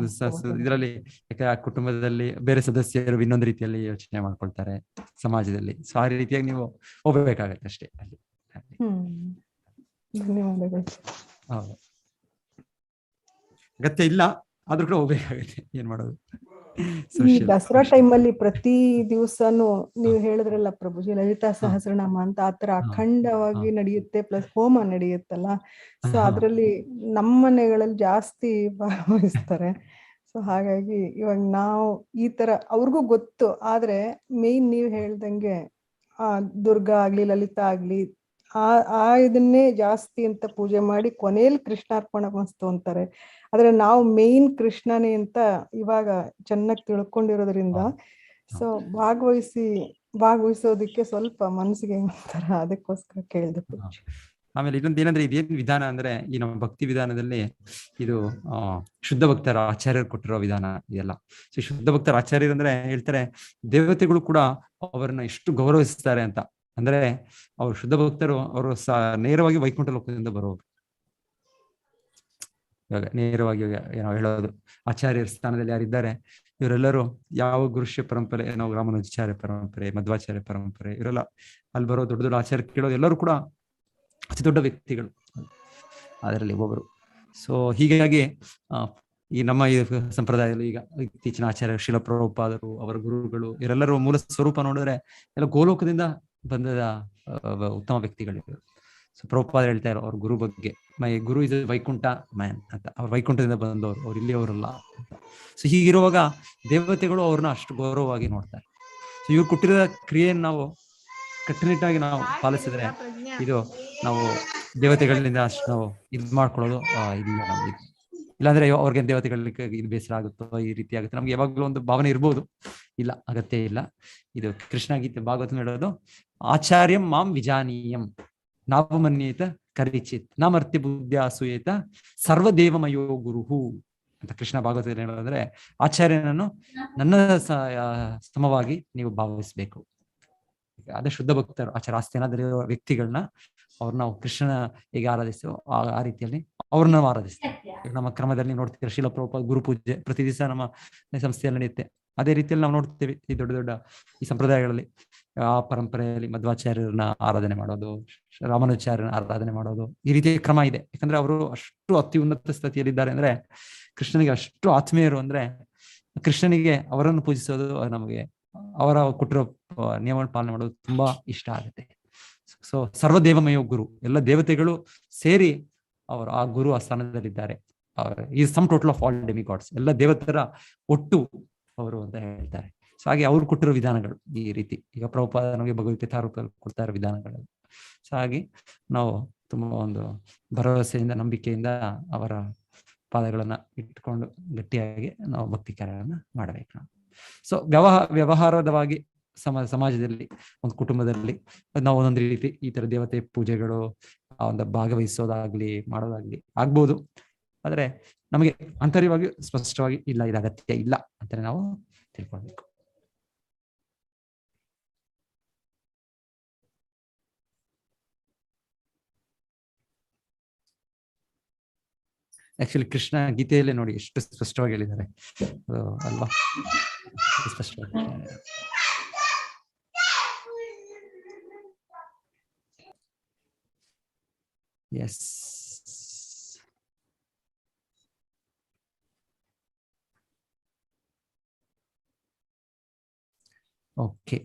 ಇದರಲ್ಲಿ ಆ ಕುಟುಂಬದಲ್ಲಿ ಬೇರೆ ಸದಸ್ಯರು ಇನ್ನೊಂದು ರೀತಿಯಲ್ಲಿ ಯೋಚನೆ ಮಾಡ್ಕೊಳ್ತಾರೆ ಸಮಾಜದಲ್ಲಿ. ಸೊ ಆ ರೀತಿಯಾಗಿ ನೀವು ಹೋಗ್ಬೇಕಾಗತ್ತೆ ಅಷ್ಟೇ ಅಲ್ಲಿ. ಧನ್ಯವಾದಗಳು. ಹೌದು, ಅಗತ್ಯ ಇಲ್ಲ ಆದ್ರೂ ಕೂಡ ಹೋಗ್ಬೇಕಾಗತ್ತೆ, ಏನ್ ಮಾಡೋದು. ಈ ದಸರಾ ಟೈಮಲ್ಲಿ ಪ್ರತಿ ದಿವಸನು ನೀವು ಹೇಳಿದ್ರಲ್ಲ ಪ್ರಭುಜಿ, ಲಲಿತಾ ಸಹಸ್ರನಾಮ ಅಂತ ಆತರ ಅಖಂಡವಾಗಿ ನಡೆಯುತ್ತೆ, ಪ್ಲಸ್ ಹೋಮ ನಡೆಯುತ್ತಲ್ಲ. ಸೊ ಅದ್ರಲ್ಲಿ ನಮ್ಮ ಮನೆಗಳಲ್ಲಿ ಜಾಸ್ತಿ ಭಾಗವಹಿಸ್ತಾರೆ. ಸೊ ಹಾಗಾಗಿ ಇವಾಗ ನಾವು ಈ ತರ ಅವ್ರಿಗೂ ಗೊತ್ತು, ಆದ್ರೆ ಮೇನ್ ನೀವ್ ಹೇಳ್ದಂಗೆ ದುರ್ಗಾ ಆಗ್ಲಿ ಲಲಿತಾ ಆಗ್ಲಿ ಆ ಇದನ್ನೇ ಜಾಸ್ತಿ ಅಂತ ಪೂಜೆ ಮಾಡಿ ಕೊನೆಯಲ್ಲಿ ಕೃಷ್ಣಾರ್ಪಣ ಮಸ್ತು ಅಂತಾರೆ. ಆದ್ರೆ ನಾವು ಮೇನ್ ಕೃಷ್ಣನೇ ಅಂತ ಇವಾಗ ಚೆನ್ನಾಗಿ ತಿಳ್ಕೊಂಡಿರೋದ್ರಿಂದ ಸೊ ಭಾಗವಹಿಸೋದಕ್ಕೆ ಸ್ವಲ್ಪ ಮನಸ್ಸಿಗೆ ಒಂಥರ, ಅದಕ್ಕೋಸ್ಕರ ಕೇಳಿದೆ. ಆಮೇಲೆ ಇನ್ನೊಂದು ಏನಂದ್ರೆ ಇದೇನ್ ವಿಧಾನ ಅಂದ್ರೆ ಈ ನಮ್ಮ ಭಕ್ತಿ ವಿಧಾನದಲ್ಲಿ ಇದು ಶುದ್ಧ ಭಕ್ತರ ಆಚಾರ್ಯರು ಕೊಟ್ಟಿರೋ ವಿಧಾನ ಇದೆಲ್ಲ. ಸೊ ಶುದ್ಧ ಭಕ್ತರ ಆಚಾರ್ಯರು ಅಂದ್ರೆ ಹೇಳ್ತಾರೆ ದೇವತೆಗಳು ಕೂಡ ಅವರನ್ನ ಎಷ್ಟು ಗೌರವಿಸ್ತಾರೆ ಅಂತ. ಅಂದ್ರೆ ಅವ್ರು ಶುದ್ಧ ಭಕ್ತರು ಅವರು ನೇರವಾಗಿ ವೈಕುಂಠ ಲೋಕದಿಂದ ಬರೋರು. ಇವಾಗ ನೇರವಾಗಿ ಏನೋ ಹೇಳೋದು ಆಚಾರ್ಯರ ಸ್ಥಾನದಲ್ಲಿ ಯಾರಿದ್ದಾರೆ ಇವರೆಲ್ಲರೂ ಯಾವ ಗುರುಷ್ಯ ಪರಂಪರೆ, ನಾವು ರಾಮಾನುಜಾಚಾರ್ಯ ಪರಂಪರೆ, ಮಧ್ವಾಚಾರ್ಯ ಪರಂಪರೆ, ಇವರೆಲ್ಲ ಅಲ್ಲಿ ಬರೋ ದೊಡ್ಡ ದೊಡ್ಡ ಆಚಾರ್ಯ ಕೇಳೋದು ಎಲ್ಲರೂ ಕೂಡ ಅತಿ ದೊಡ್ಡ ವ್ಯಕ್ತಿಗಳು ಅದರಲ್ಲಿ ಒಬ್ಬರು. ಸೊ ಹೀಗಾಗಿ ಈ ನಮ್ಮ ಈ ಸಂಪ್ರದಾಯದಲ್ಲಿ ಈಗ ಇತ್ತೀಚಿನ ಆಚಾರ್ಯ ಶ್ರೀಲ ಪ್ರಭುಪಾದರು, ಅವರ ಗುರುಗಳು, ಇವರೆಲ್ಲರೂ ಮೂಲ ಸ್ವರೂಪ ನೋಡಿದ್ರೆ ಎಲ್ಲ ಗೋಲೋಕದಿಂದ ಬಂದ ಉತ್ತಮ ವ್ಯಕ್ತಿಗಳಿವರು. ಸೊ ಪ್ರಭುಪಾದ ಹೇಳ್ತಾ ಇರೋ ಅವ್ರ ಗುರು ಬಗ್ಗೆ, ಮೈ ಗುರು ಇದು ವೈಕುಂಠ ಮ್ಯಾನ್ ಅಂತ, ಅವ್ರು ವೈಕುಂಠದಿಂದ ಬಂದವರು, ಅವ್ರು ಇಲ್ಲಿ ಅವರಲ್ಲ ಅಂತ. ಸೊ ಹೀಗಿರುವಾಗ ದೇವತೆಗಳು ಅವ್ರನ್ನ ಅಷ್ಟು ಗೌರವವಾಗಿ ನೋಡ್ತಾರೆ. ಸೊ ಇವ್ರು ಕೊಟ್ಟಿರೋ ಕ್ರಿಯೆಯನ್ನು ನಾವು ಕಟ್ಟುನಿಟ್ಟಾಗಿ ನಾವು ಪಾಲಿಸಿದ್ರೆ ಇದು ನಾವು ದೇವತೆಗಳಿಂದ ಅಷ್ಟು ನಾವು ಇದು ಮಾಡ್ಕೊಳ್ಳೋದು ಇಲ್ಲ. ಇಲ್ಲಾಂದ್ರೆ ಅವ್ರಿಗೆ ದೇವತೆಗಳಿಗೆ ಇದು ಬೇಸರ ಆಗುತ್ತೋ, ಈ ರೀತಿ ಆಗುತ್ತೆ, ನಮ್ಗೆ ಯಾವಾಗಲೂ ಒಂದು ಭಾವನೆ ಇರ್ಬೋದು. ಇಲ್ಲ, ಅಗತ್ಯ ಇಲ್ಲ. ಇದು ಕೃಷ್ಣ ಗೀತೆ ಭಾಗವತ ಹೇಳೋದು ಆಚಾರ್ಯಂ ಮಾಂ ವಿಜಾನೀಯಂ ನಾವು ಮನ್ಯೇತ ಕರಿಚಿತ್ ನಮರ್ತ್ಯ ಬುದ್ಧಿಯ ಅಸೂಯೇತ ಸರ್ವದೇವಮಯೋ ಗುರುಹು ಅಂತ ಕೃಷ್ಣ ಭಾಗವತದಲ್ಲಿ ಹೇಳೋದಂದ್ರೆ ಆಚಾರ್ಯನನ್ನು ನನ್ನ ಸಮವಾಗಿ ನೀವು ಭಾವಿಸ್ಬೇಕು. ಅದೇ ಶುದ್ಧ ಭಕ್ತರು ಆಚಾರ್ಯ ಆಸ್ಥಾನದಲ್ಲಿರುವ ವ್ಯಕ್ತಿಗಳನ್ನ ಅವ್ರನ್ನ ನಾವು ಕೃಷ್ಣನ ಹೇಗೆ ಆರಾಧಿಸ್ತೇವೆ ಆ ರೀತಿಯಲ್ಲಿ ಅವ್ರನ್ನ ನಾವು ಆರಾಧಿಸ್ತೇವೆ. ನಮ್ಮ ಕ್ರಮದಲ್ಲಿ ನೋಡ್ತೀವಿ ಶ್ರೀಲ ಪ್ರಭುಪಾದ ಗುರು ಪೂಜೆ ಪ್ರತಿ ದಿವಸ ನಮ್ಮ ಸಂಸ್ಥೆಯಲ್ಲಿ ನಡೆಯುತ್ತೆ. ಅದೇ ರೀತಿಯಲ್ಲಿ ನಾವು ನೋಡ್ತೇವೆ ಈ ದೊಡ್ಡ ದೊಡ್ಡ ಈ ಸಂಪ್ರದಾಯಗಳಲ್ಲಿ ಆ ಪರಂಪರೆಯಲ್ಲಿ ಮಧ್ವಾಚಾರ್ಯರನ್ನ ಆರಾಧನೆ ಮಾಡೋದು, ರಾಮಾನುಜಾಚಾರ್ಯರನ್ನ ಆರಾಧನೆ ಮಾಡೋದು, ಈ ರೀತಿಯ ಕ್ರಮ ಇದೆ. ಯಾಕಂದ್ರೆ ಅವರು ಅಷ್ಟು ಅತಿ ಉನ್ನತ ಸ್ಥಿತಿಯಲ್ಲಿದ್ದಾರೆ ಅಂದ್ರೆ, ಕೃಷ್ಣನಿಗೆ ಅಷ್ಟು ಆತ್ಮೀಯರು ಅಂದ್ರೆ ಕೃಷ್ಣನಿಗೆ ಅವರನ್ನು ಪೂಜಿಸೋದು ನಮಗೆ ಅವರ ಕೊಟ್ಟಿರೋ ನಿಯಮಗಳನ್ನು ಪಾಲನೆ ಮಾಡೋದು ತುಂಬಾ ಇಷ್ಟ ಆಗುತ್ತೆ. ಸೊ ಸರ್ವದೇವಮಯೋ ಗುರು, ಎಲ್ಲ ದೇವತೆಗಳು ಸೇರಿ ಅವರು ಆ ಗುರು ಆ ಸ್ಥಾನದಲ್ಲಿದ್ದಾರೆ. Is sum total of all demigods, ಎಲ್ಲ ದೇವತರ ಒಟ್ಟು ಅವರು ಅಂತ ಹೇಳ್ತಾರೆ. ಸೊ ಹಾಗೆ ಅವ್ರು ಕೊಟ್ಟಿರೋ ವಿಧಾನಗಳು ಈ ರೀತಿ. ಈಗ ಪ್ರಭುಪಾದ ನಮಗೆ ಭಗವದ್ಗೀತಾ ರೂಪದಲ್ಲಿ ಕೊಡ್ತಾ ಇರೋ ವಿಧಾನಗಳು. ಸೊ ಹಾಗೆ ನಾವು ತುಂಬಾ ಒಂದು ಭರವಸೆಯಿಂದ ನಂಬಿಕೆಯಿಂದ ಅವರ ಪಾದಗಳನ್ನ ಇಟ್ಕೊಂಡು ಗಟ್ಟಿಯಾಗಿ ನಾವು ಭಕ್ತಿ ಕಾರ್ಯಗಳನ್ನ ಮಾಡಬೇಕು. ಸೊ ವ್ಯವಹಾರದವಾಗಿ ಸಮಾಜದಲ್ಲಿ ಒಂದು ಕುಟುಂಬದಲ್ಲಿ ನಾವು ಒಂದೊಂದು ರೀತಿ ಈ ತರ ದೇವತೆ ಪೂಜೆಗಳು ಒಂದು ಭಾಗವಹಿಸೋದಾಗ್ಲಿ ಮಾಡೋದಾಗ್ಲಿ ಆಗ್ಬೋದು. ಆದ್ರೆ ನಮಗೆ ಆಂತರ್ಯವಾಗಿ ಸ್ಪಷ್ಟವಾಗಿ ಇಲ್ಲ, ಇದು ಅಗತ್ಯ ಇಲ್ಲ ಅಂತಾನೆ ನಾವು ತಿಳ್ಕೊಳ್ಬೇಕು. ಆಕ್ಚುಲಿ ಕೃಷ್ಣ ಗೀತೆಯಲ್ಲೇ ನೋಡಿ ಎಷ್ಟು ಸ್ಪಷ್ಟವಾಗಿ ಹೇಳಿದ್ದಾರೆ ಅಲ್ವಾ? ಸ್ಪಷ್ಟವಾಗಿ ಎಸ್. ಓಕೆ,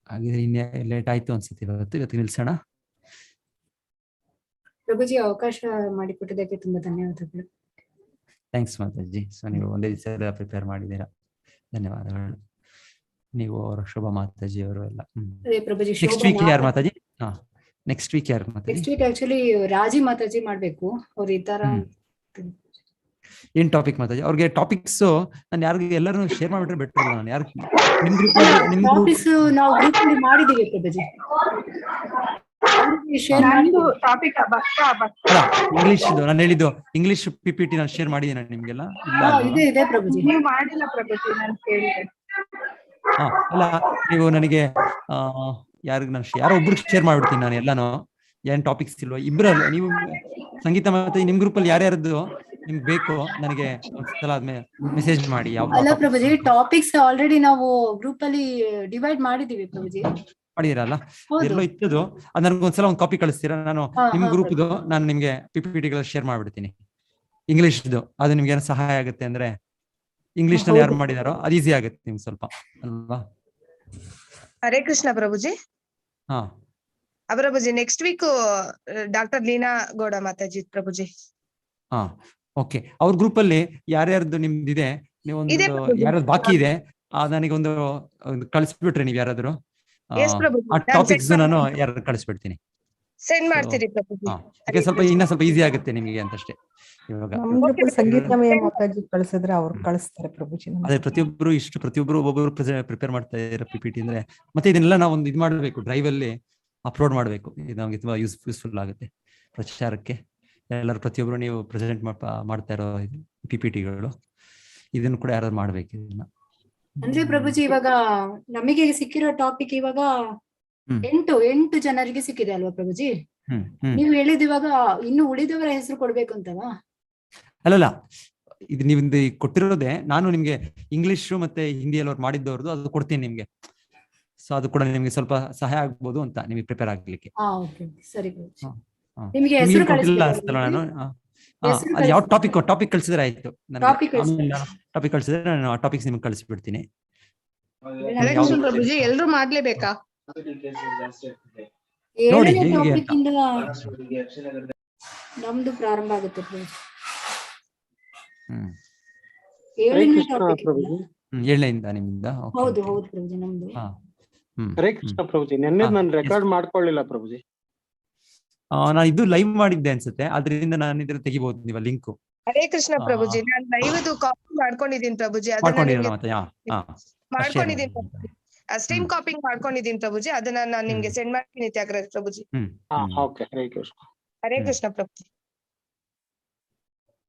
ಹಾಗಿದ್ರೆ ಇನ್ನೇ ಲೇಟ್ ಆಯ್ತು ಅನ್ಸುತ್ತೆ ಇವತ್ತು ನಿಲ್ಸೋಣ. ಪ್ರಭುಜಿ, ಅವಕಾಶ ಮಾಡಿಕೊಟ್ಟಿದ್ದಕ್ಕೆ ತುಂಬಾ ಧನ್ಯವಾದಗಳು. ಥ್ಯಾಂಕ್ಸ್ ಮಾತಾಜಿ. ಸೊ ನೀವು ಒಂದೇ ದಿವಸ ಪ್ರಿಪೇರ್ ಮಾಡಿದ್ದೀರಾ, ಧನ್ಯವಾದಗಳು. ನೀವು ಅವರ ಶೋಭಾ ಮಾತಾಜಿ ಅವರು ಎಲ್ಲ. ನೆಕ್ಸ್ಟ್ ವೀಕ್ ಯಾರು ಮಾತಾಜಿ? ನೆಕ್ಸ್ಟ್ ವೀಕ್ ಯಾರು ಮಾತಾಜಿ? ನೆಕ್ಸ್ಟ್ ವೀಕ್ ಆಕ್ಚುಲಿ ರಾಜಿ ಮಾತಾಜಿ ಮಾಡ್ಬೇಕು. ಅವ್ರು ಈ ತರ ಏನ್ ಟಾಪಿಕ್ ಮಾತಾಜಿ? ಅವ್ರಿಗೆ ಟಾಪಿಕ್ಸ್ ನಾನು ಯಾರಿಗೆ ಎಲ್ಲರೂ ಶೇರ್ ಮಾಡ್ಬಿಟ್ರೆ ಬೆಟರ್ ಅಲ್ಲ? ನಾನು ಯಾರು ನಿಮ್ ಗ್ರೂಪ್ ನಾವು ಗ್ರೂಪ್ ಅಲ್ಲಿ ಮಾಡಿದೀವಿ ಪ್ರಭುಜಿ. ಇಂಗ್ಲಿಷ್ ನಾನು ಹೇಳಿದ್ದು ಇಂಗ್ಲಿಷ್ ಪಿಪಿಟಿ ನಾನು ಶೇರ್ ಮಾಡಿದ್ದೀನಿ ನಿಮ್ಗೆಲ್ಲ. ಅಲ್ಲ, ನೀವು ನನಗೆ ಯಾರೋ ಒಬ್ರಿಗೆ ಶೇರ್ ಮಾಡ್ಬಿಡ್ತೀನಿ ನಾನು ಎಲ್ಲಾನು. ಏನ್ ಟಾಪಿಕ್ಸ್ ಇಲ್ವಾ? ಇಬ್ರಲ್ಲ, ನೀವು ಸಂಗೀತ ಮತ್ತೆ ನಿಮ್ ಗ್ರೂಪ್ ಅಲ್ಲಿ ಯಾರ್ಯಾರದ್ದು ನಿಮ್ಗೆ ಬೇಕು ನನಗೆ ಒಂದ್ಸಲ ಆದ್ಮೇಲೆ ಮೆಸೇಜ್ ಮಾಡಿ. ಅಲ್ಲ ಪ್ರಭುಜಿ, ಟಾಪಿಕ್ಸ್ ಆಲ್ರೆಡಿ ನಾವು ಗ್ರೂಪ್ ಅಲ್ಲಿ ಡಿವೈಡ್ ಮಾಡಿದೀವಿ ಪ್ರಭುಜಿ. ಮಾಡಿದಿರಲ್ಲ, ಎಲ್ಲೋ ಇತ್ತದು, ಅದ್ ನನ್ಗೊಂದ್ಸಲ ಒಂದು ಕಾಪಿ ಕಳಿಸ್ತೀರಾ? ನಾನು ನಿಮ್ ಗ್ರೂಪ್ದು ನಾನು ನಿಮ್ಗೆ ಪಿಪಿಟಿಗಳ ಶೇರ್ ಮಾಡ್ಬಿಡ್ತೀನಿ ಇಂಗ್ಲಿಷ್ದು. ಅದು ನಿಮ್ಗೆ ಏನೋ ಸಹಾಯ ಆಗುತ್ತೆ ಅಂದ್ರೆ, ಇಂಗ್ಲಿಷ್ ನಲ್ಲಿ ಯಾರು ಮಾಡಿದಾರೋ ಅದು ಈಸಿ ಆಗುತ್ತೆ ನಿಮ್ಗೆ ಸ್ವಲ್ಪ ಅಲ್ವಾ? ಹರೇ ಕೃಷ್ಣ ಪ್ರಭುಜಿ. ಹಾ Prabhuji, next week doctor Leena Gowda Mataji Prabhuji. ಹಾ ಓಕೆ, ಅವ್ರ ಗ್ರೂಪ್ ಅಲ್ಲಿ ಯಾರ್ಯಾರ್ದು ನಿಮ್ದಿದೆ, ನೀವೊಂದು ಇದೆ ಪ್ರಭುಜಿ. ಯಾರ್ಯಾರು ಬಾಕಿ ಇದೆ ನನಗೊಂದು ಕಳಿಸ್ಬಿಟ್ರೆ ನೀವ್ ಯಾರಾದ್ರು ಎಸ್ ಪ್ರಭುಜಿ, ಆ ನಾನ್ ಟಾಪಿಕ್ಸ್ send ನಾನು ಯಾರು ಕಳಿಸ್ಬಿಡ್ತೀನಿ. ಸೆಂಡ್ ಮಾಡ್ತೀರಿ ಪ್ರಭುಜಿ. ಈಗ ಸ್ವಲ್ಪ ಇನ್ನ ಸ್ವಲ್ಪ ಈಸಿ ಆಗುತ್ತೆ ನಿಮಗೆ ಅಂತಷ್ಟೇ. ಇವಾಗ ನಮ್ ಗ್ರೂಪ್ ಸಂಗೀತಮಯ ಮಾತಾಜಿ ಕಳ್ಸಿದ್ರೆ ಅವ್ರು ಕಳಿಸ್ತಾರೆ ಪ್ರಭುಜಿ. ಅದೇ ಪ್ರತಿಯೊಬ್ರು ಒಬ್ಬೊಬ್ರು ಪ್ರಿಪೇರ್ ಮಾಡ್ತಾ ಇದ್ದಾರೆ PPT ಅಂದ್ರೆ. ಮತ್ತೆ ಇದನ್ನೆಲ್ಲ ನಾವು ಒಂದು ಇದು ಮಾಡಬೇಕು, ಡ್ರೈವ್ ಅಲ್ಲಿ ಅಪ್ಲೋಡ್ ಮಾಡಬೇಕು. ಇದು ನಮಗೆ ತುಂಬಾ ಯೂಸ್ಫುಲ್ ಆಗುತ್ತೆ ಪ್ರಚಾರಕ್ಕೆ. ಎಲ್ಲರೂ ಪ್ರತಿಯೊಬ್ರು ನೀವು ಪ್ರೆಸೆಂಟ್ ಮಾಡ್ತಾ ಇರೋ PPTಗಳು ಇದನ್ನು ಕೂಡ ಯಾರು ಮಾಡ್ಬೇಕು ಇದನ್ನ. ಅಂದ್ರೆ ಪ್ರಭುಜಿ ಇವಾಗ ನಮಗೆ ಸಿಕ್ಕಿರೋ ಟಾಪಿಕ್ ಇವಾಗ 8 ಜನರಿಗೆ ಸಿಕ್ಕಿದೆ ಅಲ್ವಾ ಪ್ರಭುಜಿ? ನೀವು ಹೇಳಿದ ಇವಾಗ ಇನ್ನು ಉಳಿದವರ ಹೆಸರು ಕೊಡ್ಬೇಕು ಅಂತವಾ? ಅಲ್ಲಲ್ಲ, ಇದು ನೀವು ಕೊಟ್ಟಿರೋದೇ ನಾನು ನಿಮ್ಗೆ ಇಂಗ್ಲಿಷ್ ಮತ್ತೆ ಹಿಂದಿಯಲ್ಲಿ ಅವ್ರು ಮಾಡಿದ್ದವ್ರದ್ದು ಅದು ಕೊಡ್ತೀನಿ ನಿಮ್ಗೆ. ಸೊ ಅದು ಕೂಡ ನಿಮ್ಗೆ ಸ್ವಲ್ಪ ಸಹಾಯ ಆಗ್ಬೋದು ಅಂತ ನಿಮಗೆ ಪ್ರಿಪೇರ್ ಆಗ್ಲಿಕ್ಕೆ. ಸರಿ ಪ್ರಭುಜಿ. ನಿಮಗೆ ಹೆಸರು ಕಳಿಸ್ತೀನಿ ನಾನು ಅದು ಯಾವ ಟಾಪಿಕ್ ಕಳಿಸಿದ್ರೆ ಆಯ್ತು. ಟಾಪಿಕ್ ಕಳಿಸಿದ್ರೆ ನಾನು ಆ ಟಾಪಿಕ್ಸ್ ನಿಮ್ಗೆ ಕಳಿಸ್ಬಿಡ್ತೀನಿ. ಪ್ರಭುಜಿ ಎಲ್ರು ಮಾಡ್ಲೇಬೇಕಾ? ನೋಡಿ 7ನೇ ಹೇಗೆ ಟಾಪಿಕ್ ಇಂದ ನಮ್ದು ಪ್ರಾರಂಭ ಆಗುತ್ತೆ ಪ್ರಭುಜಿ. 7ನೇ ಟಾಪಿಕ್ 7ನೇಯಿಂದ ನಿಮ್ಮಿಂದ. ಹೌದು ಪ್ರಭುಜಿ ನಮ್ದು. ಹರೇ ಕೃಷ್ಣ ಪ್ರಭುಜಿ, ನೆನ್ನೆ ನಾನು ರೆಕಾರ್ಡ್ ಮಾಡ್ಕೊಳ್ಳಿಲ್ಲ ಪ್ರಭುಜಿ. ನಾನು ಇದು ಲೈವ್ ಮಾಡಿದ್ದೆ ಅನ್ಸುತ್ತೆ, ಅದರಿಂದ ನಾನು ಇದ್ರ ತೆಗಿಬಹುದು ನೀವು ಲಿಂಕ್. ಹರೇ ಕೃಷ್ಣ ಪ್ರಭುಜಿ, ನಾನು ಲೈವ್ ಕಾಪಿ ಮಾಡ್ಕೊಂಡಿದ್ದೀನಿ ಪ್ರಭುಜಿ. ಮಾಡ್ಕೊಂಡಿದ್ದೀನಿ ಸ್ಟ್ರೀಮ್ ಕಾಪಿಂಗ್ ಮಾಡ್ಕೊಂಡಿದ್ದೀನಿ ಪ್ರಭುಜಿ. ಅದನ್ನ ನಾನು ನಿಮ್ಗೆ ಸೆಂಡ್ ಮಾಡ್ತೀನಿ ತ್ಯಾಗರಾಜ್ ಪ್ರಭುಜಿ. ಓಕೆ, ಹರೇ ಕೃಷ್ಣ. ಹರೇ ಕೃಷ್ಣ ಪ್ರಭುಜಿ.